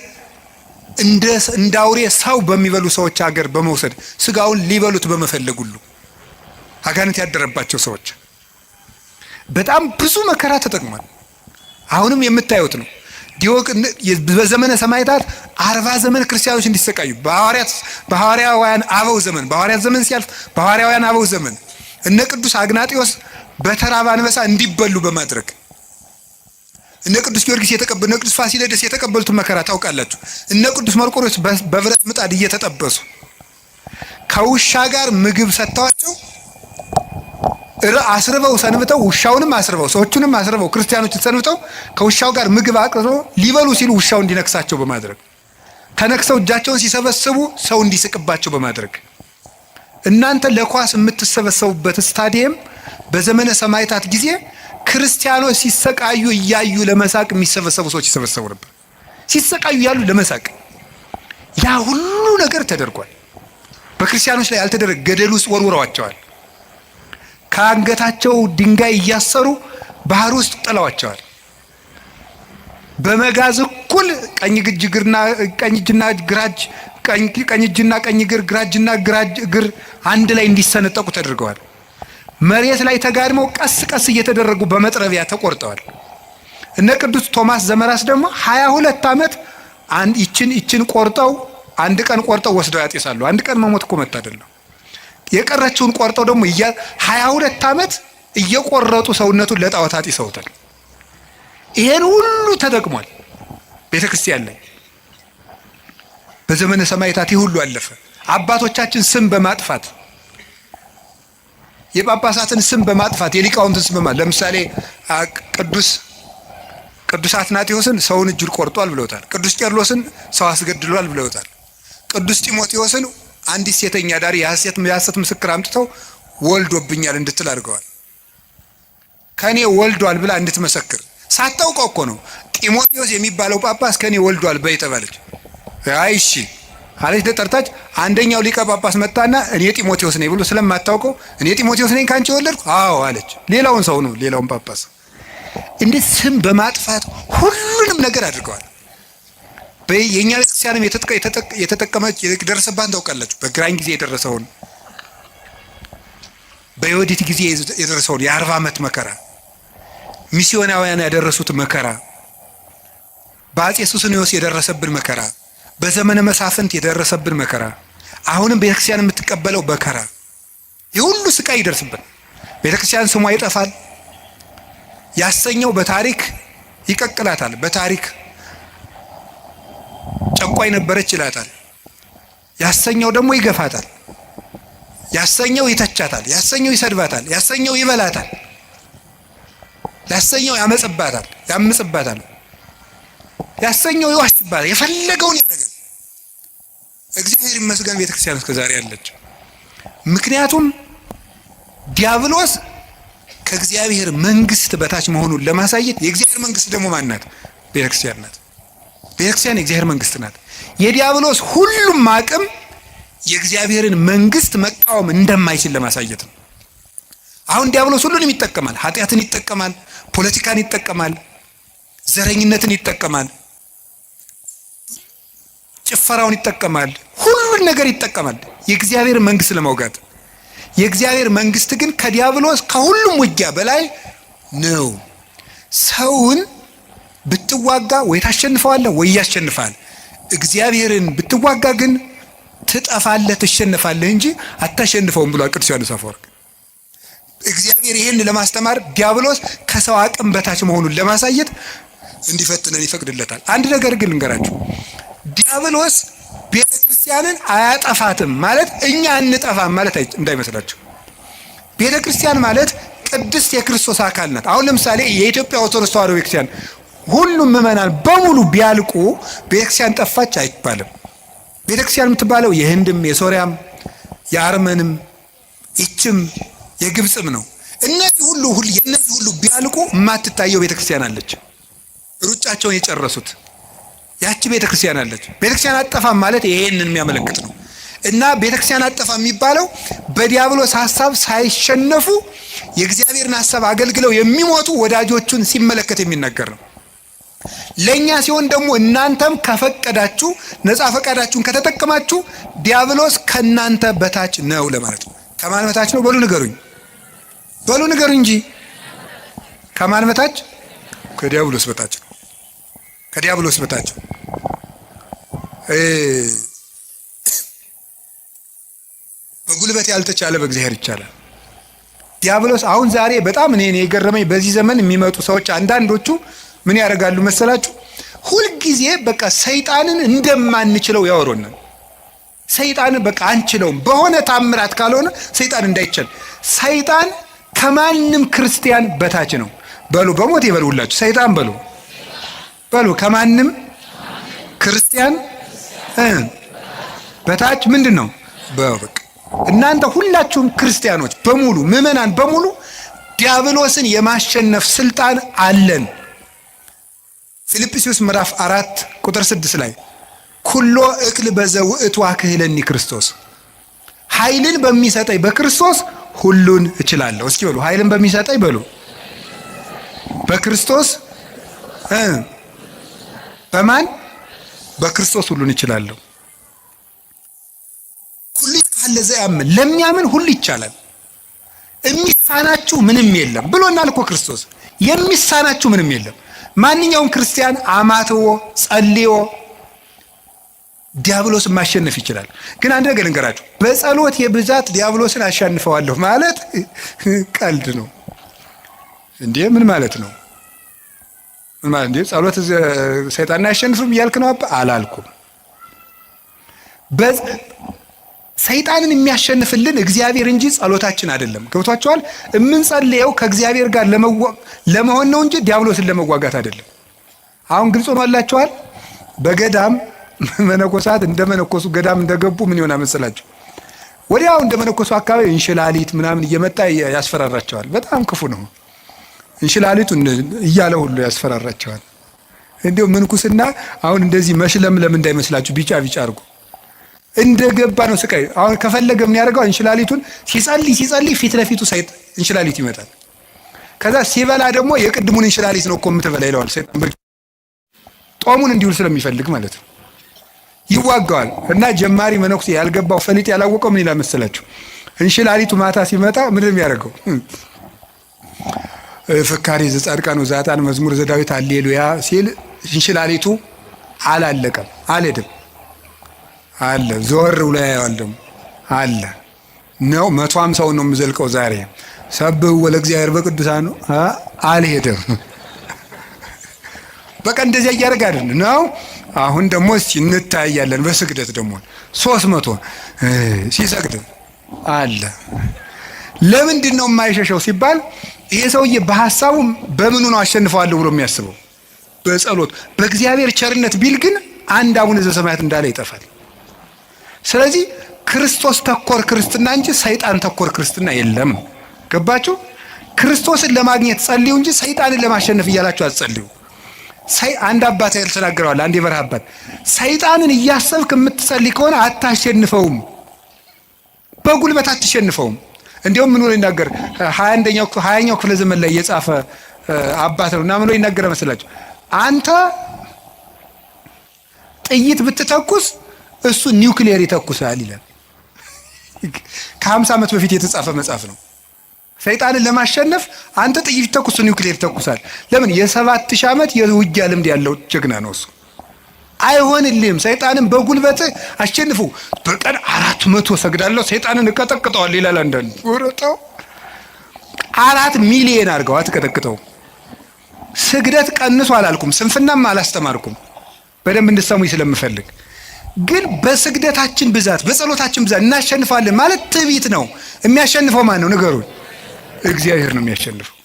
እንደ አውሬ ሰው በሚበሉ ሰዎች ሀገር በመውሰድ ስጋውን ሊበሉት በመፈለግ ሁሉ አጋንንት ያደረባቸው ሰዎች በጣም ብዙ መከራ ተጠቅሟል። አሁንም የምታዩት ነው። በዘመነ ሰማዕታት 40 ዘመን ክርስቲያኖች እንዲሰቃዩ በሐዋርያውያን አበው ዘመን በሐዋርያት ዘመን ሲያልፍ በሐዋርያውያን አበው ዘመን እነ ቅዱስ አግናጢዮስ በተራበ አንበሳ እንዲበሉ በማድረግ እነ ቅዱስ ጊዮርጊስ እነ ቅዱስ ፋሲለደስ የተቀበሉትን መከራ ታውቃላችሁ። እነ ቅዱስ መርቆሬዎስ በብረት ምጣድ እየተጠበሱ ከውሻ ጋር ምግብ ሰጥተዋቸው አስርበው ሰንብተው ውሻውንም አስርበው ሰዎቹንም አስርበው ክርስቲያኖችን ሰንብተው ከውሻው ጋር ምግብ አቅርበው ሊበሉ ሲሉ ውሻው እንዲነክሳቸው በማድረግ ተነክሰው እጃቸውን ሲሰበስቡ ሰው እንዲስቅባቸው በማድረግ እናንተ ለኳስ የምትሰበሰቡበት ስታዲየም በዘመነ ሰማዕታት ጊዜ ክርስቲያኖች ሲሰቃዩ እያዩ ለመሳቅ የሚሰበሰቡ ሰዎች ይሰበሰቡ ነበር። ሲሰቃዩ ያሉ ለመሳቅ። ያ ሁሉ ነገር ተደርጓል። በክርስቲያኖች ላይ ያልተደረገ ገደል ውስጥ ወርውረዋቸዋል። ከአንገታቸው ድንጋይ እያሰሩ ባህር ውስጥ ጥለዋቸዋል። በመጋዝ እኩል ቀኝ እጅና ቀኝ እግር ግራጅና እግር አንድ ላይ እንዲሰነጠቁ ተደርገዋል። መሬት ላይ ተጋድመው ቀስ ቀስ እየተደረጉ በመጥረቢያ ተቆርጠዋል። እነ ቅዱስ ቶማስ ዘመራስ ደግሞ 22 ዓመት ይችን ቆርጠው አንድ ቀን ቆርጠው ወስደው ያጤሳሉ። አንድ ቀን መሞት እኮ መታደል ነው። የቀረችውን ቆርጠው ደግሞ 22 ዓመት እየቆረጡ ሰውነቱን ለጣዖት አጢሰውታል። ይሄን ሁሉ ተጠቅሟል ቤተክርስቲያን ላይ። በዘመነ ሰማዕታት ሁሉ አለፈ። አባቶቻችን ስም በማጥፋት የጳጳሳትን ስም በማጥፋት የሊቃውንትን ስም በማጥፋት ለምሳሌ ቅዱስ አትናቴዎስን ሰውን እጁን ቆርጧል ብለውታል። ቅዱስ ቄርሎስን ሰው አስገድሏል ብለውታል። ቅዱስ ጢሞቴዎስን አንዲት ሴተኛ ዳሪ የሐሰት ምስክር አምጥተው ወልዶብኛል እንድትል አድርገዋል። ከኔ ወልዷል ብላ እንድትመሰክር ሳታውቀው እኮ ነው። ጢሞቴዎስ የሚባለው ጳጳስ ከኔ ወልዷል በይ ተባለች። አይ እሺ አለች። ተጠርታች። አንደኛው ሊቀ ጳጳስ መጣና እኔ ጢሞቴዎስ ነኝ ብሎ ስለማታውቀው እኔ ጢሞቴዎስ ነኝ ካንቺ ወለድኩ አዎ አለች። ሌላውን ሰው ነው ሌላውን ጳጳስ እንደ ስም በማጥፋት ሁሉንም ነገር አድርገዋል። የኛ ቤተክርስቲያንም የተጠቀመች የደረሰባን ታውቃላችሁ። በግራኝ ጊዜ የደረሰውን በዮዲት ጊዜ የደረሰውን የ40 ዓመት መከራ፣ ሚስዮናውያን ያደረሱት መከራ፣ በአፄ ሱስንዮስ የደረሰብን መከራ፣ በዘመነ መሳፍንት የደረሰብን መከራ፣ አሁንም ቤተክርስቲያን የምትቀበለው መከራ፣ የሁሉ ስቃይ ይደርስብን። ቤተክርስቲያን ስሟ ይጠፋል። ያሰኘው በታሪክ ይቀቅላታል። በታሪክ ጨቋይ ነበረች ይላታል። ያሰኘው ደግሞ ይገፋታል። ያሰኘው ይተቻታል። ያሰኘው ይሰድባታል። ያሰኘው ይበላታል። ያሰኘው ያምጽባታል። ያሰኘው ይዋሽባታል። የፈለገውን ያደርጋል። እግዚአብሔር ይመስገን ቤተክርስቲያን እስከ ዛሬ አለች። ምክንያቱም ዲያብሎስ ከእግዚአብሔር መንግስት በታች መሆኑን ለማሳየት የእግዚአብሔር መንግስት ደግሞ ማን ናት? ቤተክርስቲያን ናት። ቤተክርስቲያን የእግዚአብሔር መንግስት ናት። የዲያብሎስ ሁሉም አቅም የእግዚአብሔርን መንግስት መቃወም እንደማይችል ለማሳየት ነው። አሁን ዲያብሎስ ሁሉንም ይጠቀማል። ኃጢአትን ይጠቀማል፣ ፖለቲካን ይጠቀማል፣ ዘረኝነትን ይጠቀማል፣ ጭፈራውን ይጠቀማል፣ ሁሉን ነገር ይጠቀማል የእግዚአብሔር መንግስት ለመውጋት። የእግዚአብሔር መንግስት ግን ከዲያብሎስ ከሁሉም ውጊያ በላይ ነው። ሰውን ብትዋጋ ወይ ታሸንፈዋለህ ወይ ያሸንፋል። እግዚአብሔርን ብትዋጋ ግን ትጠፋለህ፣ ትሸነፋለህ እንጂ አታሸንፈውም ብሏል ቅዱስ ዮሐንስ አፈወርቅ። እግዚአብሔር ይህን ለማስተማር ዲያብሎስ ከሰው አቅም በታች መሆኑን ለማሳየት እንዲፈትነን ይፈቅድለታል። አንድ ነገር ግን እንገራችሁ፣ ዲያብሎስ ቤተ ክርስቲያንን አያጠፋትም ማለት እኛ እንጠፋም ማለት እንዳይመስላችሁ። ቤተ ክርስቲያን ማለት ቅድስት የክርስቶስ አካል ናት። አሁን ለምሳሌ የኢትዮጵያ ኦርቶዶክስ ተዋሕዶ ቤተክርስቲያን ሁሉም ምዕመናን በሙሉ ቢያልቁ ቤተክርስቲያን ጠፋች አይባልም። ቤተክርስቲያን የምትባለው የህንድም፣ የሶሪያም፣ የአርመንም፣ ይችም የግብፅም ነው። እነዚህ ሁሉ ቢያልቁ የማትታየው ቤተክርስቲያን አለች። ሩጫቸውን የጨረሱት ያቺ ቤተክርስቲያን አለች። ቤተክርስቲያን አጠፋም ማለት ይሄንን የሚያመለክት ነው። እና ቤተክርስቲያን አጠፋ የሚባለው በዲያብሎስ ሐሳብ ሳይሸነፉ የእግዚአብሔርን ሐሳብ አገልግለው የሚሞቱ ወዳጆቹን ሲመለከት የሚናገር ነው። ለኛ ሲሆን ደግሞ እናንተም ከፈቀዳችሁ ነፃ ፈቃዳችሁን ከተጠቀማችሁ ዲያብሎስ ከናንተ በታች ነው ለማለት ነው። ከማን በታች ነው? በሉ ንገሩኝ እንጂ ከማን በታች? ከዲያብሎስ በታች ነው። ከዲያብሎስ በታች በጉልበት ያልተቻለ በእግዚአብሔር ይቻላል። ዲያብሎስ አሁን ዛሬ በጣም እኔ የገረመኝ በዚህ ዘመን የሚመጡ ሰዎች አንዳንዶቹ ምን ያደርጋሉ መሰላችሁ? ሁልጊዜ በቃ ሰይጣንን እንደማንችለው ያወሩናል። ሰይጣንን በቃ አንችለውም፣ በሆነ ታምራት ካልሆነ ሰይጣን እንዳይችል። ሰይጣን ከማንም ክርስቲያን በታች ነው። በሉ በሞት ይበሉላችሁ። ሰይጣን በሉ ከማንም ክርስቲያን በታች ምንድን ነው? በቃ እናንተ ሁላችሁም ክርስቲያኖች በሙሉ ምዕመናን በሙሉ ዲያብሎስን የማሸነፍ ስልጣን አለን። ፊልጵስዩስ ምዕራፍ 4 ቁጥር 6 ላይ ኩሎ እክል በዘውእቱ አክህለኒ ክርስቶስ፣ ኃይልን በሚሰጠኝ በክርስቶስ ሁሉን እችላለሁ። እስኪ በሉ ኃይልን በሚሰጠኝ በሉ በክርስቶስ በማን? በክርስቶስ ሁሉን እችላለሁ። ሁሉ ካለ ዘያምን ለሚያምን ሁሉ ይቻላል፣ የሚሳናችሁ ምንም የለም ብሎናል እኮ ክርስቶስ። የሚሳናችሁ ምንም የለም። ማንኛውም ክርስቲያን አማትቦ ጸልዮ ዲያብሎስን ማሸነፍ ይችላል። ግን አንድ ነገር እንገራችሁ፣ በጸሎት የብዛት ዲያብሎስን አሸንፈዋለሁ ማለት ቀልድ ነው እንዴ? ምን ማለት ነው? ምን ማለት እንዴ? ጸሎት ሰይጣንን አያሸንፍም እያልክ ነው? አላልኩም። ሰይጣንን የሚያሸንፍልን እግዚአብሔር እንጂ ጸሎታችን አይደለም። ገብቷችኋል? የምንጸልየው ከእግዚአብሔር ጋር ለመሆን ነው እንጂ ዲያብሎስን ለመዋጋት አይደለም። አሁን ግልጽ ሆኖላችኋል? በገዳም መነኮሳት እንደመነኮሱ ገዳም እንደገቡ ምን ይሆናል መሰላችሁ? ወዲያው እንደመነኮሱ አካባቢ እንሽላሊት ምናምን እየመጣ ያስፈራራቸዋል። በጣም ክፉ ነው። እንሽላሊቱ እያለ ሁሉ ያስፈራራቸዋል። እንዲሁ ምንኩስና አሁን እንደዚህ መሽለምለም እንዳይመስላችሁ ቢጫ አድርጎ እንደገባ ነው ስቃይ። አሁን ከፈለገ ምን ያደርገው? እንሽላሊቱን ሲጸልይ ፊት ለፊቱ እንሽላሊት ይመጣል። ከዛ ሲበላ ደግሞ የቅድሙን እንሽላሊት ነው እኮ የምትበላ ይለዋል። ጦሙን እንዲውል ስለሚፈልግ ማለት ነው። ይዋጋዋል። እና ጀማሪ መነኩሴ ያልገባው ፈሊጥ ያላወቀው ምን ይላል መሰላችሁ? እንሽላሊቱ ማታ ሲመጣ ምንድን ነው የሚያደርገው? ፍካሬ ዘጻድቃን ወዘኃጥአን መዝሙር ዘዳዊት ሃሌሉያ ሲል እንሽላሊቱ አላለቀም፣ አልሄድም አለ። ዞር ብሎ ያየዋል ደግሞ አለ ነው 150 ነው የምዘልቀው ዛሬ ሰብህ ወለእግዚአብሔር በቅዱሳኑ አልሄድም። በቃ እንደዚያ እያደረገ አይደል ነው። አሁን ደግሞ እስቲ እንታያለን። በስግደት ደግሞ 300 ሲሰግድ አለ። ለምንድን ነው የማይሸሸው ሲባል ይሄ ሰውዬ በሐሳቡ በምኑ ነው አሸንፈዋለሁ ብሎ የሚያስበው? በጸሎት በእግዚአብሔር ቸርነት ቢል ግን አንድ አቡነ ዘበሰማያት እንዳለ ይጠፋል። ስለዚህ ክርስቶስ ተኮር ክርስትና እንጂ ሰይጣን ተኮር ክርስትና የለም። ገባችሁ? ክርስቶስን ለማግኘት ጸልዩ እንጂ ሰይጣንን ለማሸነፍ እያላችሁ አትጸልዩ። አንድ አባት ያልተናገረዋል። አንድ የበረሃ አባት ሰይጣንን እያሰብክ የምትጸልይ ከሆነ አታሸንፈውም፣ በጉልበት አትሸንፈውም። እንዲሁም ምን ብሎ ይናገር 20ኛው ክፍለ ዘመን ላይ የጻፈ አባት ነው እና ምን ብሎ ይናገር መስላችሁ? አንተ ጥይት ብትተኩስ እሱ ኒውክሊየር ይተኩሳል ይላል። ከ50 ዓመት በፊት የተጻፈ መጽሐፍ ነው። ሰይጣንን ለማሸነፍ አንተ ጥይት ተኩስ ኒውክሊየር ተኩሳል። ለምን? የ7000 ዓመት የውጊያ ልምድ ያለው ጀግና ነው እሱ። አይሆንልህም። ሰይጣንን በጉልበት አሸንፉ። በቀን 400 ሰግዳለሁ ሰይጣንን እቀጠቅጠዋለሁ ይላል አንዳንዱ። ወረጣው 4 ሚሊዮን አድርገው አትቀጠቅጠው። ስግደት ቀንሱ አላልኩም፣ ስንፍናም አላስተማርኩም። በደንብ እንድትሰሙኝ ስለምፈልግ ግን በስግደታችን ብዛት በጸሎታችን ብዛት እናሸንፋለን ማለት ትዕቢት ነው። የሚያሸንፈው ማን ነው? ንገሩን። እግዚአብሔር ነው የሚያሸንፈው።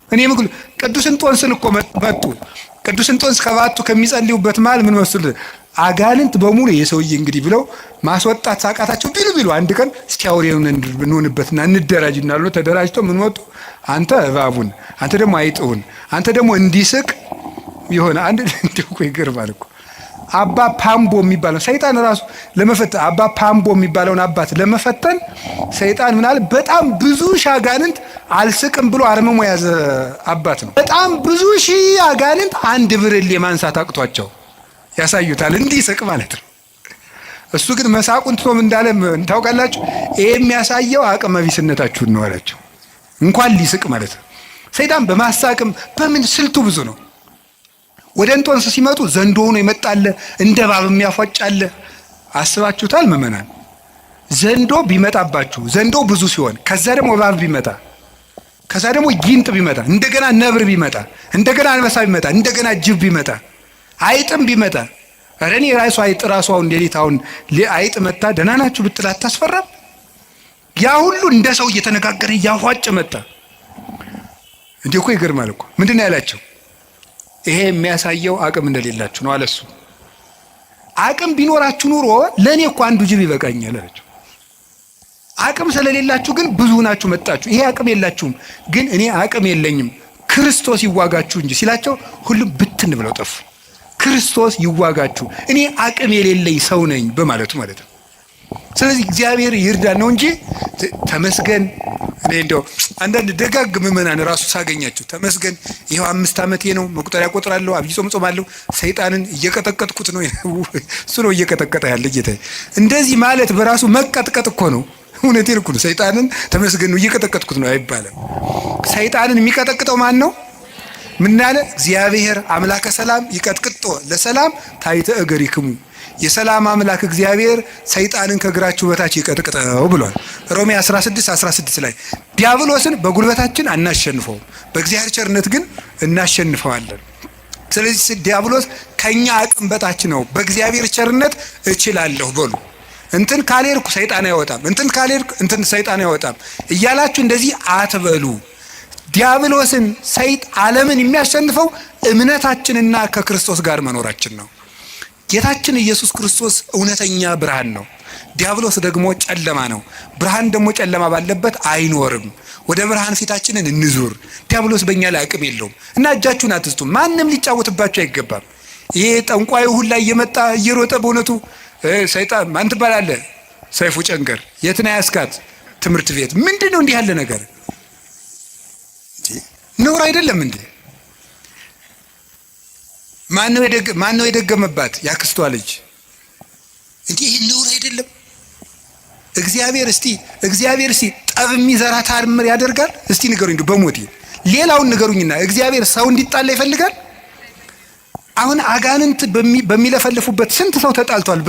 እኔ ምክሉ ቅዱስ እንጦንስን እኮ መጡ። ቅዱስ እንጦንስ ከባቱ ከሚጸልዩበት መሃል ምን መስሉ አጋንንት በሙሉ የሰውዬ እንግዲህ ብለው ማስወጣት ሳቃታቸው ቢሉ አንድ ቀን እስቲ አውሬውን እንሆንበትና እንደራጅና ብሎ ተደራጅተው ምን ወጡ? አንተ እባቡን፣ አንተ ደግሞ አይጥውን፣ አንተ ደግሞ እንዲስቅ ይሆነ አንድ እንደው እኮ ይገርማል እኮ አባ ፓምቦ የሚባለው ሰይጣን ራሱ ለመፈተን አባ ፓምቦ የሚባለውን አባት ለመፈተን ሰይጣን ምናል በጣም ብዙ ሺህ አጋንንት አልስቅም ብሎ አርምሞ ያዘ አባት ነው። በጣም ብዙ ሺህ አጋንንት አንድ ብርሌ ማንሳት አቅቷቸው ያሳዩታል እንዲስቅ ማለት ነው። እሱ ግን መሳቁን ትቶም እንዳለ ታውቃላችሁ። ይሄ የሚያሳየው አቅመ ቢስነታችሁን ነው አላቸው። እንኳን ሊስቅ ማለት ነው። ሰይጣን በማሳቅም በምን ስልቱ ብዙ ነው። ወደ እንጦንስ ሲመጡ ዘንዶ ሆኖ ይመጣል፣ እንደ እባብ የሚያፏጫል። አስባችሁታል ምእመናን? ዘንዶ ቢመጣባችሁ ዘንዶ ብዙ ሲሆን ከዛ ደግሞ እባብ ቢመጣ ከዛ ደግሞ ጊንጥ ቢመጣ እንደገና ነብር ቢመጣ እንደገና አንበሳ ቢመጣ እንደገና ጅብ ቢመጣ አይጥም ቢመጣ እኔ ራሱ አይጥ ራሱ አሁን ሌሊት አሁን አይጥ መጣ ደህና ናችሁ ብትል አታስፈራም? ያ ሁሉ እንደ ሰው እየተነጋገረ ያፏጭ መጣ። እንዴ እኮ ይገርማል እኮ። ምንድን ነው ያላቸው? ይሄ የሚያሳየው አቅም እንደሌላችሁ ነው አለሱ። አቅም ቢኖራችሁ ኑሮ ለኔ እኮ አንዱ ጅብ ይበቃኛል አላቸው። አቅም ስለሌላችሁ ግን ብዙ ናችሁ መጣችሁ። ይሄ አቅም የላችሁም፣ ግን እኔ አቅም የለኝም ክርስቶስ ይዋጋችሁ እንጂ ሲላቸው ሁሉም ብትን ብለው ጠፉ። ክርስቶስ ይዋጋችሁ እኔ አቅም የሌለኝ ሰው ነኝ በማለቱ ማለት ነው። ስለዚህ እግዚአብሔር ይርዳን ነው እንጂ ተመስገን። እኔ እንደው አንዳንድ ደጋግ ምእመናን ራሱ ሳገኛቸው ተመስገን ይሄው 5 ዓመቴ ነው መቁጠሪያ ቆጥራለሁ፣ አብይ ጾም ጾማለሁ፣ ሰይጣንን እየቀጠቀጥኩት ነው። እሱ ነው እየቀጠቀጠ ያለ ጌታዬ። እንደዚህ ማለት በራሱ መቀጥቀጥ እኮ ነው። እውነቴን እኮ ነው። ሰይጣንን ተመስገን ነው እየቀጠቀጥኩት ነው አይባልም። ሰይጣንን የሚቀጠቅጠው ማን ነው? ምን አለ? እግዚአብሔር አምላከ ሰላም ይቀጥቅጦ ለሰላም ታይተ እገሪክሙ። የሰላም አምላክ እግዚአብሔር ሰይጣንን ከእግራችሁ በታች ይቀጥቅጠው ብሏል። ሮሜ 16:16 ላይ ዲያብሎስን በጉልበታችን አናሸንፈውም፣ በእግዚአብሔር ቸርነት ግን እናሸንፈዋለን። ስለዚህ ዲያብሎስ ከኛ አቅም በታች ነው፣ በእግዚአብሔር ቸርነት እችላለሁ በሉ። እንትን ካልሄድኩ ሰይጣን አይወጣም፣ እንትን ካልሄድኩ እንትን ሰይጣን አይወጣም እያላችሁ እንደዚህ አትበሉ። ዲያብሎስን ዓለምን የሚያሸንፈው እምነታችንና ከክርስቶስ ጋር መኖራችን ነው። ጌታችን ኢየሱስ ክርስቶስ እውነተኛ ብርሃን ነው። ዲያብሎስ ደግሞ ጨለማ ነው። ብርሃን ደግሞ ጨለማ ባለበት አይኖርም። ወደ ብርሃን ፊታችንን እንዙር። ዲያብሎስ በእኛ ላይ አቅም የለውም እና እጃችሁን አትስጡ። ማንም ሊጫወትባችሁ አይገባም። ይሄ ጠንቋዩ ሁላ እየመጣ እየሮጠ በእውነቱ ሰይጣን ማን ትባላለህ? ሰይፉ ጨንገር የትና ያስካት ትምህርት ቤት ምንድን ነው እንዲህ ያለ ነገር? ነውር አይደለም እንዴ? ማን ነው የደገመባት? ያክስቷ ልጅ እንዴ! ይሄ ነውር አይደለም? እግዚአብሔር እስቲ ጠብ የሚዘራ ታምር ያደርጋል? እስቲ ንገሩኝ በሞቴ ሌላውን ንገሩኝና እግዚአብሔር ሰው እንዲጣላ ይፈልጋል? አሁን አጋንንት በሚለፈልፉበት ስንት ሰው ተጣልቷል።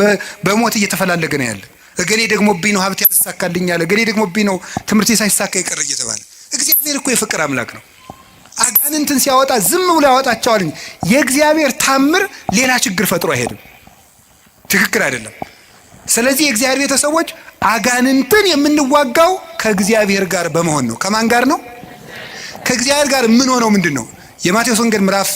በሞት እየተፈላለገ ነው ያለ። እገሌ ደግሞብኝ ነው ሀብት ያሳካልኛል፣ እገሌ ደግሞብኝ ነው ትምህርት ሳይሳካ ይቀር እየተባለ። እግዚአብሔር እኮ የፍቅር አምላክ ነው። አጋንንትን ሲያወጣ ዝም ብሎ ያወጣቸዋል። የእግዚአብሔር ታምር ሌላ ችግር ፈጥሮ አይሄድም። ትክክል አይደለም። ስለዚህ የእግዚአብሔር ቤተሰቦች አጋንንትን የምንዋጋው ከእግዚአብሔር ጋር በመሆን ነው። ከማን ጋር ነው? ከእግዚአብሔር ጋር የምንሆነው ምንድን ነው? የማቴዎስ ወንጌል ምዕራፍ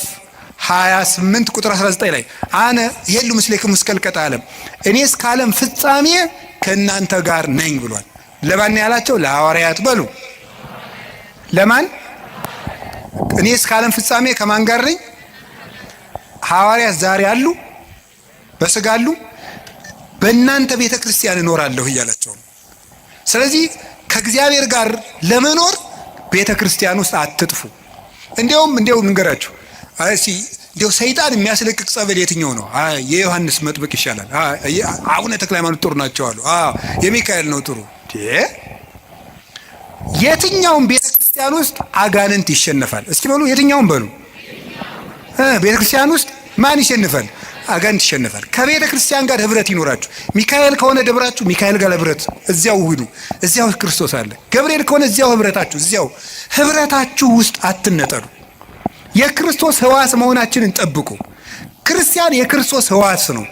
28 ቁጥር 19 ላይ አነ ይሄሉ ምስሌክሙ እስከ ልቀጣ ዓለም፣ እኔ እስከ ዓለም ፍጻሜ ከእናንተ ጋር ነኝ ብሏል። ለማን ያላቸው? ለሐዋርያት በሉ። ለማን? እኔ እስከ ዓለም ፍጻሜ ከማን ጋር ነኝ? ሐዋርያት ዛሬ አሉ፣ በስጋ አሉ፣ በእናንተ ቤተ ክርስቲያን እኖራለሁ እያላቸው ነው። ስለዚህ ከእግዚአብሔር ጋር ለመኖር ቤተ ክርስቲያን ውስጥ አትጥፉ። እንዲያውም ንገራችሁ እንዲያው ሰይጣን የሚያስለቅቅ ጸበል የትኛው ነው? የዮሐንስ መጥምቅ ይሻላል። አቡነ ተክለ ሃይማኖት ጥሩ ናቸው አሉ። የሚካኤል ነው ጥሩ። የትኛውም ቤተ ክርስቲያን ውስጥ አጋንንት ይሸነፋል። እስኪ በሉ የትኛውም በሉ። ቤተ ክርስቲያን ውስጥ ማን ይሸንፋል? አጋንንት ይሸነፋል። ከቤተ ክርስቲያን ጋር ህብረት ይኖራችሁ። ሚካኤል ከሆነ ደብራችሁ ሚካኤል ጋር ህብረት እዚያው ሁኑ። እዚያው ክርስቶስ አለ። ገብርኤል ከሆነ እዚያው ህብረታችሁ እዚያው ህብረታችሁ ውስጥ አትነጠሉ። የክርስቶስ ህዋስ መሆናችንን ጠብቁ። ክርስቲያን የክርስቶስ ህዋስ ነው።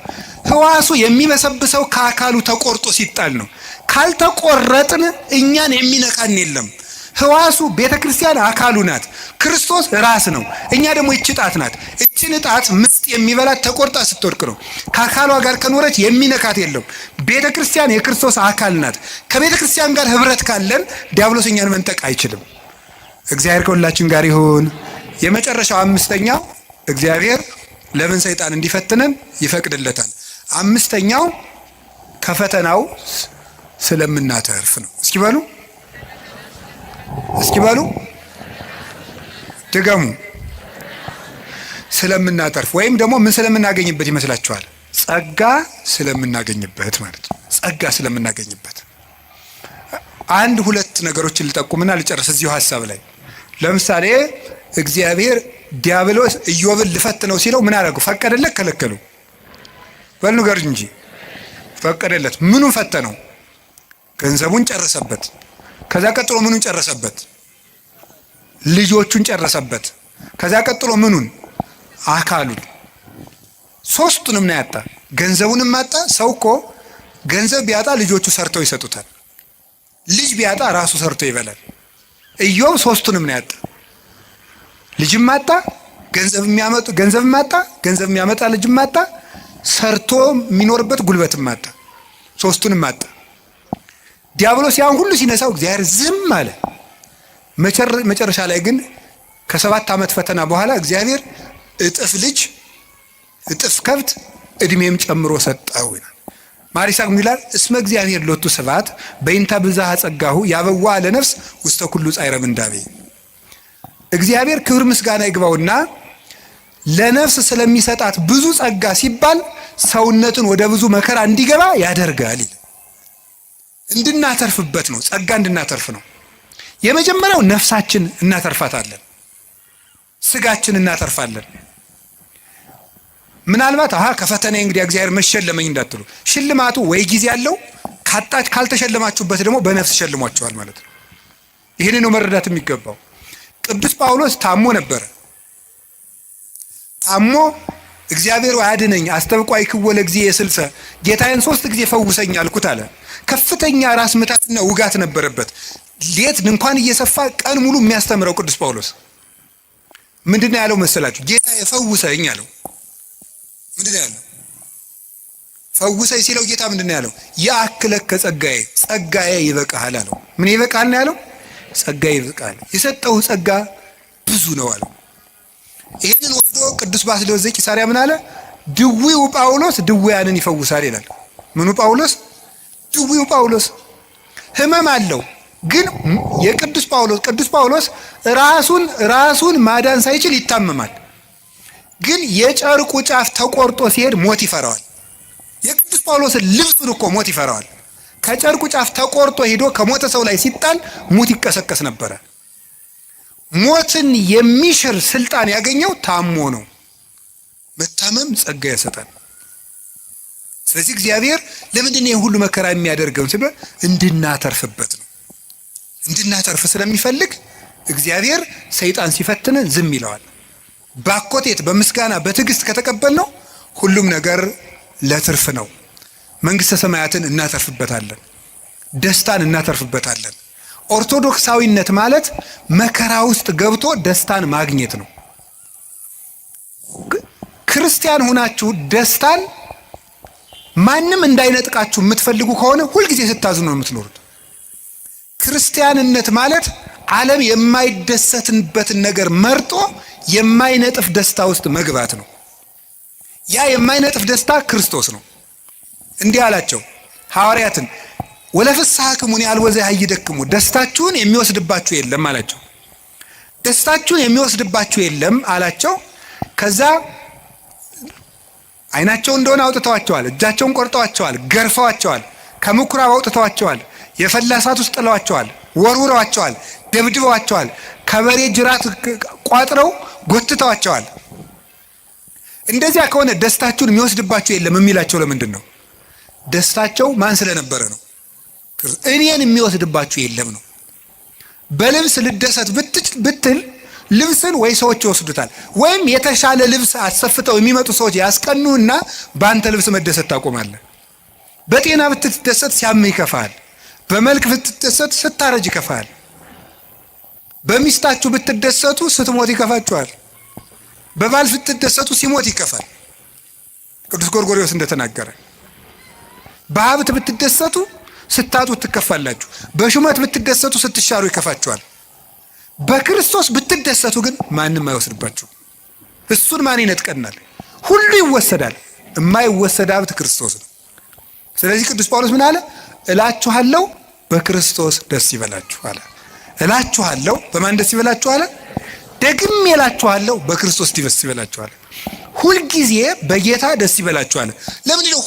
ህዋሱ የሚበሰብሰው ከአካሉ ተቆርጦ ሲጣል ነው። ካልተቆረጥን እኛን የሚነካን የለም። ህዋሱ ቤተ ክርስቲያን አካሉ ናት። ክርስቶስ ራስ ነው። እኛ ደግሞ ይህች ጣት ናት። እችን ጣት ምስጥ የሚበላት ተቆርጣ ስትወድቅ ነው። ከአካሏ ጋር ከኖረች የሚነካት የለም። ቤተ ክርስቲያን የክርስቶስ አካል ናት። ከቤተ ክርስቲያን ጋር ህብረት ካለን ዲያብሎስ እኛን መንጠቅ አይችልም። እግዚአብሔር ከሁላችን ጋር ይሁን። የመጨረሻው አምስተኛው እግዚአብሔር ለምን ሰይጣን እንዲፈትነን ይፈቅድለታል? አምስተኛው ከፈተናው ስለምናተርፍ ነው። እስኪ በሉ ድገሙ። ስለምናተርፍ ወይም ደግሞ ምን ስለምናገኝበት ይመስላችኋል? ጸጋ ስለምናገኝበት ማለት ነው። ጸጋ ስለምናገኝበት አንድ ሁለት ነገሮችን ልጠቁምና ልጨርስ እዚሁ ሀሳብ ላይ። ለምሳሌ እግዚአብሔር ዲያብሎስ ኢዮብን ልፈትነው ሲለው ምን አደረገው? ፈቀደለት? ከለከሉ? በል ንገሩኝ እንጂ። ፈቀደለት። ምኑን ፈተነው? ገንዘቡን ጨረሰበት። ከዛ ቀጥሎ ምኑን ጨረሰበት? ልጆቹን ጨረሰበት። ከዛ ቀጥሎ ምኑን? አካሉን። ሶስቱንም ነው ያጣ። ገንዘቡንም አጣ። ሰው እኮ ገንዘብ ቢያጣ ልጆቹ ሰርተው ይሰጡታል። ልጅ ቢያጣ ራሱ ሰርቶ ይበላል። ኢዮብ ሶስቱንም ነው ያጣ። ልጅም አጣ፣ ገንዘብም አጣ፣ ገንዘብ የሚያመጣ ልጅም አጣ፣ ሰርቶ የሚኖርበት ጉልበትም አጣ። ሶስቱንም አጣ። ዲያብሎስ ያን ሁሉ ሲነሳው እግዚአብሔር ዝም አለ። መጨረሻ ላይ ግን ከ7 ዓመት ፈተና በኋላ እግዚአብሔር እጥፍ ልጅ፣ እጥፍ ከብት፣ እድሜም ጨምሮ ሰጠው ይላል። ማሪሳቅ ይላል እስመ እግዚአብሔር ሎቱ ስብሐት በይንታ ብዝሃ ጸጋሁ ያበዋ ለነፍስ ውስተ ኩሉ ጻዕረ ምንዳቤ። እግዚአብሔር ክብር ምስጋና ይግባውና ለነፍስ ስለሚሰጣት ብዙ ጸጋ ሲባል ሰውነትን ወደ ብዙ መከራ እንዲገባ ያደርጋል። እንድናተርፍበት ነው። ጸጋ እንድናተርፍ ነው። የመጀመሪያው ነፍሳችን እናተርፋታለን። ስጋችን እናተርፋለን። ምናልባት ከፈተና እንግዲህ እግዚአብሔር መሸለመኝ እንዳትሉ፣ ሽልማቱ ወይ ጊዜ ያለው ካልተሸለማችሁበት ደግሞ በነፍስ ሸልሟችኋል ማለት ነው። ይህንን ነው መረዳት የሚገባው። ቅዱስ ጳውሎስ ታሞ ነበረ። ታሞ እግዚአብሔር አድነኝ አስተብቋይ ክወለ ጊዜ የስልሰ ጌታዬን 3 ጊዜ ፈውሰኝ አልኩት አለ። ከፍተኛ ራስ ምታትና ውጋት ነበረበት። ሌት እንኳን እየሰፋ ቀን ሙሉ የሚያስተምረው ቅዱስ ጳውሎስ ምንድነው ያለው መሰላችሁ? ጌታዬ ፈውሰኝ አለው። ምንድነው ያለው? ፈውሰኝ ሲለው ጌታ ምንድነው ያለው? ያክለከ ጸጋዬ ይበቃሃል አለው። ምን ይበቃል ነው ያለው? ጸጋዬ ይበቃል። የሰጠው ጸጋ ብዙ ነው አለው። ይሄንን ወስዶ ቅዱስ ባስልዮስ ዘቂሳርያ ምን አለ? ድዊው ጳውሎስ ድውያንን ይፈውሳል ይላል። ምኑ ጳውሎስ? ድዊው ጳውሎስ ህመም አለው። ግን የቅዱስ ጳውሎስ ራሱን ማዳን ሳይችል ይታመማል። ግን የጨርቁ ጫፍ ተቆርጦ ሲሄድ ሞት ይፈራዋል። የቅዱስ ጳውሎስን ልብሱን እኮ ሞት ይፈራዋል። ከጨርቁ ጫፍ ተቆርጦ ሄዶ ከሞተ ሰው ላይ ሲጣል ሙት ይቀሰቀስ ነበረ። ሞትን የሚሽር ስልጣን ያገኘው ታሞ ነው። መታመም ጸጋ ያሰጣል። ስለዚህ እግዚአብሔር ለምንድን ነው ሁሉ መከራ የሚያደርገው ሲባል እንድናተርፍበት ነው። እንድናተርፍ ስለሚፈልግ እግዚአብሔር ሰይጣን ሲፈትነን ዝም ይለዋል። ባኮቴት በምስጋና በትዕግስት ከተቀበልነው ሁሉም ነገር ለትርፍ ነው። መንግስተ ሰማያትን እናተርፍበታለን። ደስታን እናተርፍበታለን። ኦርቶዶክሳዊነት ማለት መከራ ውስጥ ገብቶ ደስታን ማግኘት ነው። ክርስቲያን ሆናችሁ ደስታን ማንም እንዳይነጥቃችሁ የምትፈልጉ ከሆነ ሁልጊዜ ስታዝኑ ነው የምትኖሩት። ክርስቲያንነት ማለት ዓለም የማይደሰትበትን ነገር መርጦ የማይነጥፍ ደስታ ውስጥ መግባት ነው። ያ የማይነጥፍ ደስታ ክርስቶስ ነው። እንዲህ አላቸው ሐዋርያትን፣ ወለፍስሐክሙኒ አልወዘ ያይደክሙ፣ ደስታችሁን የሚወስድባችሁ የለም አላቸው። ደስታችሁን የሚወስድባችሁ የለም አላቸው። ከዛ አይናቸው እንደሆነ አውጥተዋቸዋል፣ እጃቸውን ቆርጠዋቸዋል፣ ገርፈዋቸዋል፣ ከምኩራብ አውጥተዋቸዋል፣ የፈላ እሳት ውስጥ ጥለዋቸዋል፣ ወርውረዋቸዋል፣ ደብድበዋቸዋል፣ ከበሬ ጅራት ቋጥረው ጎትተዋቸዋል። እንደዚያ ከሆነ ደስታችሁን የሚወስድባችሁ የለም የሚላቸው ለምንድን ነው? ደስታቸው ማን ስለነበረ ነው? እኔን የሚወስድባችሁ የለም ነው። በልብስ ልደሰት ብትል ልብስን ወይ ሰዎች ይወስዱታል፣ ወይም የተሻለ ልብስ አሰፍተው የሚመጡ ሰዎች ያስቀኑና በአንተ ልብስ መደሰት ታቆማለህ። በጤና ብትደሰት ሲያምህ ይከፋል። በመልክ ብትደሰት ስታረጅ ይከፋል። በሚስታችሁ ብትደሰቱ ስትሞት ይከፋችኋል። በባል ብትደሰቱ ሲሞት ይከፋል። ቅዱስ ጎርጎርዮስ እንደተናገረ በሀብት ብትደሰቱ ስታጡት ትከፋላችሁ። በሹመት ብትደሰቱ ስትሻሩ ይከፋችኋል። በክርስቶስ ብትደሰቱ ግን ማንም አይወስድባችሁ። እሱን ማን ይነጥቀናል? ሁሉ ይወሰዳል። የማይወሰድ ሀብት ክርስቶስ ነው። ስለዚህ ቅዱስ ጳውሎስ ምን አለ? እላችኋለሁ በክርስቶስ ደስ ይበላችሁ አለ። እላችኋለሁ በማን ደስ ይበላችሁ አለ? ደግሜ እላችኋለሁ በክርስቶስ ደስ ይበላችሁ አለ። ሁልጊዜ በጌታ ደስ ይበላችሁ አለ። ለምን ነው